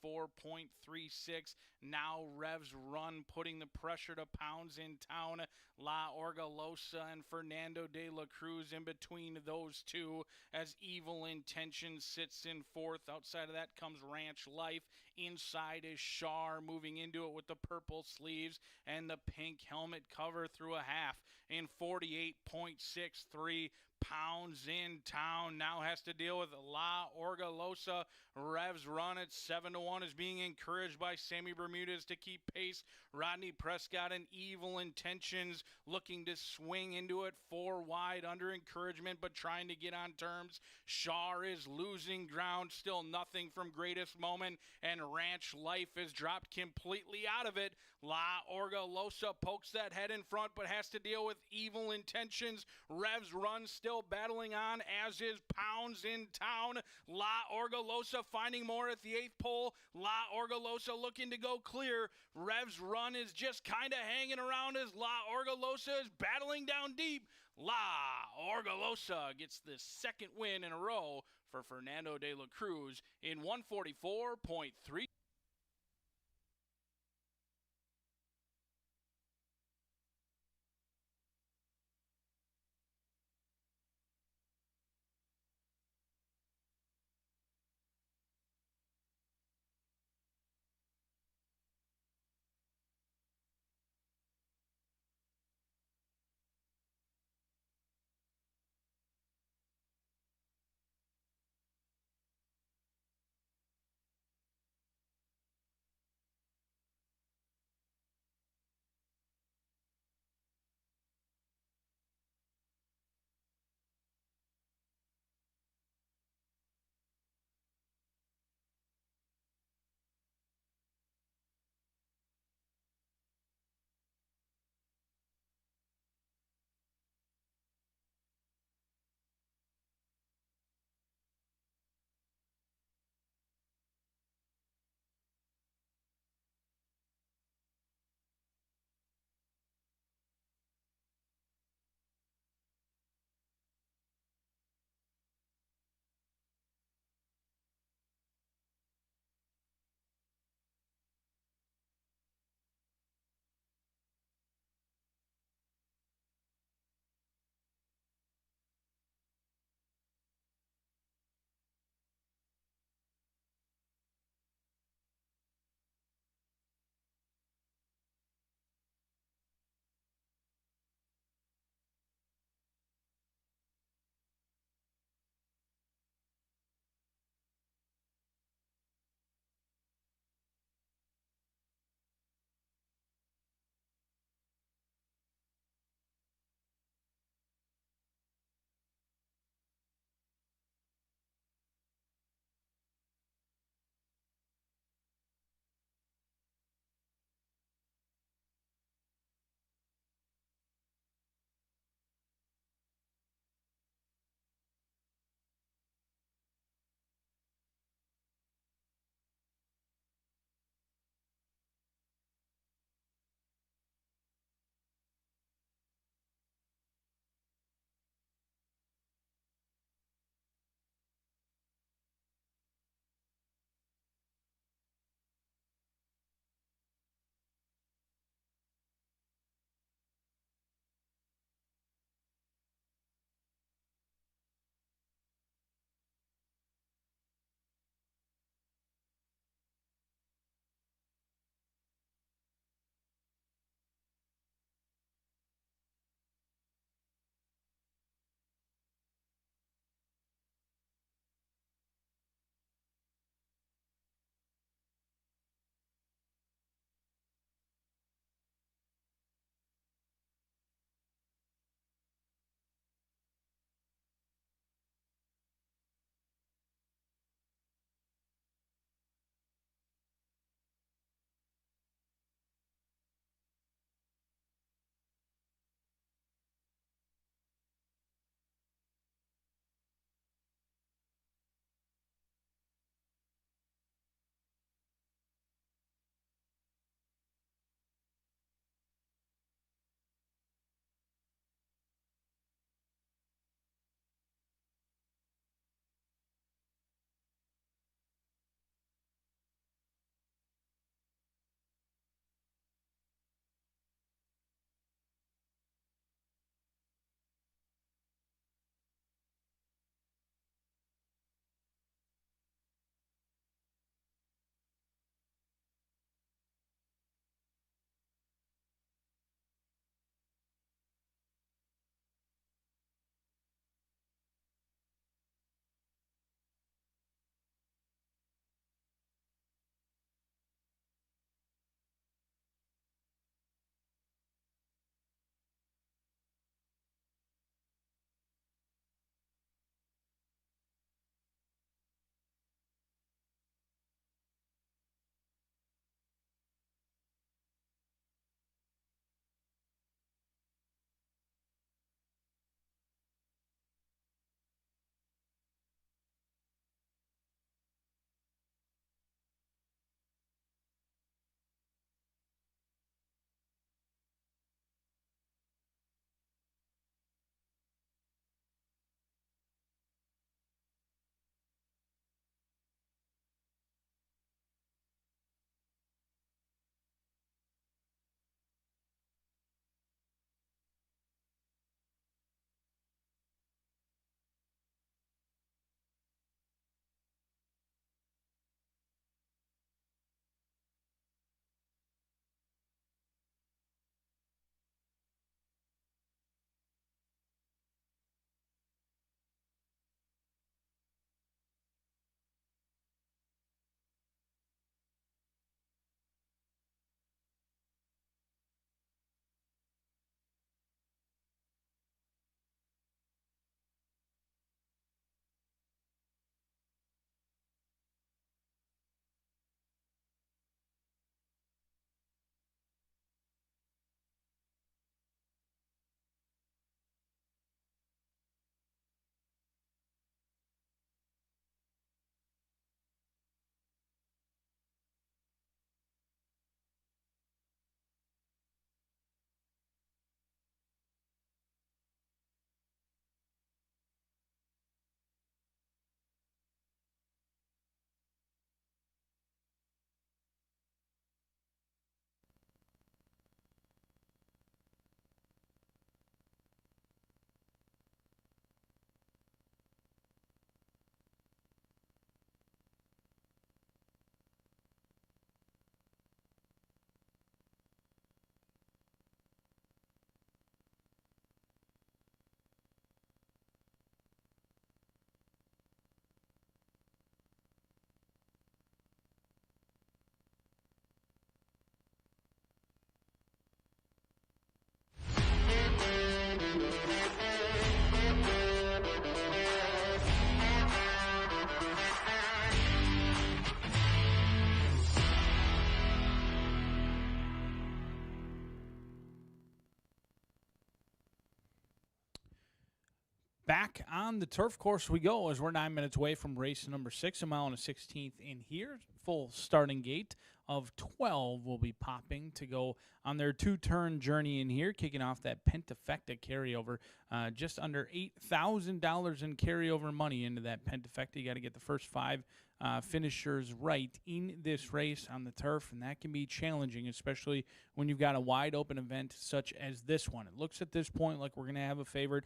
24.36. Now Revs Run putting the pressure to Pounds in Town. La Orgullosa and Fernando de la Cruz in between those two as Evil Intentions sits in 4th. Outside of that comes Ranch Life. Inside is Char moving into it with the purple sleeves and the pink helmet cover through a half in 48.63. Pounds in Town now has to deal with La Orgullosa. Revs Run at 7-1 is being encouraged by Sammy Bermudez to keep pace. Rodney Prescott and Evil Intentions looking to swing into it 4 wide under encouragement, but trying to get on terms. Char is losing ground, still nothing from Greatest Moment, and Ranch Life is dropped completely out of it. La Orgullosa pokes that head in front, but has to deal with Evil Intentions. Revs Run still battling on, as is Pounds in Town. La Orgullosa finding more at the 8th pole. La Orgullosa looking to go clear. Revs Run is just kind of hanging around as La Orgullosa is battling down deep. La Orgullosa gets the second win in a row for Fernando de la Cruz in 144.3. Back on the turf course we go as we're 9 minutes away from race number 6, a mile and a 16th in here. Full starting gate of 12 will be popping to go on their 2-turn journey in here, kicking off that Pentafecta carryover. Just under $8,000 in carryover money into that Pentafecta. You got to get the first 5 finishers right in this race on the turf, and that can be challenging, especially when you've got a wide open event such as this one. It looks at this point like we're going to have a favorite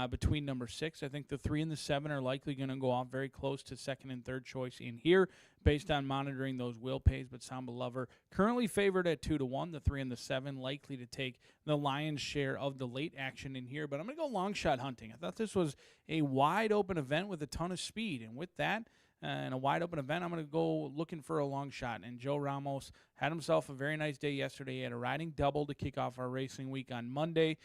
between number 6. I think the 3 and the 7 are likely going to go off very close to second and third choice in here based on monitoring those wheel pays, but Samba Lover currently favored at 2-1. The 3 and the 7 likely to take the lion's share of the late action in here, but I'm going to go long shot hunting. I thought this was a wide open event with a ton of speed, and with that, in a wide open event, I'm going to go looking for a long shot. And Joe Ramos had himself a very nice day yesterday. He had a riding double to kick off our racing week on Monday.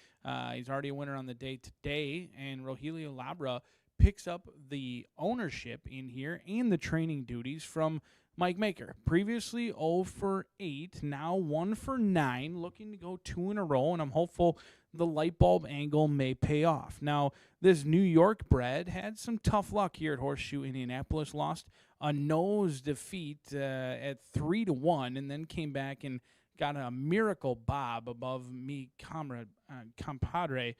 He's already a winner on the day today. And Rogelio Labra picks up the ownership in here and the training duties from Mike Maker. Previously 0 for 8, now 1 for 9, looking to go 2 in a row, and I'm hopeful the light bulb angle may pay off. Now, this New York bred had some tough luck here at Horseshoe Indianapolis, lost a nose defeat at 3-1, and then came back and got a miracle bob above me compadre.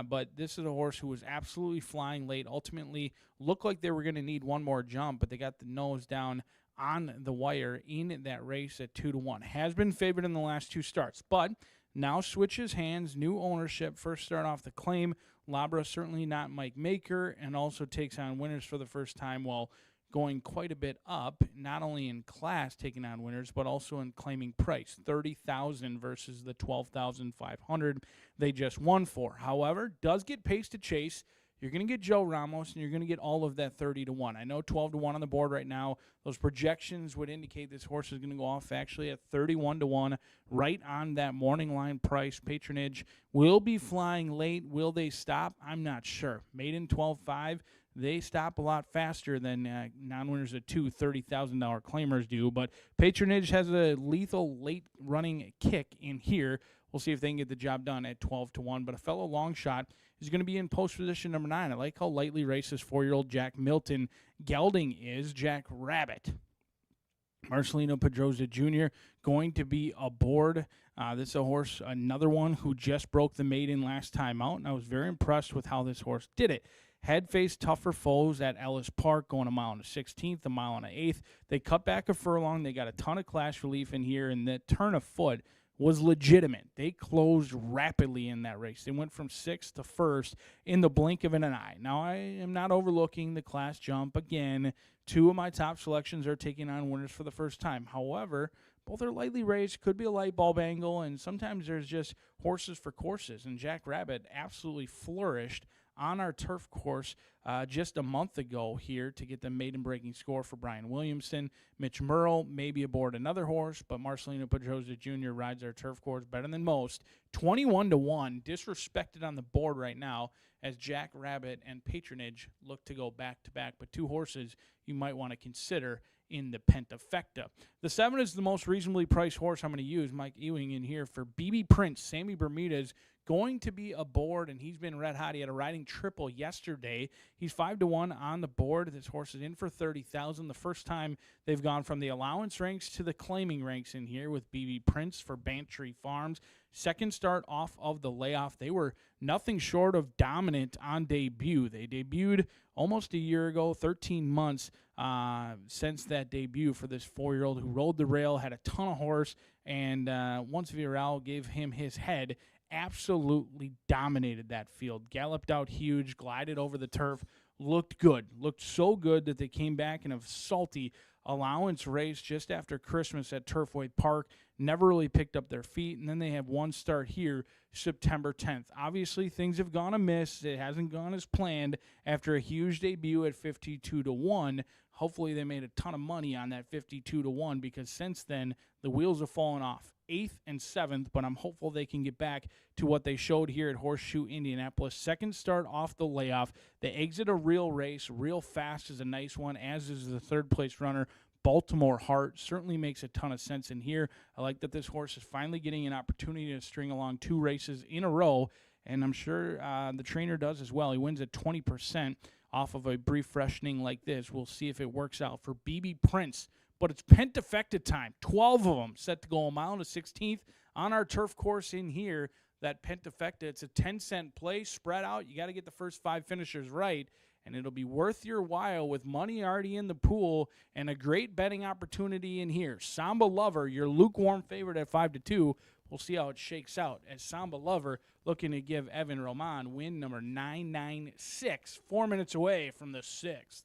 But this is a horse who was absolutely flying late, ultimately looked like they were going to need one more jump, but they got the nose down on the wire in that race at 2-1. Has been favored in the last 2 starts, but now switches hands, new ownership, first start off the claim. Labra certainly not Mike Maker, and also takes on winners for the first time while going quite a bit up, not only in class taking on winners, but also in claiming price, $30,000 versus the $12,500 they just won for. However, does get pace to chase. You're going to get Joe Ramos, and you're going to get all of that 30-1. I know 12-1 on the board right now. Those projections would indicate this horse is going to go off actually at 31-1, right on that morning line price. Patronage will be flying late. Will they stop? I'm not sure. Maiden 12-5. They stop a lot faster than non-winners at 2 $30,000 claimers do. But Patronage has a lethal late running kick in here. We'll see if they can get the job done at 12-1. But a fellow long shot is going to be in post position number 9. I like how lightly races 4-year-old Jack Milton gelding is. Jack Rabbit. Marcelino Pedroza Jr. going to be aboard. This is a horse, another one who just broke the maiden last time out, and I was very impressed with how this horse did it. Had faced tougher foes at Ellis Park, going a mile and a 16th, a mile and an 8th. They cut back a furlong. They got a ton of class relief in here, and that turn of foot was legitimate. They closed rapidly in that race. They went from 6th to 1st in the blink of an eye. Now, I am not overlooking the class jump. Again, 2 of my top selections are taking on winners for the first time. However, both are lightly raised, could be a light bulb angle, and sometimes there's just horses for courses. And Jack Rabbit absolutely flourished on our turf course just a month ago here to get the maiden-breaking score for Brian Williamson. Mitch Murrell may be aboard another horse, but Marcelino Pedroza Jr. rides our turf course better than most. 21-1, disrespected on the board right now as Jack Rabbit and Patronage look to go back-to-back, but 2 horses you might want to consider in the Pentafecta. The 7 is the most reasonably priced horse I'm going to use. Mike Ewing in here for BB Prince. Sammy Bermudez going to be aboard, and he's been red hot. He had a riding triple yesterday. He's 5-1 on the board. This horse is in for $30,000. The first time they've gone from the allowance ranks to the claiming ranks in here with BB Prince for Bantry Farms. Second start off of the layoff. They were nothing short of dominant on debut. They debuted almost a year ago, 13 months since that debut for this 4-year-old who rode the rail, had a ton of horse, and once Viral gave him his head, absolutely dominated that field. Galloped out huge, glided over the turf, looked good. Looked so good that they came back in a salty allowance race just after Christmas at Turfway Park. Never really picked up their feet, and then they have one start here September 10th. Obviously, things have gone amiss. It hasn't gone as planned after a huge debut at 52-1. Hopefully, they made a ton of money on that 52-1 because since then, the wheels have fallen off. 8th and 7th, but I'm hopeful they can get back to what they showed here at Horseshoe Indianapolis. Second start off the layoff. They exit a real race. Real Fast is a nice one, as is the third-place runner, Baltimore Heart. Certainly makes a ton of sense in here. I like that this horse is finally getting an opportunity to string along 2 races in a row and I'm sure the trainer does as well. He wins at 20% off of a brief freshening like this. We'll see if it works out for BB Prince. But it's pentafecta time. 12 of them set to go a mile and a 16th on our turf course in here. That pentafecta, it's a 10-cent play spread out. You got to get the first 5 finishers right, and it'll be worth your while with money already in the pool and a great betting opportunity in here. Samba Lover, your lukewarm favorite at 5-2. We'll see how it shakes out as Samba Lover looking to give Evan Roman win number 996, 4 minutes away from the 6th.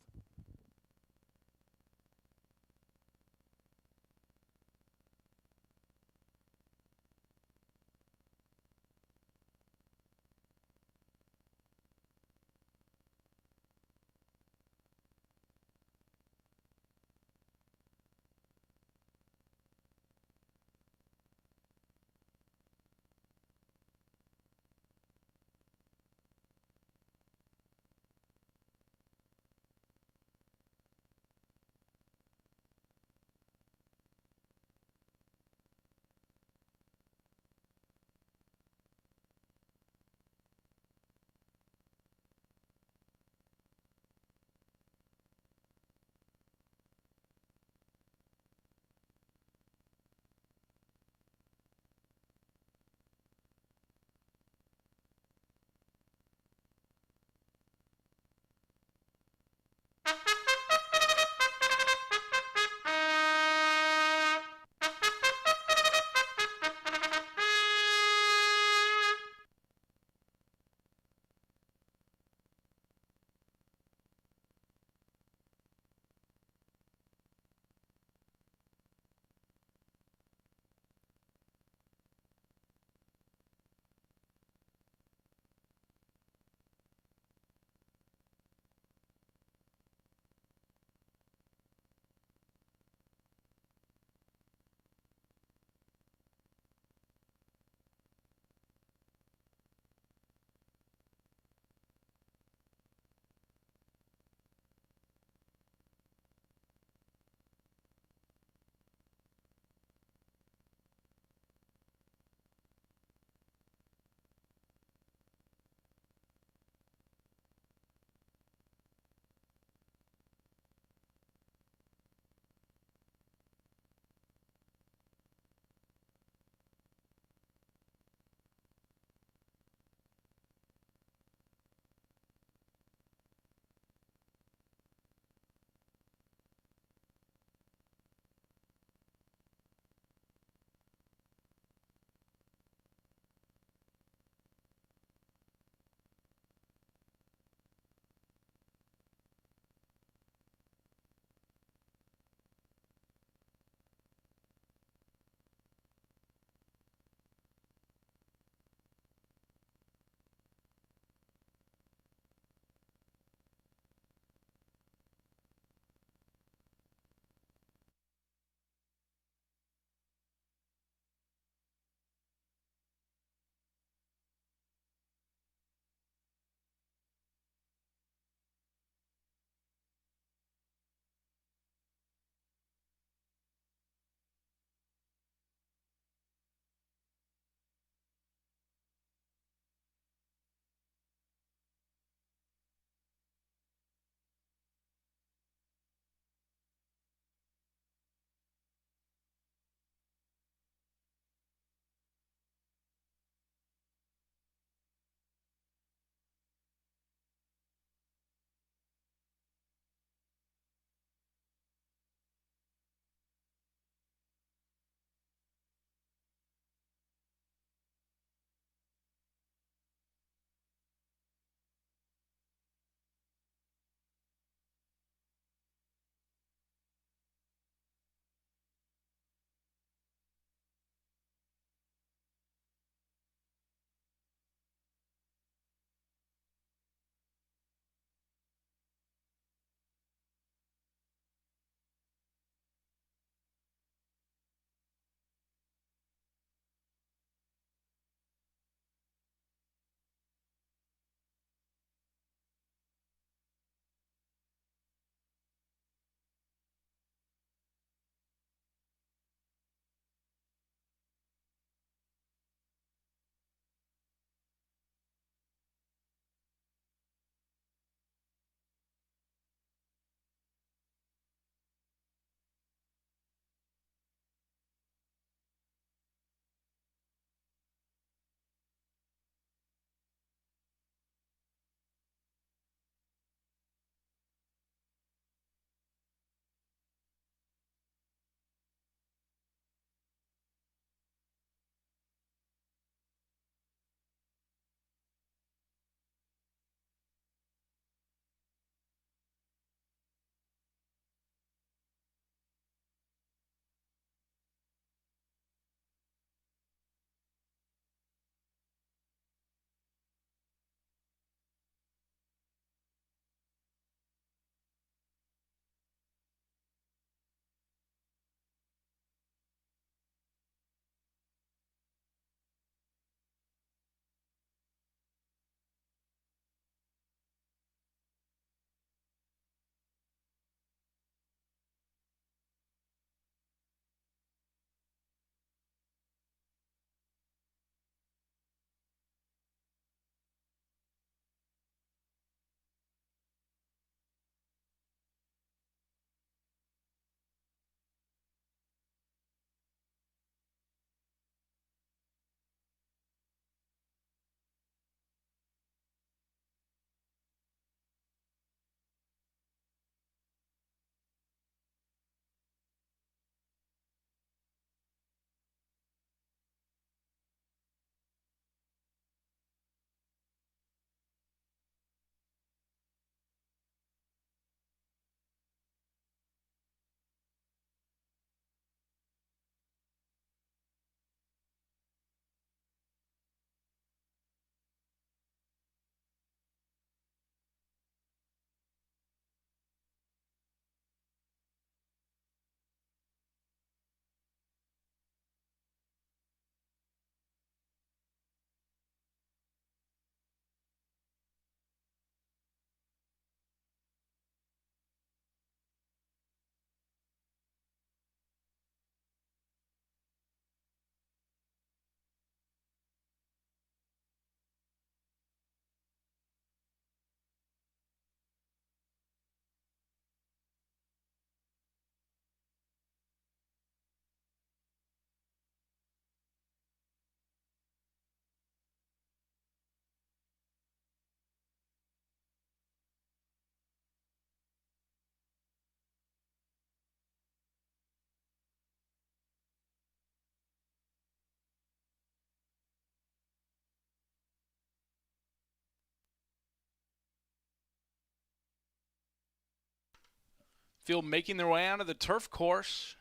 Field making their way onto the turf course.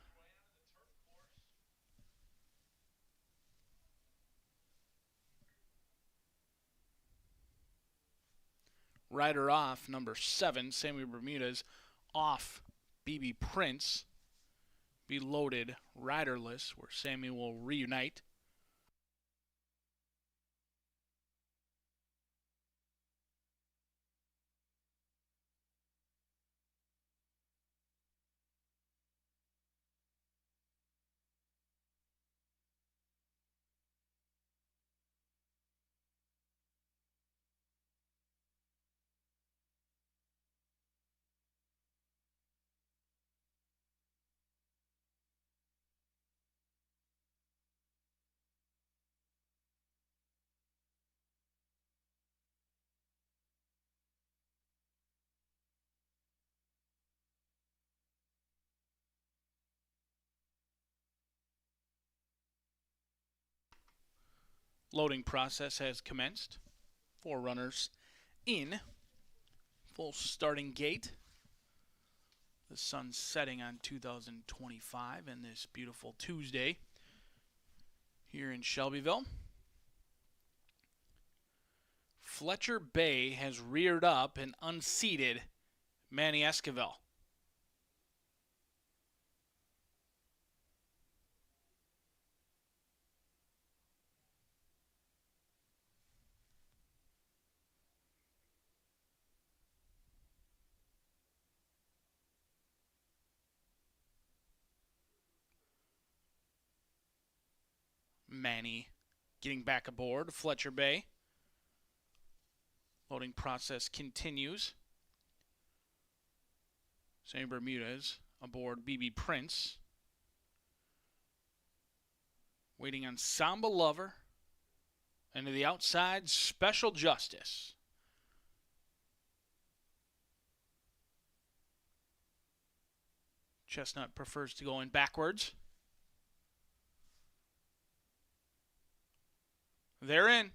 Rider off, number 7, Sammy Bermudez, off BB Prince. Be loaded riderless, where Sammy will reunite. Loading process has commenced. 4 runners in. Full starting gate. The sun's setting on 2025 and this beautiful Tuesday here in Shelbyville. Fletcher Bay has reared up and unseated Manny Esquivel. Manny getting back aboard Fletcher Bay. Loading process continues. Sammy Bermudez aboard BB Prince. Waiting on Samba Lover. And to the outside, Special Justice. Chestnut prefers to go in backwards. They're in.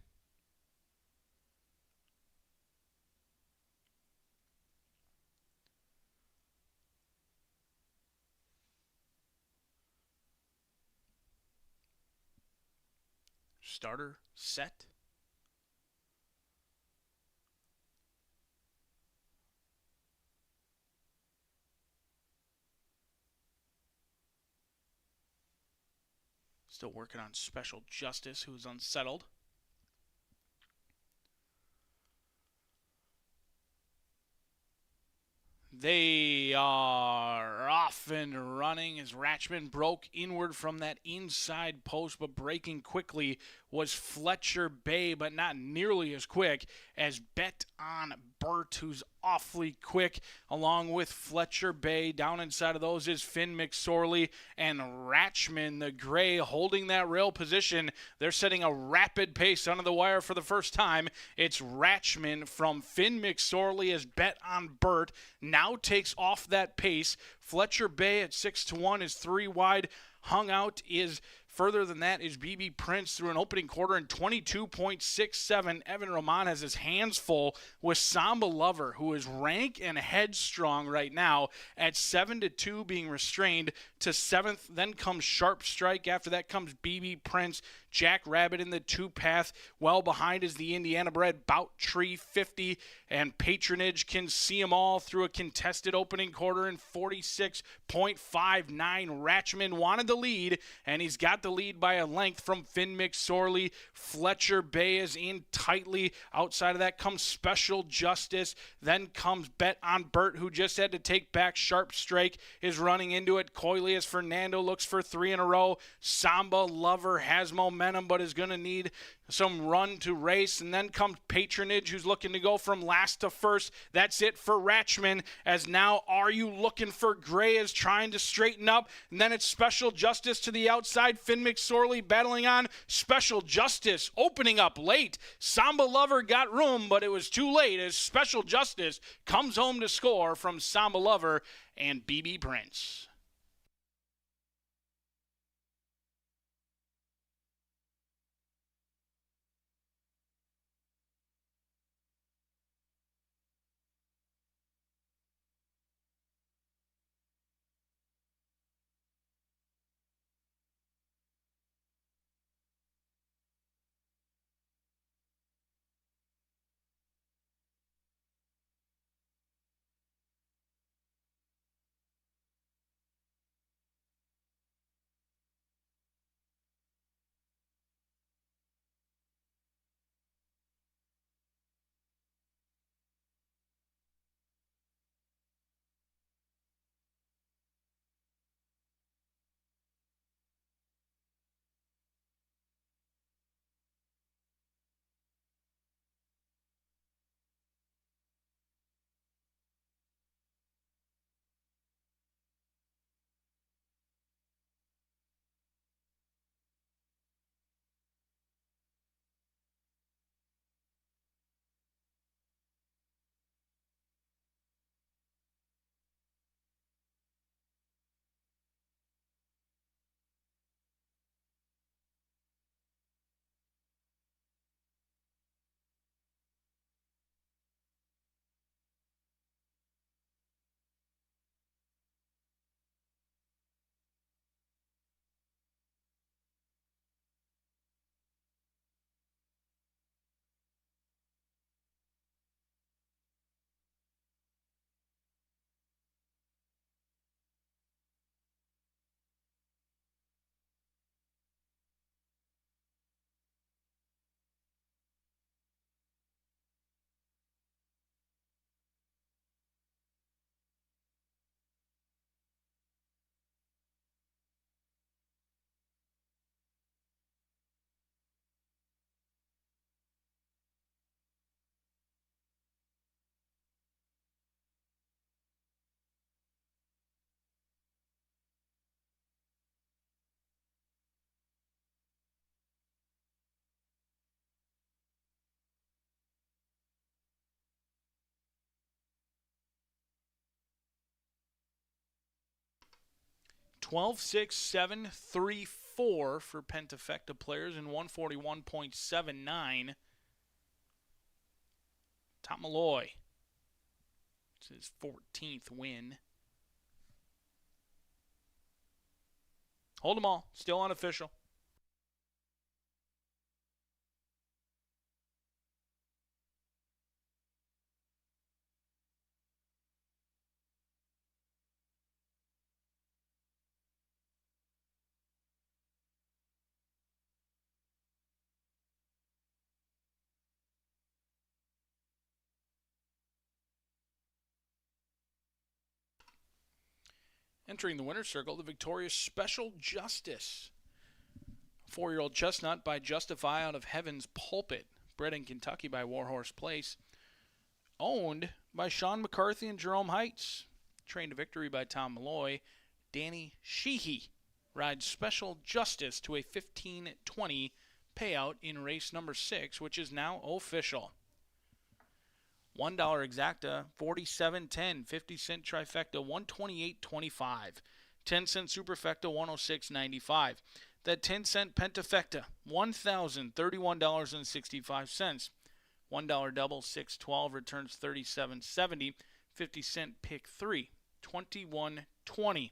Starter set. Still working on Special Justice, who's unsettled. They are off and running as Ratchman broke inward from that inside post, but breaking quickly was Fletcher Bay, but not nearly as quick as Bet on Burt, who's awfully quick, along with Fletcher Bay. Down inside of those is Finn McSorley and Ratchman, the gray, holding that rail position. They're setting a rapid pace under the wire for the first time. It's Ratchman from Finn McSorley as Bet on Burt now takes off that pace. Fletcher Bay at 6-1 is 3 wide. Hung out is further than that is BB Prince through an opening quarter in 22.67. Evan Roman has his hands full with Samba Lover, who is rank and headstrong right now at 7-2, being restrained to 7th. Then comes Sharp Strike. After that comes BB Prince. Jack Rabbit in the 2-path. Well behind is the Indiana bred Bout Tree 50, and Patronage can see them all through a contested opening quarter in 46.59. Ratchman wanted the lead, and he's got the lead by a length from Finn McSorley. Fletcher Bay is in tightly. Outside of that comes Special Justice. Then comes Bet on Burt, who just had to take back. Sharp Strike is running into it coyly as Fernando looks for 3 in a row. Samba Lover has momentum, but is going to need some run to race. And then comes Patronage, who's looking to go from last to first. That's it for Ratchman, as now Are You Looking for Gray is trying to straighten up. And then it's Special Justice to the outside. Finn McSorley battling on. Special Justice opening up late. Samba Lover got room, but it was too late as Special Justice comes home to score from Samba Lover and BB Prince. 12.6734 for Pentafecta players and 141.79. Tom Malloy. It's his 14th win. Hold them all. Still unofficial. Entering the winner's circle, the victorious Special Justice. 4-year-old chestnut by Justify out of Heaven's Pulpit. Bred in Kentucky by Warhorse Place. Owned by Sean McCarthy and Jerome Heights. Trained to victory by Tom Malloy. Danny Sheehy rides Special Justice to a 15-20 payout in race number 6, which is now official. $1 exacta, 47.10, 50-cent trifecta, 128.25, 10-cent superfecta, 106.95. That 10-cent pentafecta, $1,031.65. $1 double, 6.12, returns 37.70. 50-cent pick 3, 21.20.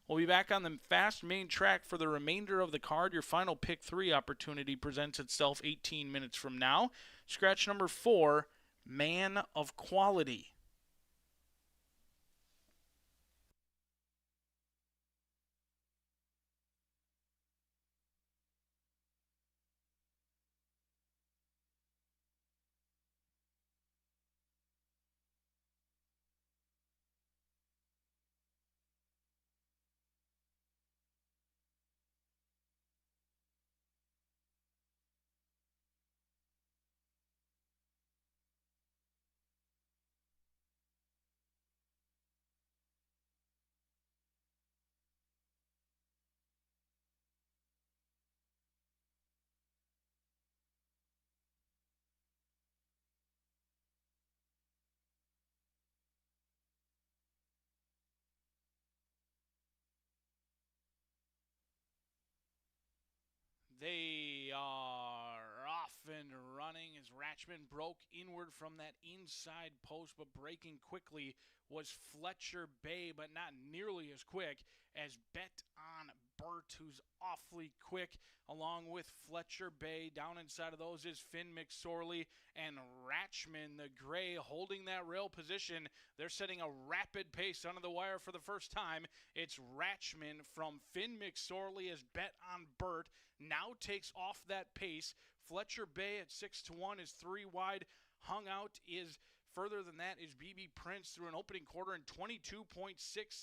We'll be back on the fast main track for the remainder of the card. Your final pick 3 opportunity presents itself 18 minutes from now. Scratch number 4. Man of Quality. They are off and running as Ratchman broke inward from that inside post, but breaking quickly was Fletcher Bay, but not nearly as quick as Bet on Burt, who's awfully quick, along with Fletcher Bay. Down inside of those is Finn McSorley and Ratchman, the gray, holding that rail position. They're setting a rapid pace under the wire for the first time. It's Ratchman from Finn McSorley as Bet on Burt now takes off that pace. Fletcher Bay at 6-1 is 3 wide. Hung out is further than that is BB Prince through an opening quarter in 22.67.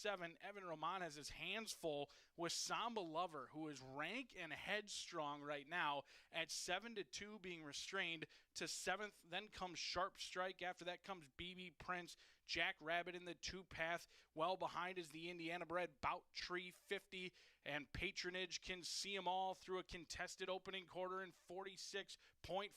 Evan Roman has his hands full with Samba Lover, who is rank and headstrong right now at 7-2, being restrained to 7th. Then comes Sharp Strike. After that comes BB Prince. Jack Rabbit in the 2-path. Well behind is the Indiana bred Bout Tree 50. And Patronage can see them all through a contested opening quarter in 46.59.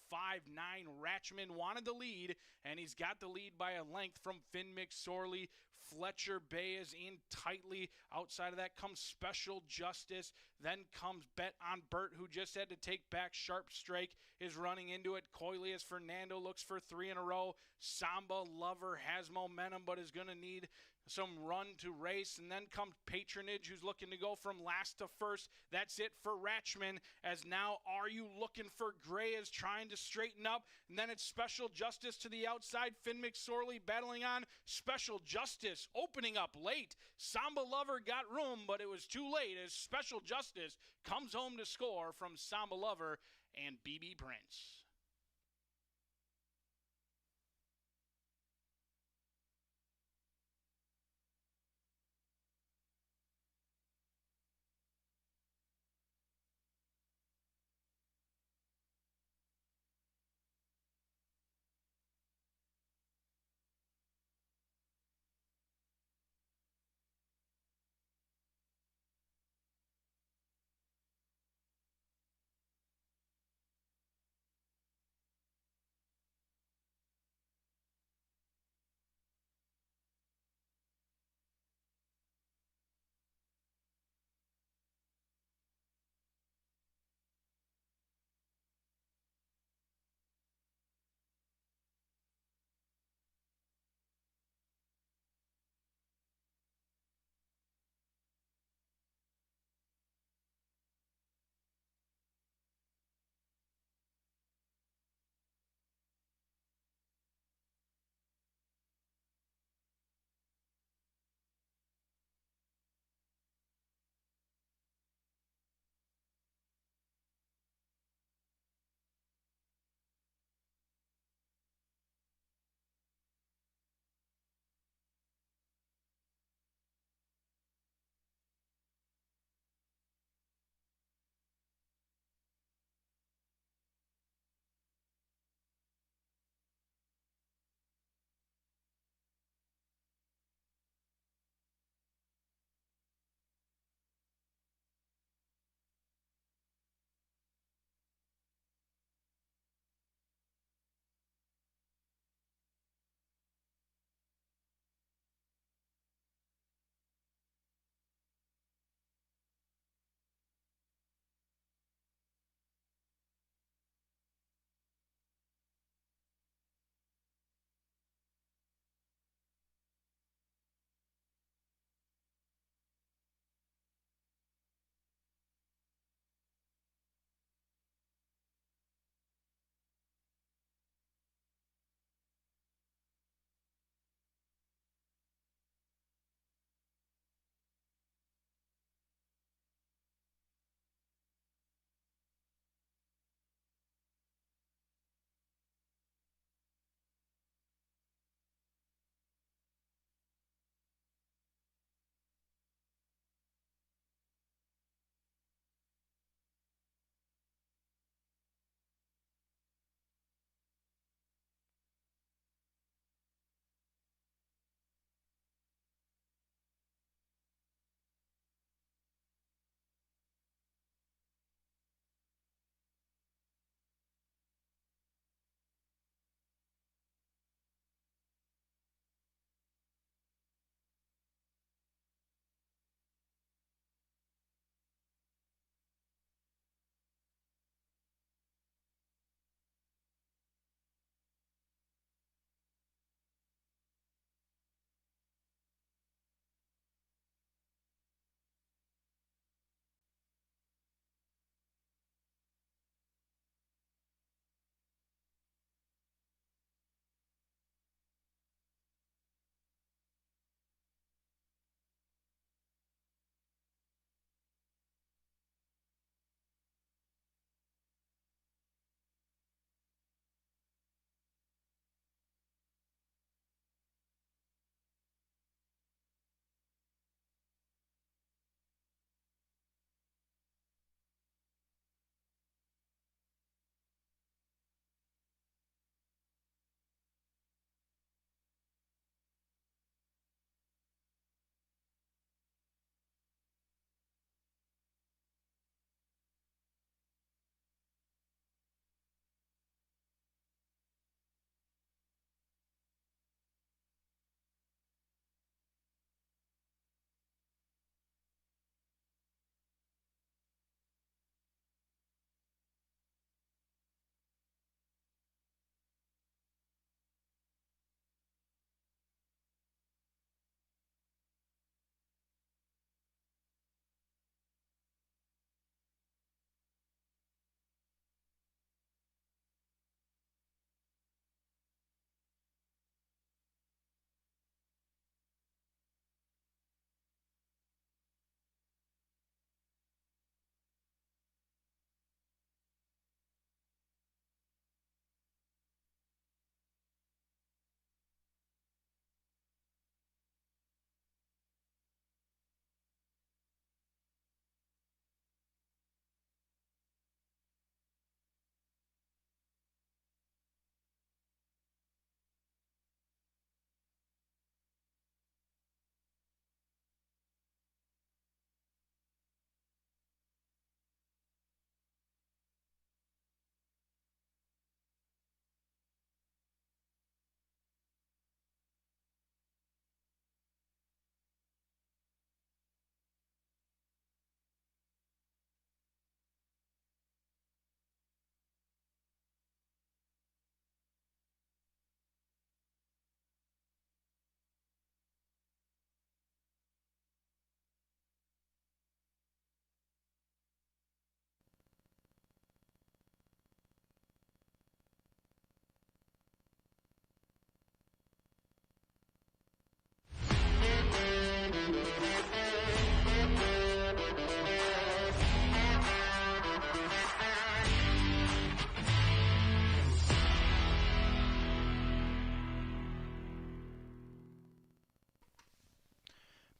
Ratchman wanted the lead, and he's got the lead by a length from Finn McSorley. Fletcher Bay is in tightly. Outside of that comes Special Justice. Then comes Bet on Burt, who just had to take back. Sharp Strike is running into it. Coyly as Fernando looks for 3 in a row. Samba Lover has momentum, but is going to need some run to race. And then comes Patronage, who's looking to go from last to first. That's it for Ratchman, as now Are You Looking for Gray is trying to straighten up. And then it's Special Justice to the outside. Finn McSorley battling on. Special Justice opening up late. Samba Lover got room, but it was too late as Special Justice comes home to score from Samba Lover and BB Prince.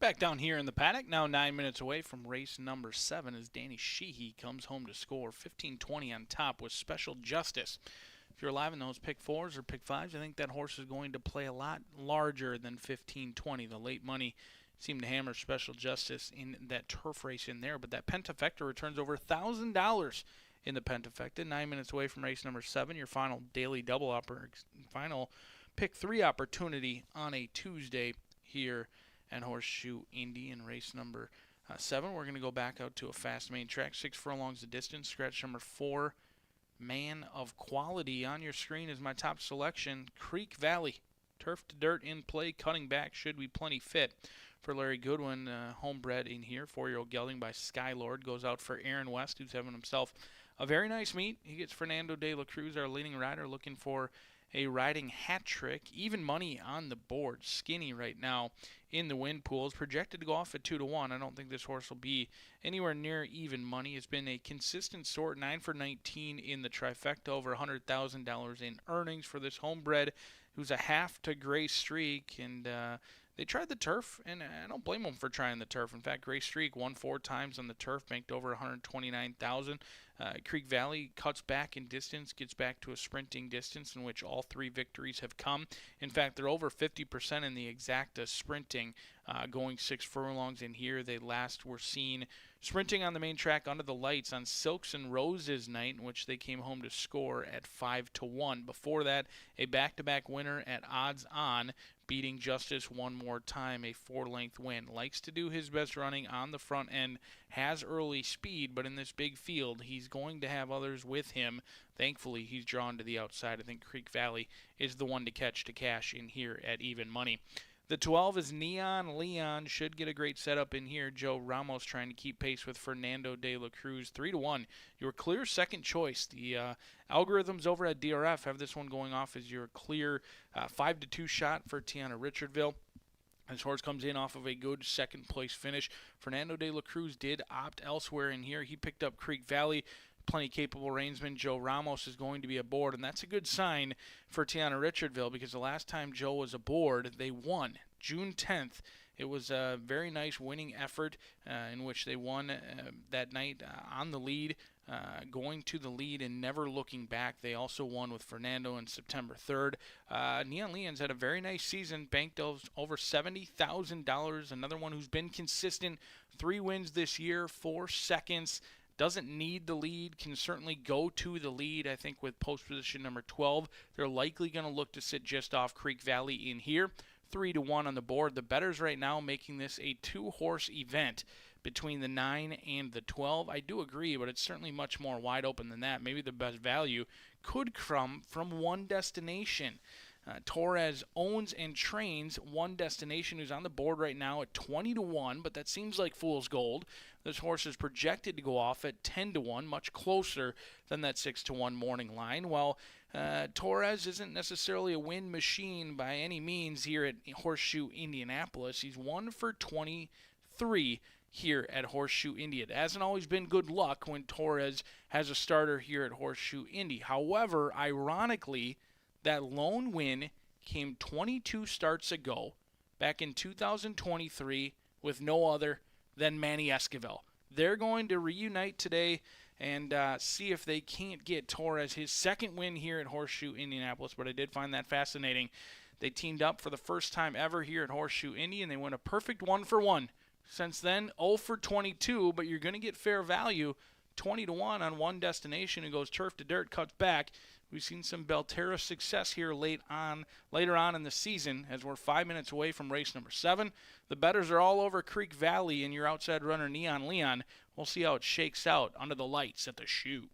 Back down here in the paddock, now 9 minutes away from race number 7 as Danny Sheehy comes home to score. 15-20 on top with Special Justice. If you're alive in those pick 4s or pick 5s, I think that horse is going to play a lot larger than 15-20. The late money seemed to hammer Special Justice in that turf race in there, but that Pentafecta returns over $1,000 in the Pentafecta. 9 minutes away from race number 7, your final daily double final pick 3 opportunity on a Tuesday here at Horseshoe Indy in race number 7. We're going to go back out to a fast main track. 6 furlongs the distance. Scratch number 4, Man of Quality. On your screen is my top selection, Creek Valley. Turf to dirt in play, cutting back, should be plenty fit for Larry Goodwin, homebred in here. 4-year-old gelding by Skylord goes out for Aaron West, who's having himself a very nice meet. He gets Fernando de la Cruz, our leading rider, looking for a riding hat trick. Even money on the board. Skinny right now in the win pools. Projected to go off at 2-1. I don't think this horse will be anywhere near even money. It's been a consistent sort. 9 for 19 in the trifecta. Over $100,000 in earnings for this homebred, who's a half to gray streak. And they tried the turf, and I don't blame them for trying the turf. In fact, Gray Streak won 4 times on the turf, banked over $129,000. Creek Valley cuts back in distance, gets back to a sprinting distance in which all 3 victories have come. In fact, they're over 50% in the exacta sprinting, going 6 furlongs in here. They last were seen sprinting on the main track under the lights on Silks and Roses night, in which they came home to score at 5-1. Before that, a back-to-back winner at odds on, beating Justice one more time, a 4-length win. Likes to do his best running on the front end, has early speed, but in this big field, he's going to have others with him. Thankfully, he's drawn to the outside. I think Creek Valley is the one to catch to cash in here at even money. The 12 is Neon Leon. Should get a great setup in here. Joe Ramos trying to keep pace with Fernando de la Cruz. 3-1. Your clear second choice. The algorithms over at DRF have this one going off as your clear 5-2 shot for Tiana Richardville. This horse comes in off of a good second-place finish. Fernando de la Cruz did opt elsewhere in here. He picked up Creek Valley. Plenty capable reinsman Joe Ramos is going to be aboard, and that's a good sign for Tiana Richardville because the last time Joe was aboard, they won June 10th. It was a very nice winning effort in which they won that night on the lead, going to the lead and never looking back. They also won with Fernando on September 3rd. Neon Leon's had a very nice season, banked over $70,000. Another one who's been consistent, 3 wins this year, 4 seconds. Doesn't need the lead, can certainly go to the lead. I think with post position number 12, they're likely going to look to sit just off Creek Valley in here. 3-1 on the board. The bettors right now making this a 2-horse event between the 9 and the 12. I do agree, but it's certainly much more wide open than that. Maybe the best value could come from One Destination. Torres owns and trains One Destination, who's on the board right now at 20-1, but that seems like fool's gold. This horse is projected to go off at 10-1, much closer than that 6-1 morning line. While Torres isn't necessarily a win machine by any means here at Horseshoe Indianapolis. He's 1 for 23 here at Horseshoe Indy. It hasn't always been good luck when Torres has a starter here at Horseshoe Indy. However, ironically, that lone win came 22 starts ago, back in 2023, with no other than Manny Esquivel. They're going to reunite today and see if they can't get Torres his second win here at Horseshoe Indianapolis, but I did find that fascinating. They teamed up for the first time ever here at Horseshoe Indy, and they went a perfect 1-for-1. Since then, 0 for 22, but you're going to get fair value, 20-1 on One Destination, who goes turf to dirt, cuts back. We've seen some Belterra success here later on in the season as we're 5 minutes away from race number 7. The bettors are all over Creek Valley and your outside runner Neon Leon. We'll see how it shakes out under the lights at the shoe.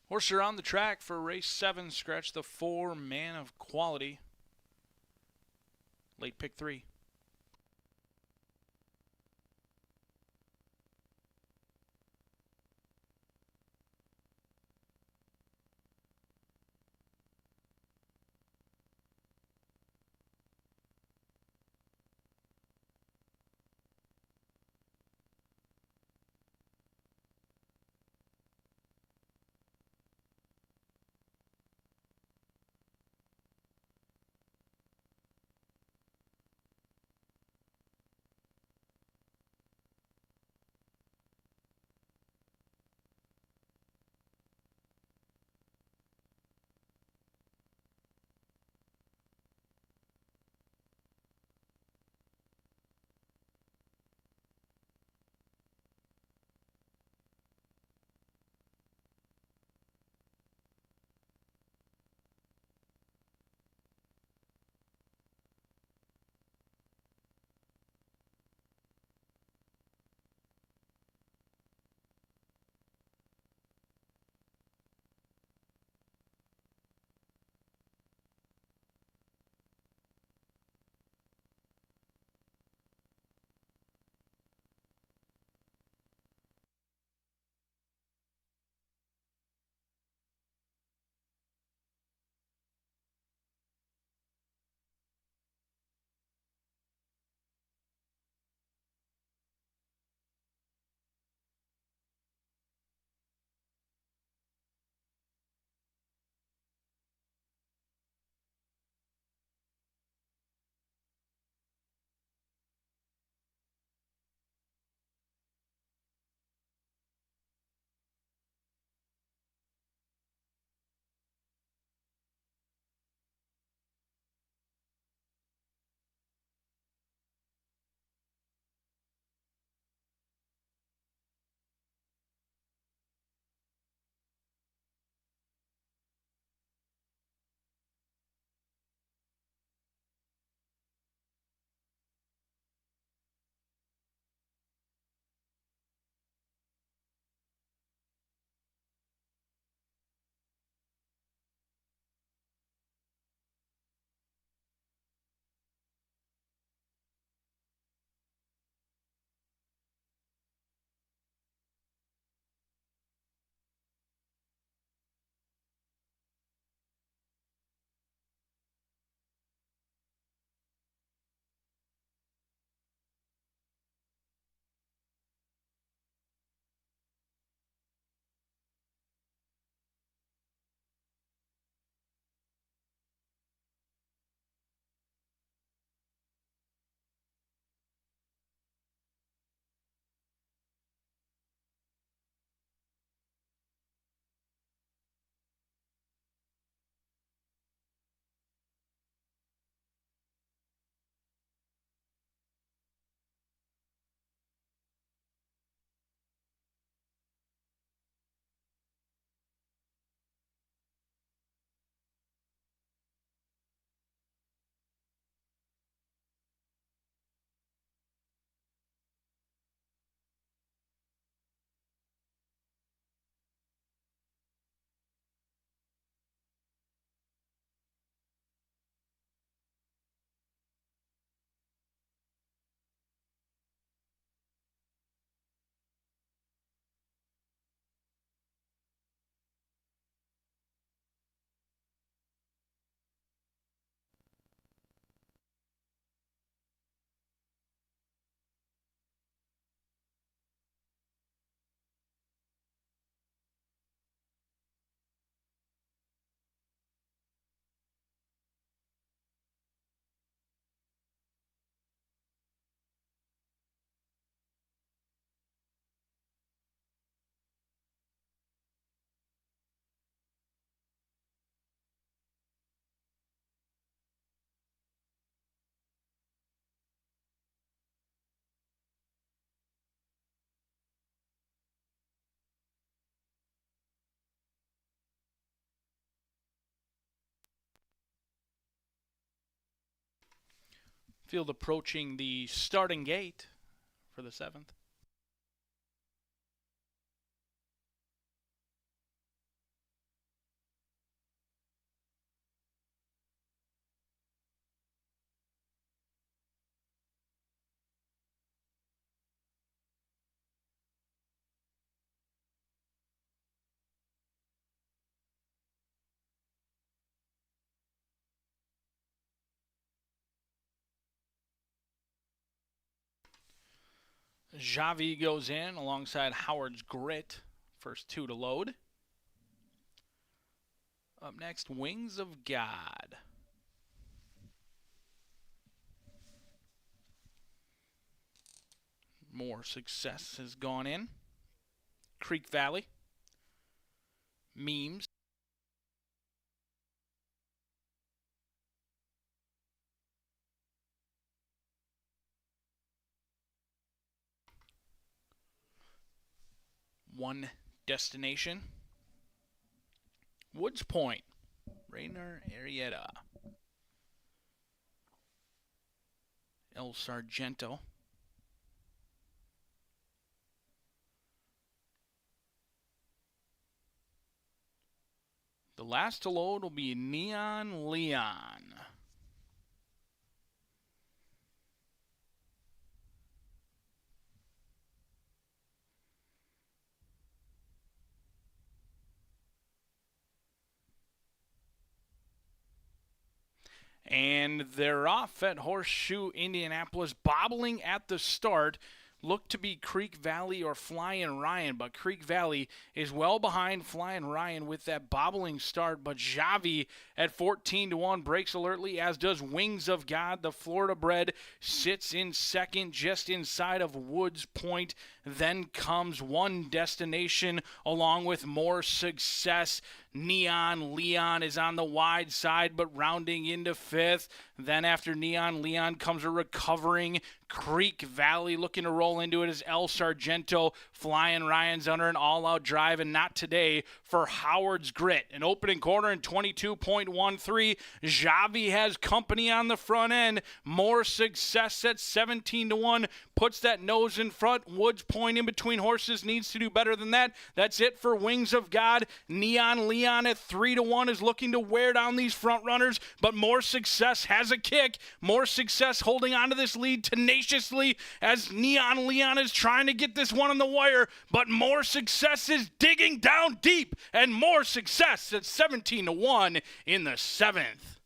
Horses are on the track for race 7. Scratch the 4, Man of Quality. Late pick 3. Field approaching the starting gate for the 7th. Javi goes in alongside Howard's Grit. First two to load. Up next, Wings of God. More Success has gone in. Creek Valley. Memes. One Destination. Woods Point. Rainer Arietta. El Sargento. The last to load will be Neon Leon. And they're off at Horseshoe Indianapolis, bobbling at the start. Look to be Creek Valley or Flying Ryan, but Creek Valley is well behind Flying Ryan with that bobbling start. But Javi at 14-1 breaks alertly, as does Wings of God. The Florida bred sits in second, just inside of Woods Point. Then comes One Destination along with More Success. Neon Leon is on the wide side, but rounding into fifth. Then after Neon Leon comes a recovering Creek Valley. Looking to roll into it is El Sargento. Flying Ryan's under an all-out drive, and not today for Howard's Grit. An opening quarter in 22.13. Javi has company on the front end. More Success at 17-1. Puts that nose in front. Woods Point in between horses needs to do better than that. That's it for Wings of God. Neon Leon at 3-1 is looking to wear down these front runners, but More Success has a kick. More Success holding on to this lead tenaciously as Neon Leon is trying to get this one on the wire, but More Success is digging down deep, and More Success at 17-1 in the seventh.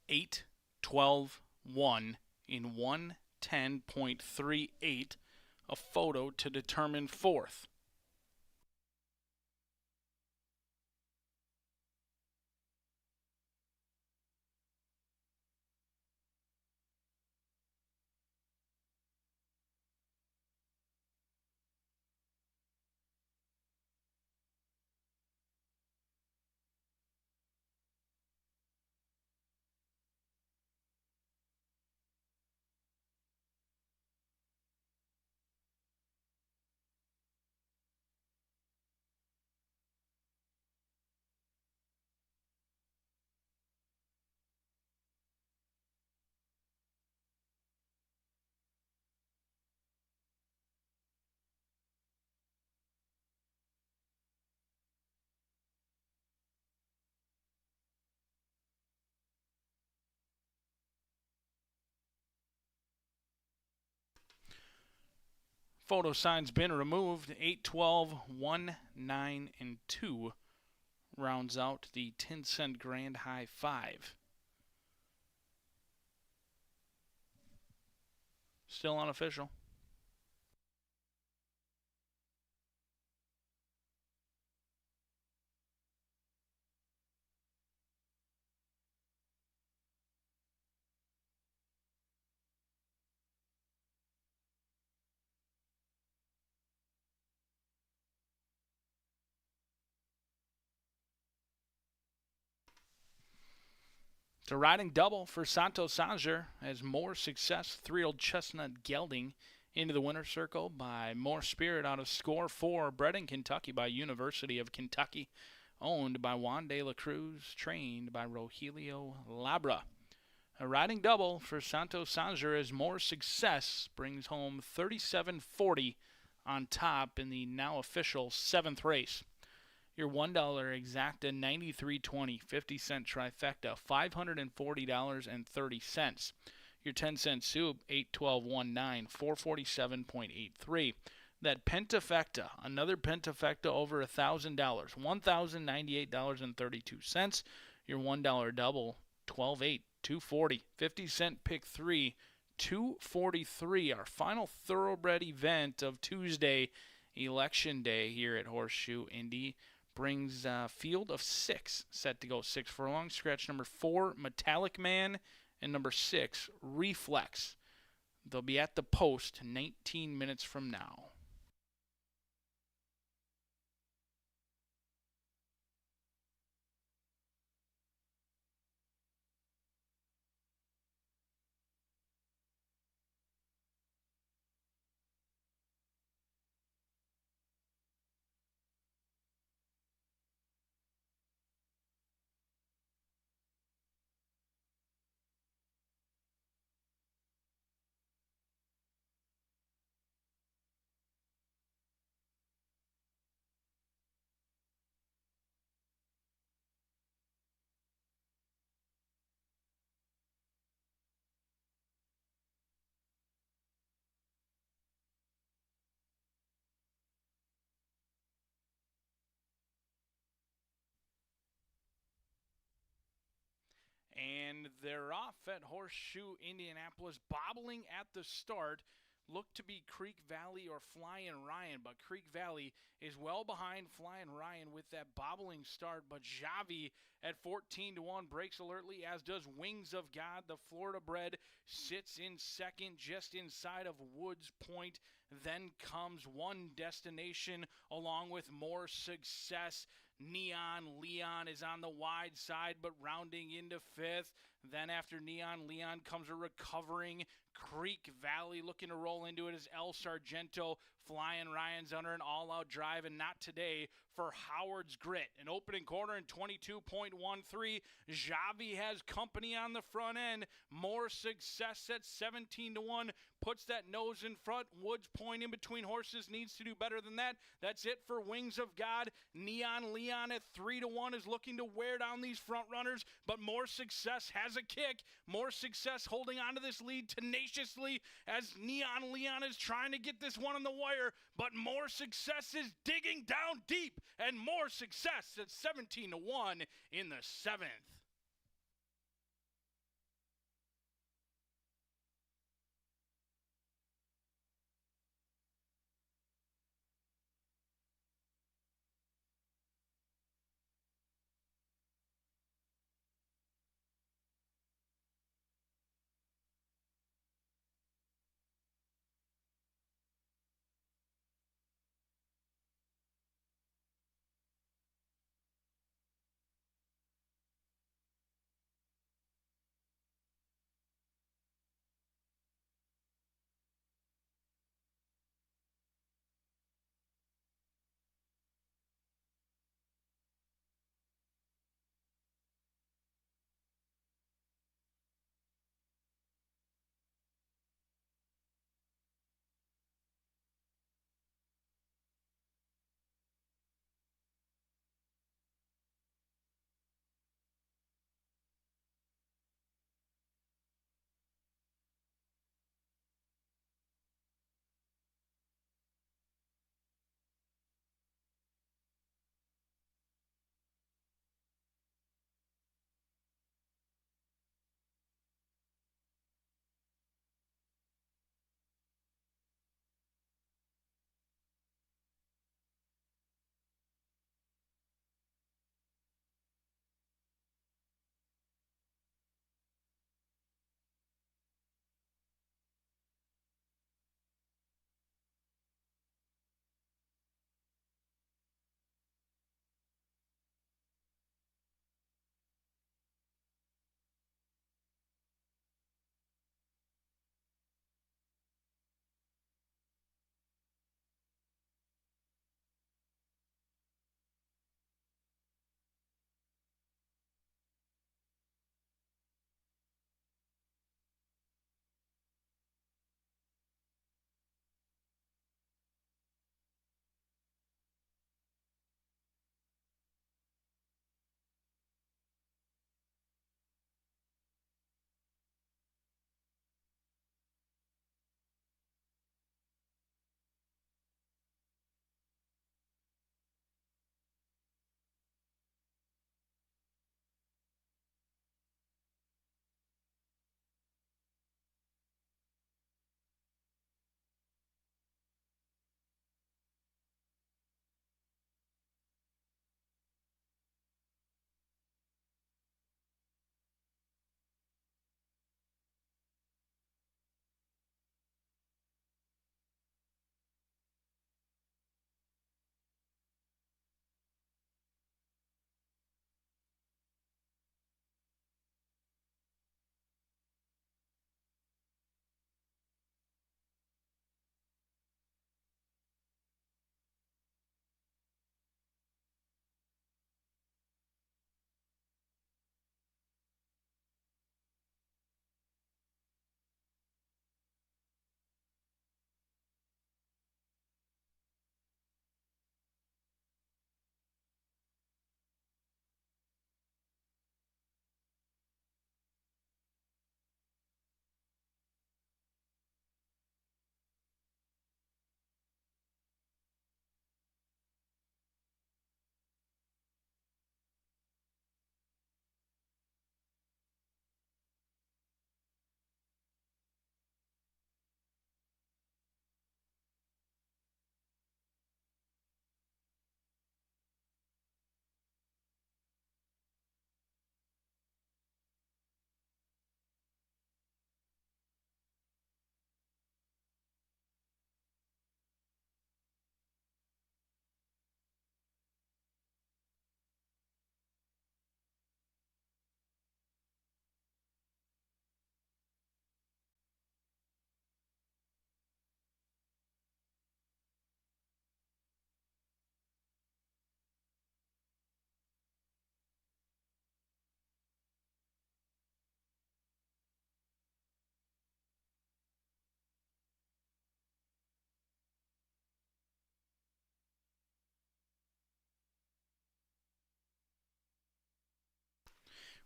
Eight, 12, 1 in 110.38, a photo to determine fourth. Photo sign's been removed. 8, 12, 1, 9, and 2 rounds out the 10-cent grand high five. Still unofficial. It's a riding double for Santos Sanger as more success 3-year-old Chestnut Gelding into the winner's circle by More Spirit out of Score 4, bred in Kentucky by University of Kentucky, owned by Juan de la Cruz, trained by Rogelio Labra. A riding double for Santos Sanger as More Success brings home $37.40 on top in the now official 7th race. Your $1 exacta 93.20 50-cent trifecta $540.30. Your 10-cent soup 812.19 447.83. That pentafecta, another pentafecta over $1,000, $1,098.32. Your $1 double 12.8 240. 50-cent pick 3 243. Our final thoroughbred event of Tuesday, Election Day here at Horseshoe Indy, brings a field of 6 set to go 6 furlong. Scratch number 4, Metallic Man, and number 6, Reflex. They'll be at the post 19 minutes from now. And they're off at Horseshoe Indianapolis, bobbling at the start. Looked to be Creek Valley or Flying Ryan, but Creek Valley is well behind Flying Ryan with that bobbling start. But Javi at 14-1 breaks alertly, as does Wings of God. The Florida bred sits in second, just inside of Woods Point. Then comes One Destination along with More Success. Neon Leon is on the wide side, but rounding into 5th. Then after Neon Leon comes a recovering Creek Valley. Looking to roll into it is El Sargento. Flying Ryan's under an all-out drive, and not today for Howard's Grit. An opening quarter in 22.13. Javi has company on the front end. More Success at 17-1. Puts that nose in front. Woods Point in between horses needs to do better than that. That's it for Wings of God. Neon Leon at 3-1 is looking to wear down these front runners, but More Success has a kick. More Success holding on to this lead tenaciously as Neon Leon is trying to get this one on the wire, but More Success is digging down deep, and More Success at 17-1 in the 7th.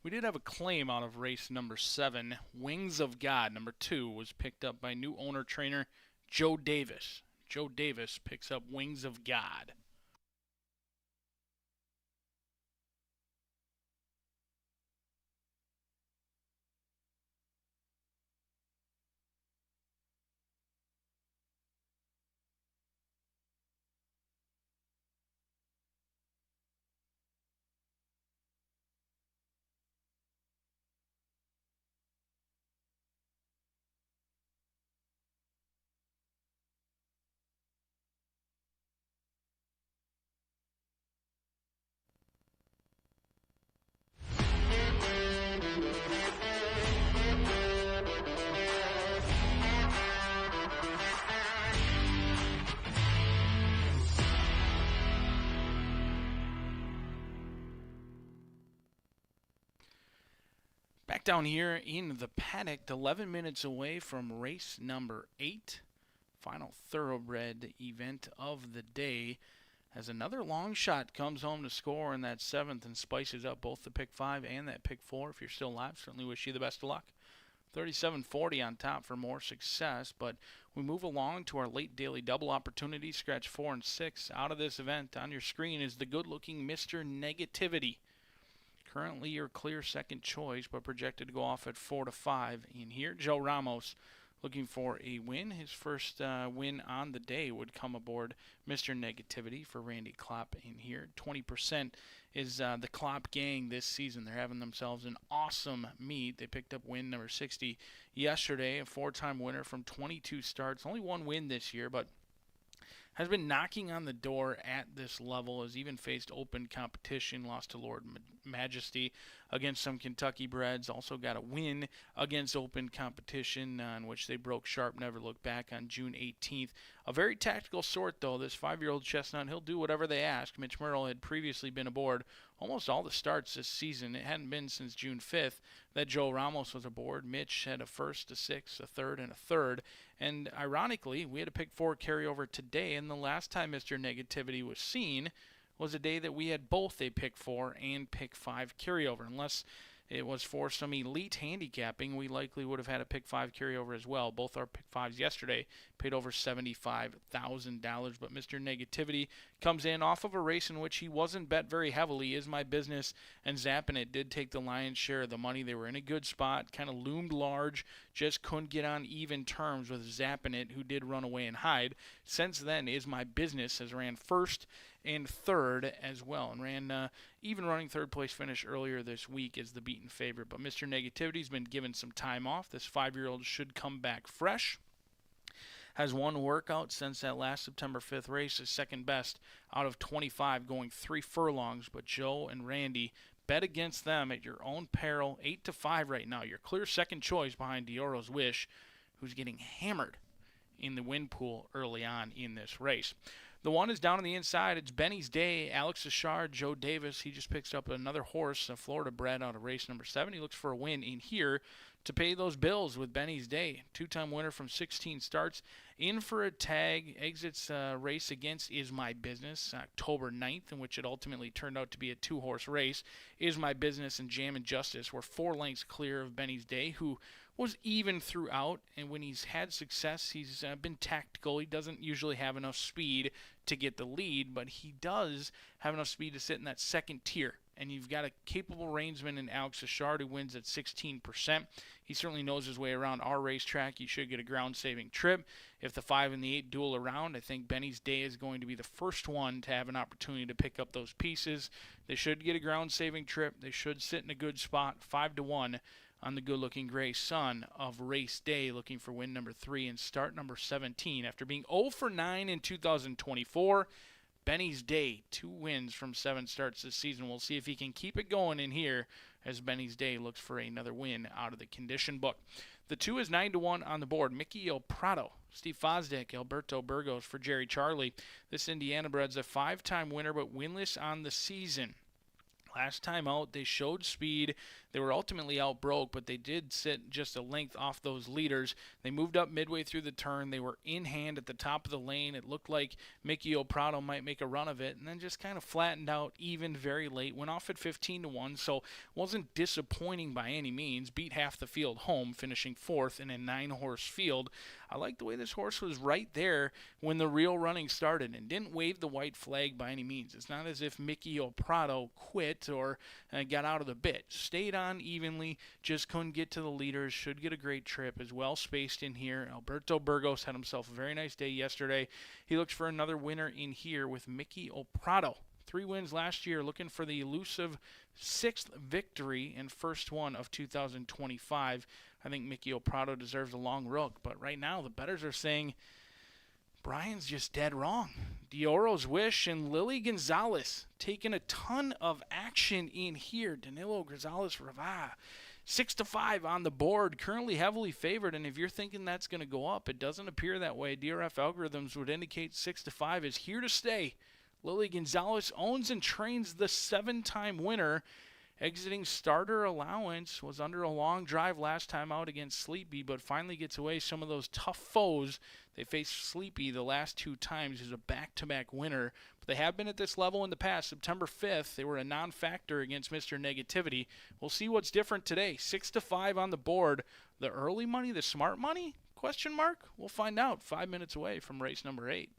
We did have a claim out of race number 7. Wings of God, number 2, was picked up by new owner-trainer Joe Davis. Joe Davis picks up Wings of God. Back down here in the paddock, 11 minutes away from race number 8. Final thoroughbred event of the day. As another long shot comes home to score in that 7th and spices up both the pick 5 and that pick 4. If you're still alive, certainly wish you the best of luck. 37.40 on top for more success, but we move along to our late daily double opportunity. Scratch 4 and 6 out of this event. On your screen is the good-looking Mr. Negativity. Currently your clear second choice, but projected to go off at 4 to 5 in here. Joe Ramos looking for a win. His first win on the day would come aboard Mr. Negativity for Randy Klopp in here. 20% is the Klopp gang this season. They're having themselves an awesome meet. They picked up win number 60 yesterday, a 4-time winner from 22 starts. Only one win this year, but has been knocking on the door at this level, has even faced open competition, lost to Lord Majesty against some Kentucky breds, also got a win against open competition in which they broke Sharp Never Look Back on June 18th. A very tactical sort, though, this 5-year-old chestnut. He'll do whatever they ask. Mitch Myrtle had previously been aboard almost all the starts this season. It hadn't been since June 5th that Joe Ramos was aboard. Mitch had a first, a sixth, a third, and a third. And ironically, we had a pick 4 carryover today, and the last time Mr. Negativity was seen was a day that we had both a pick 4 and pick 5 carryover. Unless it was for some elite handicapping, we likely would have had a pick 5 carryover as well. Both our pick 5s yesterday paid over $75,000, but Mr. Negativity comes in off of a race in which he wasn't bet very heavily. Is My Business and Zappin' It did take the lion's share of the money. They were in a good spot, kind of loomed large, just couldn't get on even terms with Zappin' It, who did run away and hide. Since then, Is My Business has ran first and third as well, and ran even running third place finish earlier this week is the beaten favorite. But Mr. Negativity's been given some time off. This 5-year-old should come back fresh. Has one workout since that last September 5th race, his second best out of 25, going 3 furlongs. But Joe and Randy, bet against them at your own peril. 8 to 5 right now. Your clear second choice behind Dioro's Wish, who's getting hammered in the win pool early on in this race. The one is down on the inside. It's Benny's Day. Alex Ashard, Joe Davis. He just picks up another horse, a Florida bred out of race number 7. He looks for a win in here to pay those bills with Benny's Day. 2-time winner from 16 starts. In for a tag. Exits race against Is My Business October 9th, in which it ultimately turned out to be a 2-horse race. Is My Business and Jam and Justice were 4 lengths clear of Benny's Day, who was even throughout, and when he's had success, he's been tactical. He doesn't usually have enough speed to get the lead, but he does have enough speed to sit in that second tier. And you've got a capable reinsman in Alex Ashard who wins at 16%. He certainly knows his way around our racetrack. You should get a ground-saving trip. If the 5 and the 8 duel around, I think Benny's Day is going to be the first one to have an opportunity to pick up those pieces. They should get a ground-saving trip. They should sit in a good spot, 5 to 1. On the good-looking gray son of race day, looking for win number 3 and start number 17. After being 0 for 9 in 2024, Benny's Day, 2 wins from 7 starts this season. We'll see if he can keep it going in here as Benny's Day looks for another win out of the condition book. The 2 is 9 to 1 on the board. Mickey El Prado, Steve Fosdick, Alberto Burgos for Jerry Charlie. This Indiana bred's a 5-time winner but winless on the season. Last time out, they showed speed. They were ultimately outbroke, but they did sit just a length off those leaders. They moved up midway through the turn. They were in hand at the top of the lane. It looked like Mickey O'Prado might make a run of it, and then just kind of flattened out even very late. Went off at 15-1, so wasn't disappointing by any means. Beat half the field home, finishing fourth in a 9-horse field. I like the way this horse was right there when the real running started and didn't wave the white flag by any means. It's not as if Mickey O'Prado quit or got out of the bit. Stayed on evenly, just couldn't get to the leaders. Should get a great trip, as well spaced in here. Alberto Burgos had himself a very nice day yesterday. He looks for another winner in here with Mickey O'Prado. 3 wins last year, looking for the elusive 6th victory and first one of 2025. I think Mickey O'Prado deserves a long rook, but right now the bettors are saying Brian's just dead wrong. Dioro's Wish and Lily Gonzalez taking a ton of action in here. Danilo Gonzalez Rava, 6-5 on the board, currently heavily favored, and if you're thinking that's going to go up, it doesn't appear that way. DRF algorithms would indicate 6-5 is here to stay. Lily Gonzalez owns and trains the 7-time winner. Exiting starter allowance, was under a long drive last time out against Sleepy, but finally gets away some of those tough foes. They faced Sleepy the last 2 times. He's a back-to-back winner. But they have been at this level in the past. September 5th, they were a non-factor against Mr. Negativity. We'll see what's different today. 6-5 on the board. The early money, the smart money? Question mark? We'll find out 5 minutes away from race number 8.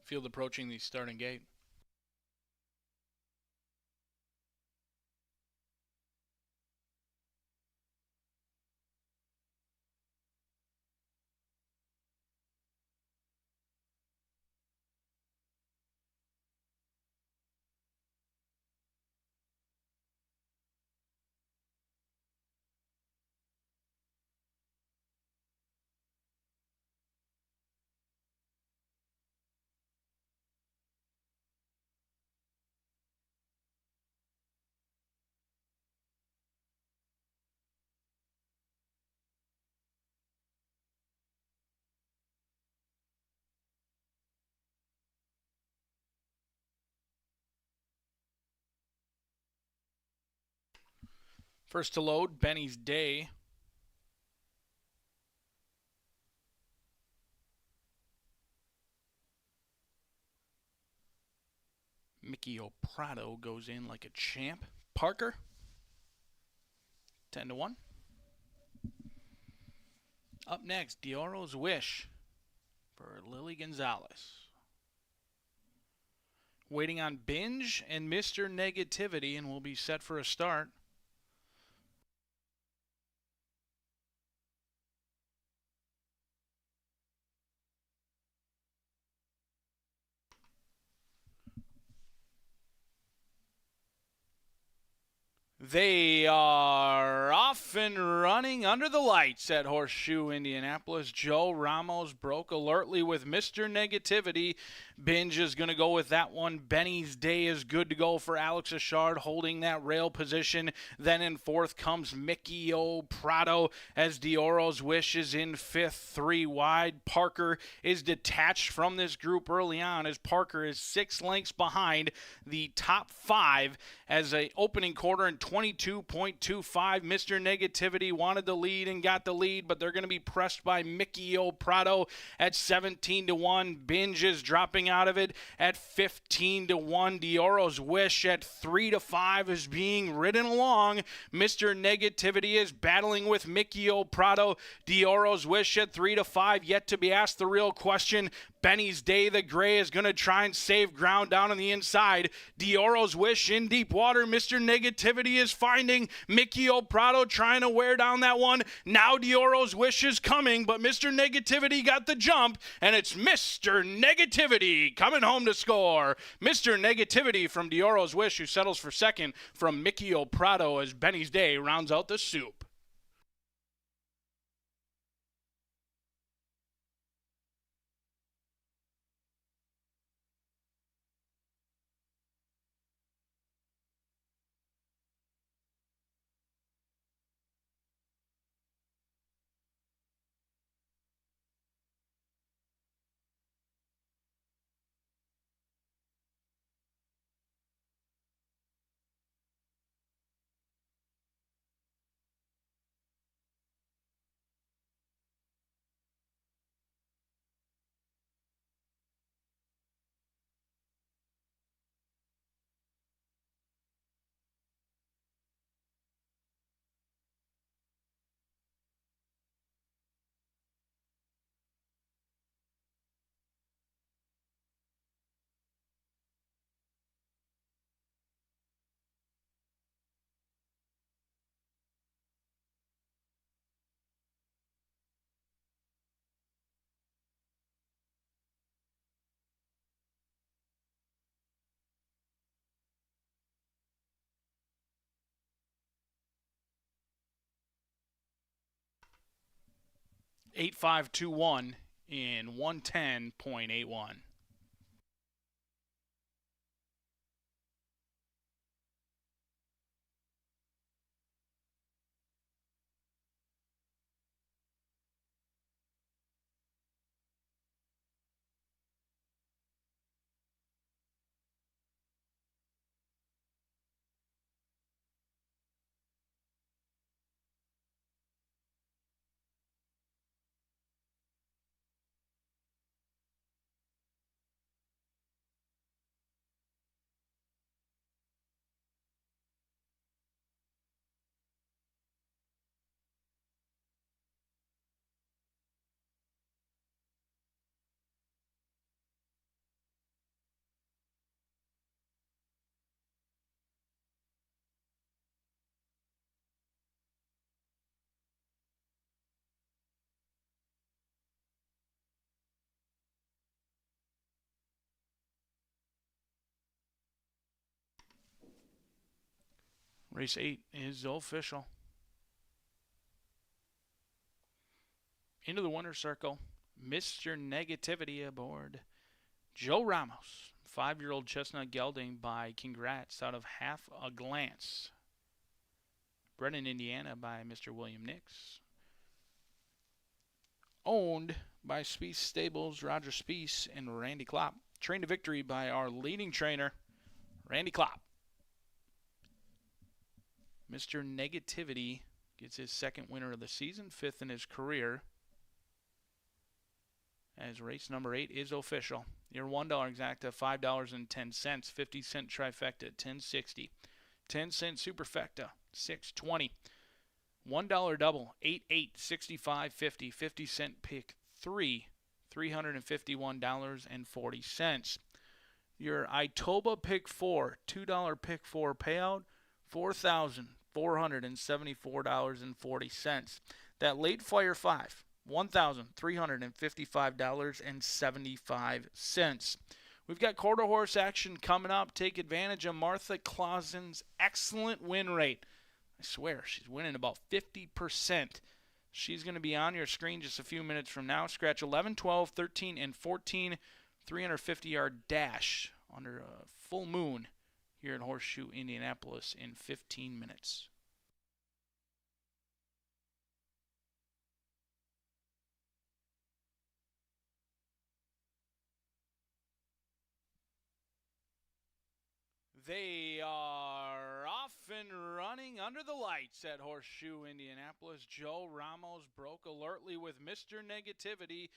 Field approaching the starting gate. First to load, Benny's Day. Mickey O'Prado goes in like a champ. Parker, 10-1. Up next, Dioro's Wish for Lily Gonzalez. Waiting on Binge and Mr. Negativity, and we'll be set for a start. They are off and running under the lights at Horseshoe Indianapolis. Joe Ramos broke alertly with Mr. Negativity. Binge is going to go with that one. Benny's Day is good to go for Alex Achard, holding that rail position. Then in fourth comes Mickey O'Prado as Dioro's Wish is in fifth, 3 wide. Parker is detached from this group early on as Parker is 6 lengths behind the top 5 as a opening quarter in 22.25. Mr. Negativity wanted the lead and got the lead, but they're going to be pressed by Mickey O'Prado at 17-1. Binge is dropping out of it at 15-1. Dioro's Wish at 3-5 is being ridden along. Mr. Negativity is battling with Mickey O'Prado. Dioro's Wish at 3-5, yet to be asked the real question. Benny's Day, the gray, is going to try and save ground down on the inside. Dioro's Wish in deep water. Mr. Negativity is finding Mickey O'Prado trying to wear down that one. Now Dioro's Wish is coming, but Mr. Negativity got the jump, and it's Mr. Negativity coming home to score. Mr. Negativity from Dioro's Wish, who settles for second from Mickey O'Prado as Benny's Day rounds out the soup. Eight five two one in 110.81. Race 8 is official. Into the winner's circle, Mr. Negativity aboard Joe Ramos, 5-year-old chestnut gelding by Congrats out of Half a Glance. Bred in Indiana by Mr. William Nix. Owned by Speece Stables, Roger Speece and Randy Klopp. Trained to victory by our leading trainer, Randy Klopp. Mr. Negativity gets his second winner of the season, 5th in his career. As race number 8 is official. Your $1 exacta, $5.10. 50-cent trifecta, $10.60. 10-cent superfecta, $6.20. $1 double, 8, 65.50. 50-cent pick 3, $351.40. Your Itoba pick 4, $2 pick 4 payout, $4,474.40. That late flyer 5, $1,355.75. We've got quarter horse action coming up. Take advantage of Martha Clausen's excellent win rate. I swear, she's winning about 50%. She's going to be on your screen just a few minutes from now. Scratch 11, 12, 13, and 14, 350-yard dash under a full moon here at Horseshoe Indianapolis in 15 minutes. They are off and running under the lights at Horseshoe Indianapolis. Joe Ramos broke alertly with Mr. Negativity.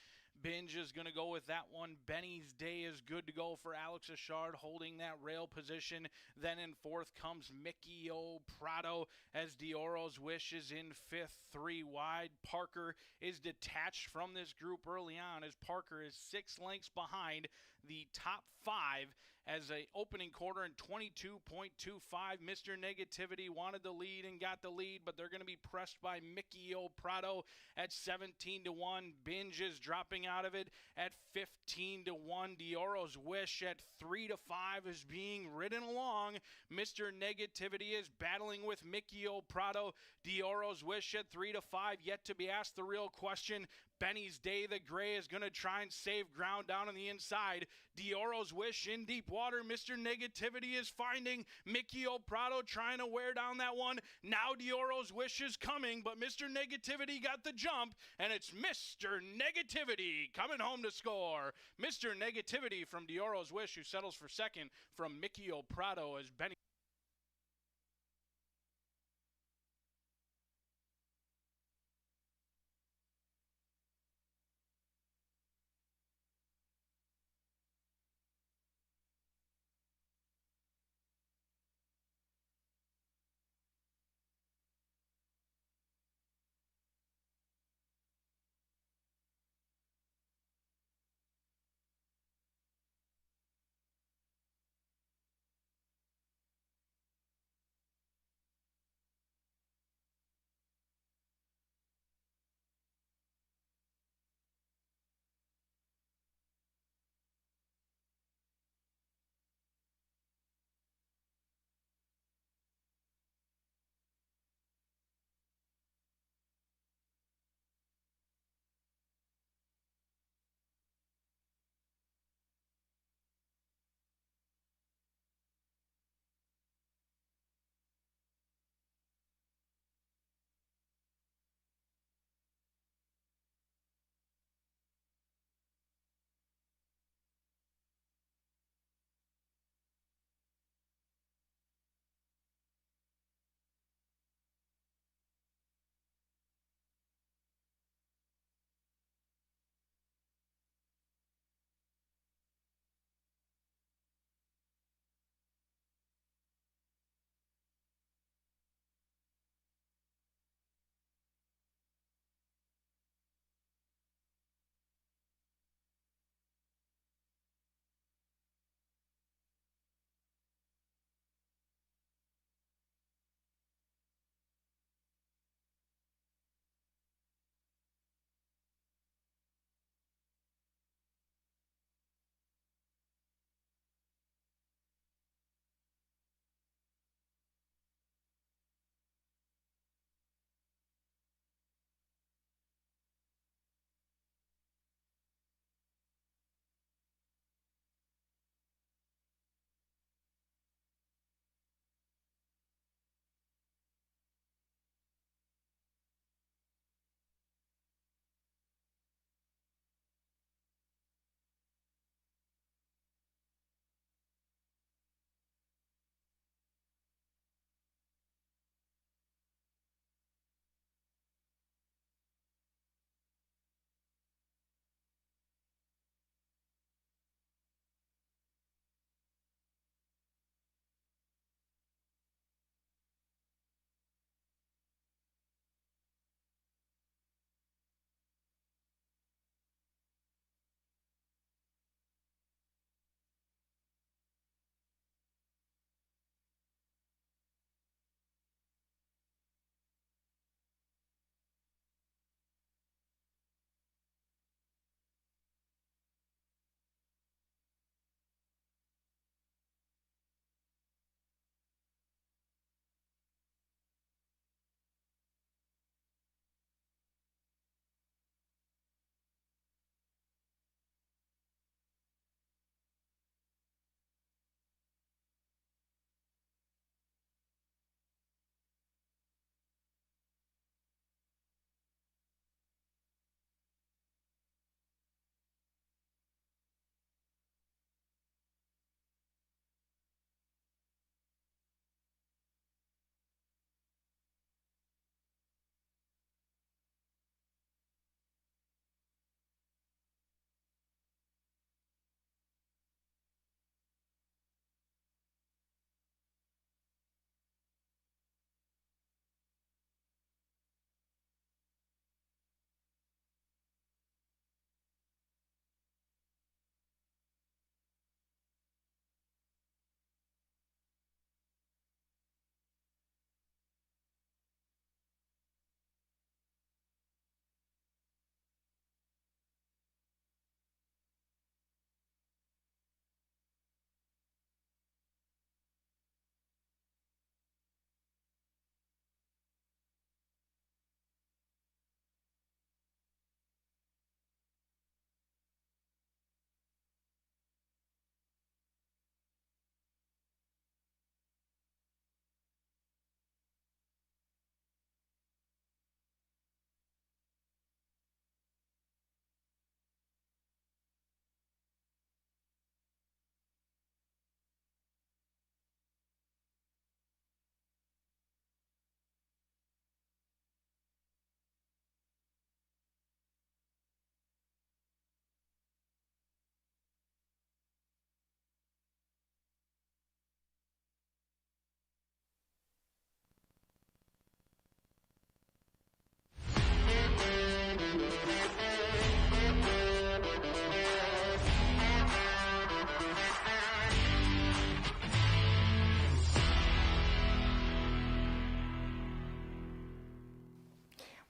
Binge is going to go with that one. Benny's Day is good to go for Alex Achard, holding that rail position. Then in 4th comes Mickey O. Prado as Dioro's Wish is in 5th, 3 wide. Parker is detached from this group early on as Parker is 6 lengths behind the top 5 as a opening quarter in 22.25. Mr. Negativity wanted the lead and got the lead, but they're going to be pressed by Mickey O. Prado at 17-1. Binge is dropping out of it at 15-1. Dioro's Wish at 3-5 is being ridden along. Mr. Negativity is battling with Mickey O. Prado. Dioro's Wish at 3-5. Yet to be asked the real question. Benny's Day, the gray, is going to try and save ground down on the inside. Dioro's Wish in deep water. Mr. Negativity is finding Mickey O. Prado trying to wear down that one. Now Dioro's Wish is coming, but Mr. Negativity got the jump, and it's Mr. Negativity coming home to score. Mr. Negativity from Dioro's Wish, who settles for second from Mickey O. Prado as Benny.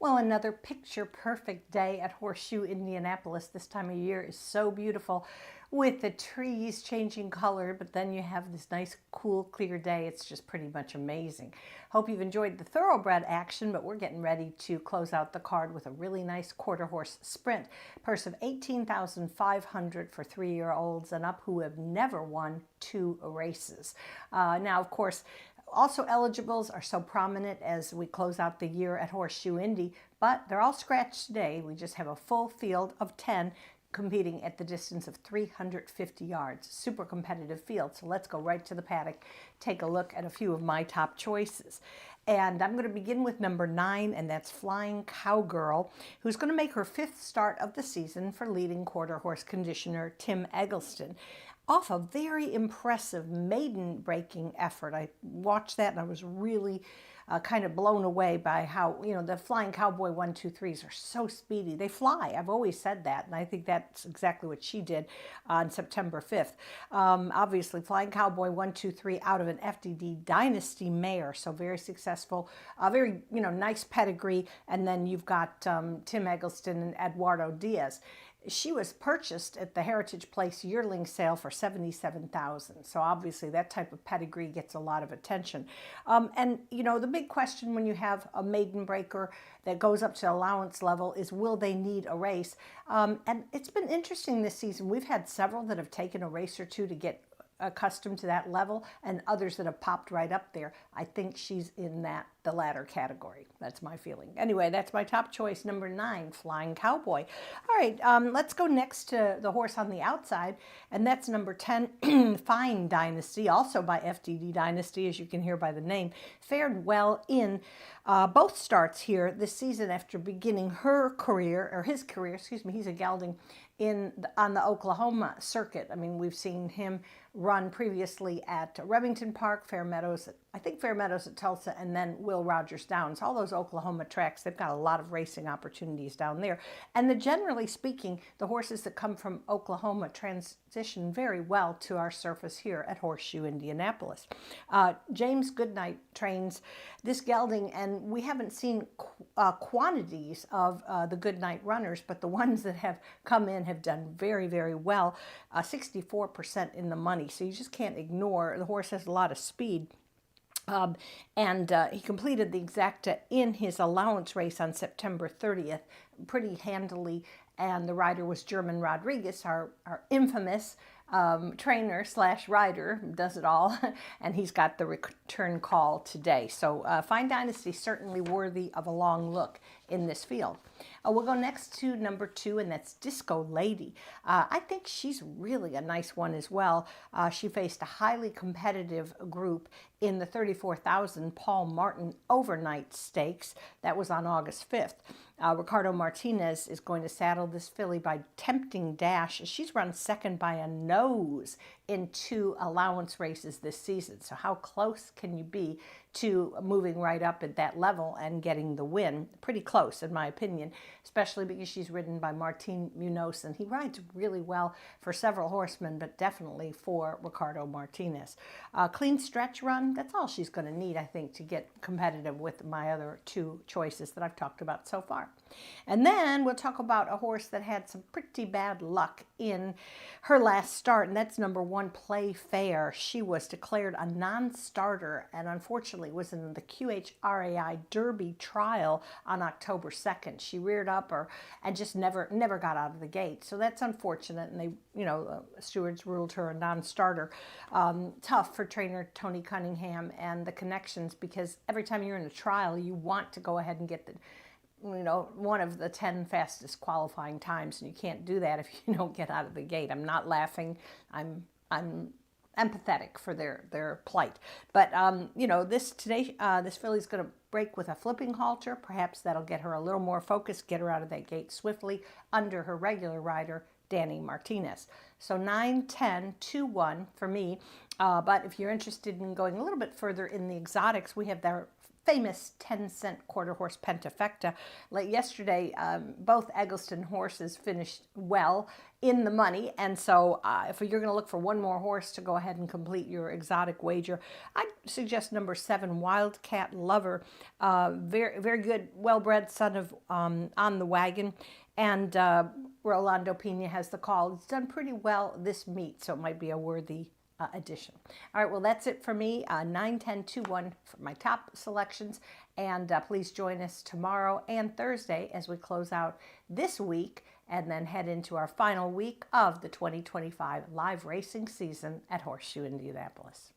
Well, another picture-perfect day at Horseshoe Indianapolis. This time of year is so beautiful with the trees changing color, but then you have this nice, cool, clear day. It's just pretty much amazing. Hope you've enjoyed the thoroughbred action, but we're getting ready to close out the card with a really nice quarter horse sprint. Purse of $18,500 for 3-year-olds and up who have never won 2 races. Now, of course, also eligibles are so prominent as we close out the year at Horseshoe Indy, but they're all scratched today. We just have a full field of 10 competing at the distance of 350 yards. Super competitive field. So let's go right to the paddock, take a look at a few of my top choices. And I'm going to begin with number 9, and that's Flying Cowgirl, who's going to make her 5th start of the season for leading quarter horse conditioner Tim Eggleston. Off a very impressive maiden-breaking effort. I watched that and I was really kind of blown away by how, the Flying Cowboy 1, 2, 3s are so speedy. They fly. I've always said that, and I think that's exactly what she did on September 5th. Obviously, Flying Cowboy 1, 2, 3 out of an FDD Dynasty mare, so very successful, very, nice pedigree, and then you've got Tim Eggleston and Eduardo Diaz. She was purchased at the Heritage Place yearling sale for $77,000. So obviously that type of pedigree gets a lot of attention. And the big question when you have a maiden breaker that goes up to allowance level is, will they need a race? And it's been interesting this season. We've had several that have taken a race or two to get accustomed to that level, and others that have popped right up there. I think she's in the latter category. That's my feeling. Anyway, that's my top choice, number 9, Flying Cowboy. All right, let's go next to the horse on the outside, and that's number 10, Fine Dynasty, also by FDD Dynasty, as you can hear by the name. Fared well in both starts here this season after beginning his career, he's a gelding on the Oklahoma circuit. I mean, we've seen him run previously at Remington Park, Fair Meadows at Tulsa, and then Will Rogers Downs. All those Oklahoma tracks, they've got a lot of racing opportunities down there. And generally speaking, the horses that come from Oklahoma transition very well to our surface here at Horseshoe Indianapolis. James Goodnight trains this gelding, and we haven't seen quantities of the Goodnight runners, but the ones that have come in have done very, very well. 64% in the money, so you just can't ignore. The horse has a lot of speed. He completed the Exacta in his allowance race on September 30th pretty handily, and the rider was German Rodriguez, our infamous trainer / rider, does it all, and he's got the return call today. So Fine Dynasty certainly worthy of a long look in this field. We'll go next to number 2, and that's Disco Lady. I think she's really a nice one as well. She faced a highly competitive group in the 34,000 Paul Martin Overnight Stakes. That was on August 5th. Ricardo Martinez is going to saddle this filly by Tempting Dash. She's run second by a nose in 2 allowance races this season. So how close can you be to moving right up at that level and getting the win? Pretty close, in my opinion, especially because she's ridden by Martin Munoz, and he rides really well for several horsemen, but definitely for Ricardo Martinez. Clean stretch run, that's all she's going to need, I think, to get competitive with my other 2 choices that I've talked about so far. And then we'll talk about a horse that had some pretty bad luck in her last start, and that's number 1, Play Fair. She was declared a non-starter and unfortunately was in the QHRAI Derby trial on October 2nd. She reared up and just never got out of the gate. So that's unfortunate, and stewards ruled her a non-starter. Tough for trainer Tony Cunningham and the connections, because every time you're in a trial, you want to go ahead and get one of the 10 fastest qualifying times, and you can't do that if you don't get out of the gate. I'm not laughing. I'm empathetic for their plight. But this filly's going to break with a flipping halter. Perhaps that'll get her a little more focused, get her out of that gate swiftly under her regular rider, Danny Martinez. So 9, 10, 2, 1 for me. But if you're interested in going a little bit further in the exotics, we have their famous 10-cent quarter horse Pentafecta. Like yesterday, both Eggleston horses finished well in the money, and so if you're going to look for one more horse to go ahead and complete your exotic wager, I'd suggest number 7, Wildcat Lover. Very, very good, well-bred son of On the Wagon, and Rolando Pena has the call. He's done pretty well this meet, so it might be a worthy addition. All right, well, that's it for me. 9, 10, 2, 1 for my top selections. And please join us tomorrow and Thursday as we close out this week and then head into our final week of the 2025 live racing season at Horseshoe Indianapolis.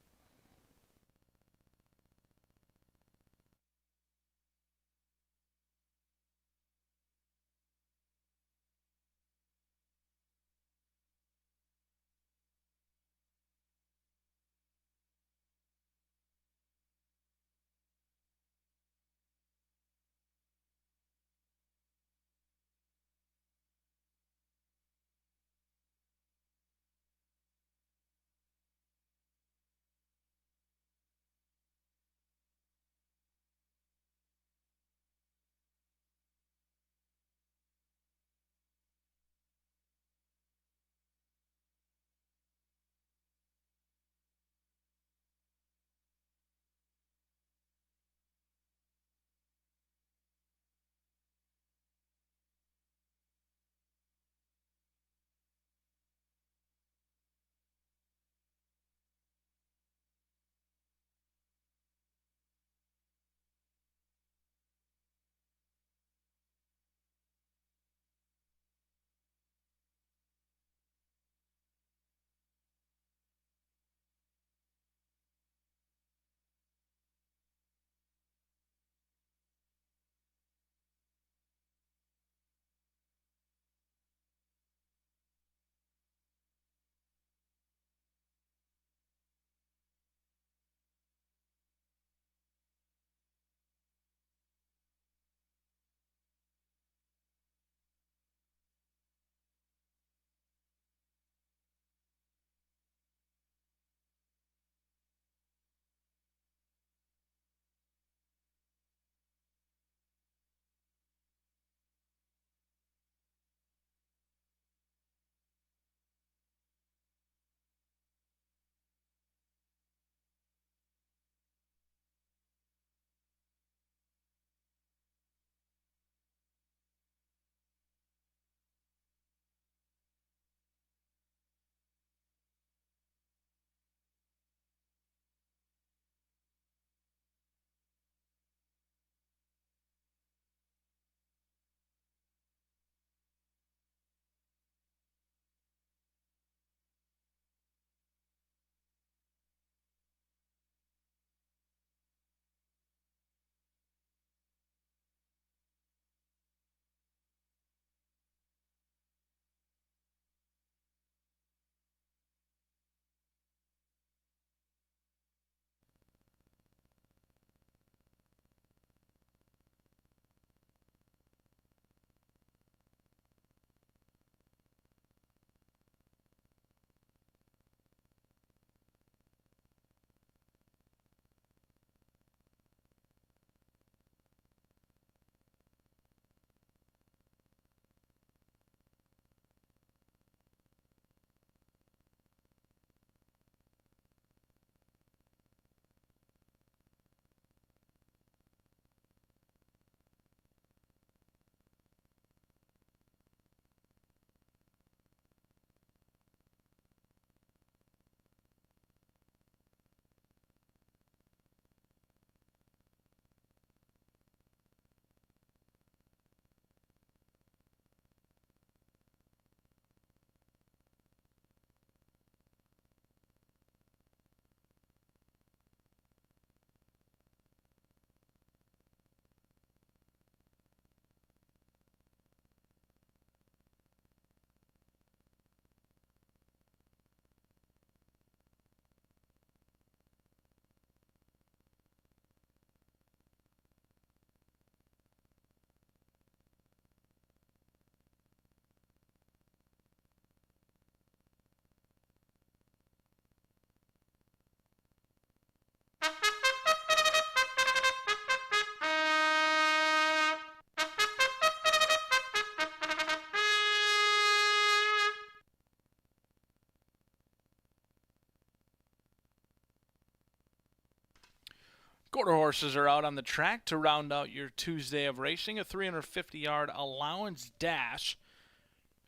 Quarter horses are out on the track to round out your Tuesday of racing. A 350-yard allowance dash.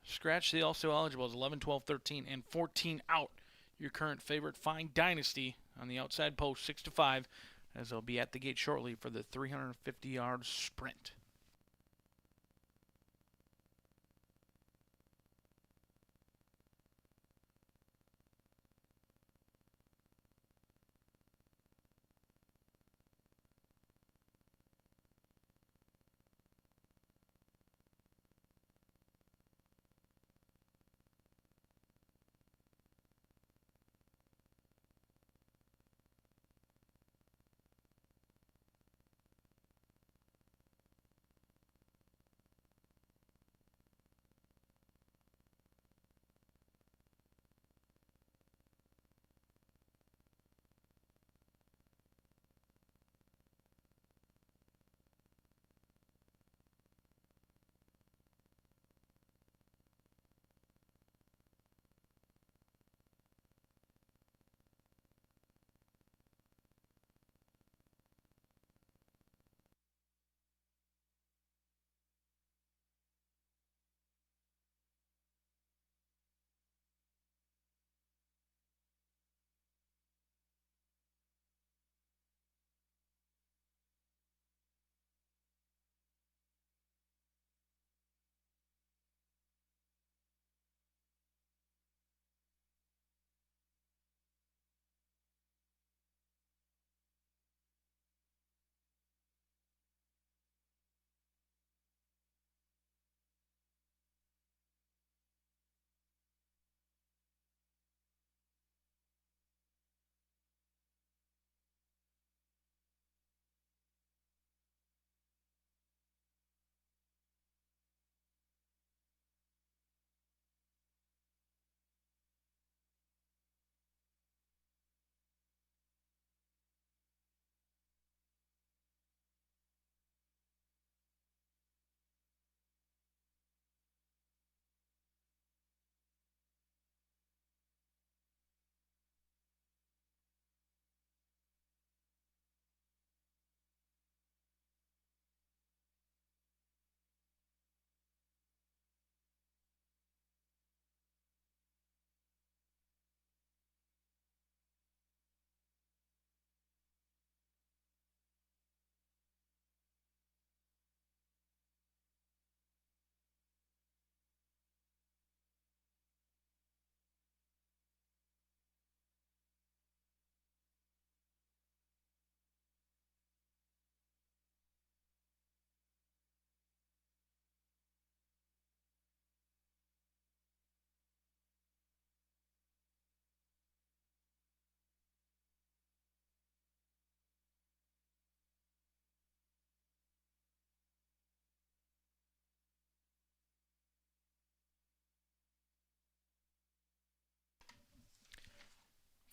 Scratch the also eligibles 11, 12, 13, and 14 out. Your current favorite, Fine Dynasty, on the outside post, 6 to 5, as they'll be at the gate shortly for the 350-yard sprint.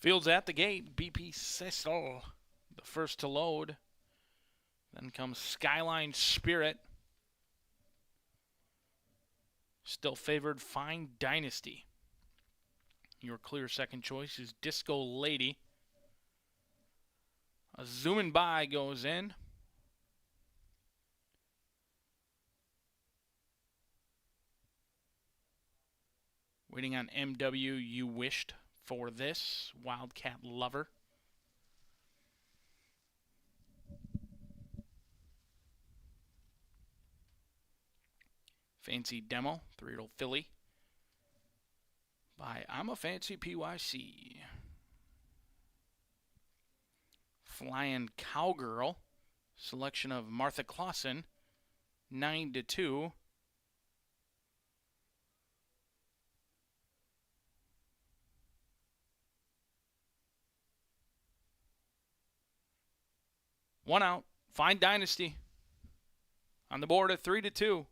Fields at the gate. BP Cecil, the first to load. Then comes Skyline Spirit. Still favored Fine Dynasty. Your clear second choice is Disco Lady. A zooming by goes in. Waiting on MW You Wished for this. Wildcat Lover. Fancy Demo, 3-year-old filly. By I'm a Fancy PYC. Flying Cowgirl. Selection of Martha Clausen. 9 to 2. One out. Fine Dynasty. On the board at 3 to 2.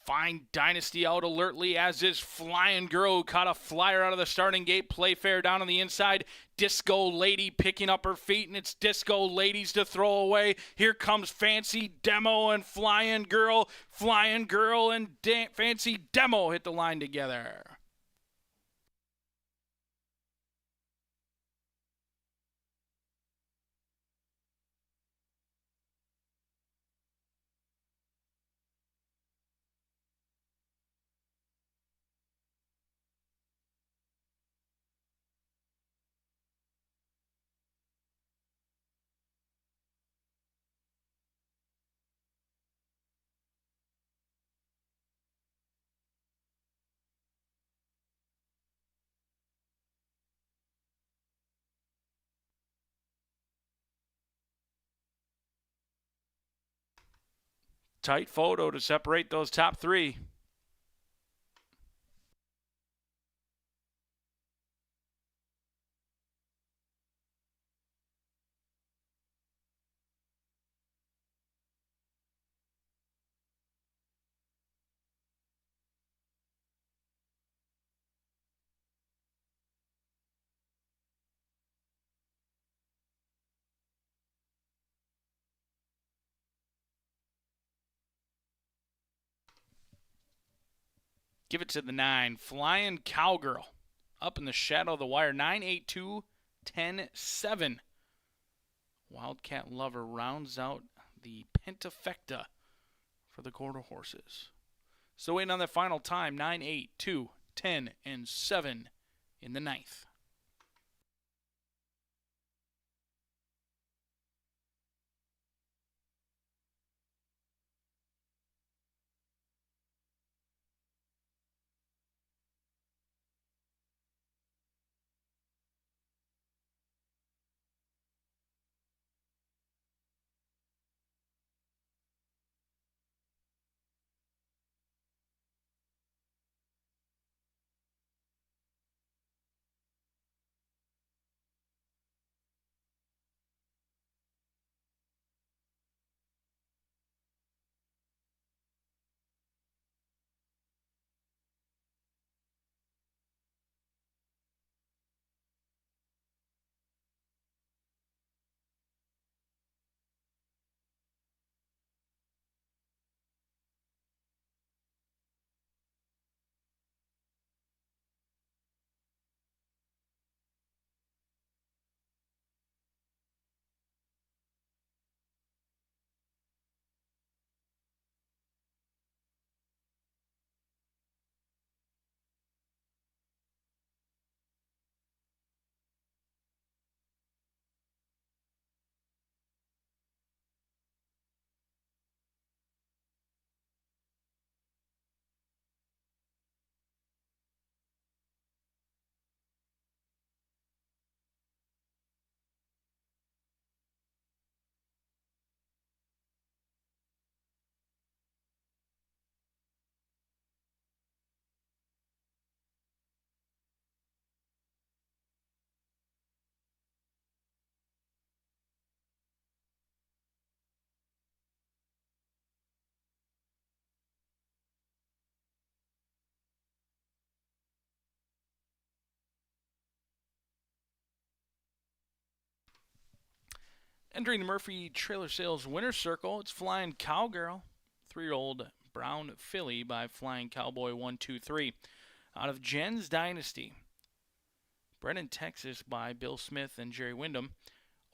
Fine Dynasty out alertly, as is Flying Girl, who caught a flyer out of the starting gate. Playfair down on the inside. Disco Lady picking up her feet, and it's Disco Ladies to throw away. Here comes Fancy Demo and Flying Girl. Flying Girl and Fancy Demo hit the line together. Tight photo to separate those top three. Give it to the 9. Flying Cowgirl. Up in the shadow of the wire. 9-8-2, 10-7. Wildcat Lover rounds out the pentafecta for the quarter horses. So waiting on the final time. 9-8-2, 10, and 7 in the 9th. Entering the Murphy Trailer Sales Winner's Circle, it's Flying Cowgirl, 3-year-old brown filly by Flying Cowboy 123. Out of Jen's Dynasty, bred in Texas by Bill Smith and Jerry Wyndham,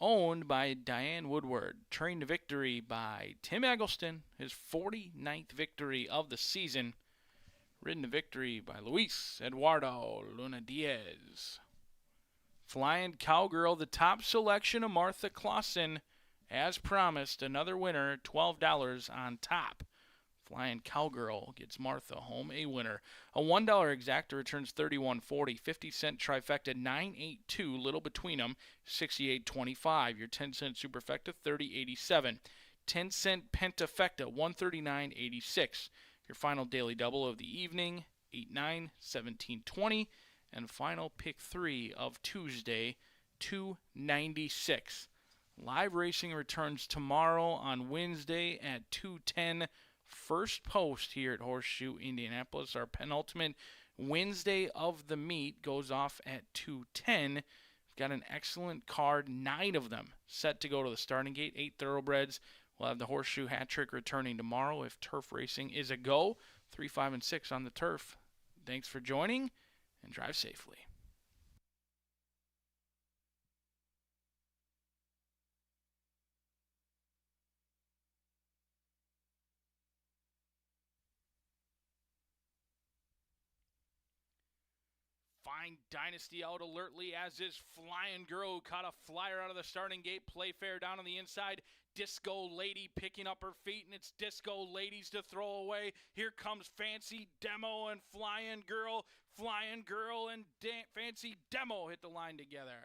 owned by Diane Woodward, trained to victory by Tim Eggleston, his 49th victory of the season, ridden to victory by Luis Eduardo Luna Diaz. Flying Cowgirl, the top selection of Martha Clausen. As promised, another winner, $12 on top. Flying Cowgirl gets Martha home a winner. A $1 exacta returns $31.40. 50-cent trifecta, 982, little between them, $68.25. Your 10-cent superfecta, $30.87. 10-cent pentafecta, $139.86. Your final daily double of the evening, 8-9, $17.20. And final pick 3 of Tuesday, $2.96. Live racing returns tomorrow on Wednesday at 2:10 first post here at Horseshoe Indianapolis. Our penultimate Wednesday of the meet goes off at 2:10. We've got an excellent card, 9 of them set to go to the starting gate, 8 thoroughbreds. We'll have the Horseshoe hat trick returning tomorrow if turf racing is a go. 3, 5, and 6 on the turf. Thanks for joining, and drive safely. Fine Dynasty out alertly, as is Flying Girl, who caught a flyer out of the starting gate. Playfair down on the inside. Disco Lady picking up her feet, and it's Disco Ladies to throw away. Here comes Fancy Demo and Flying Girl. Flying Girl and Fancy Demo hit the line together.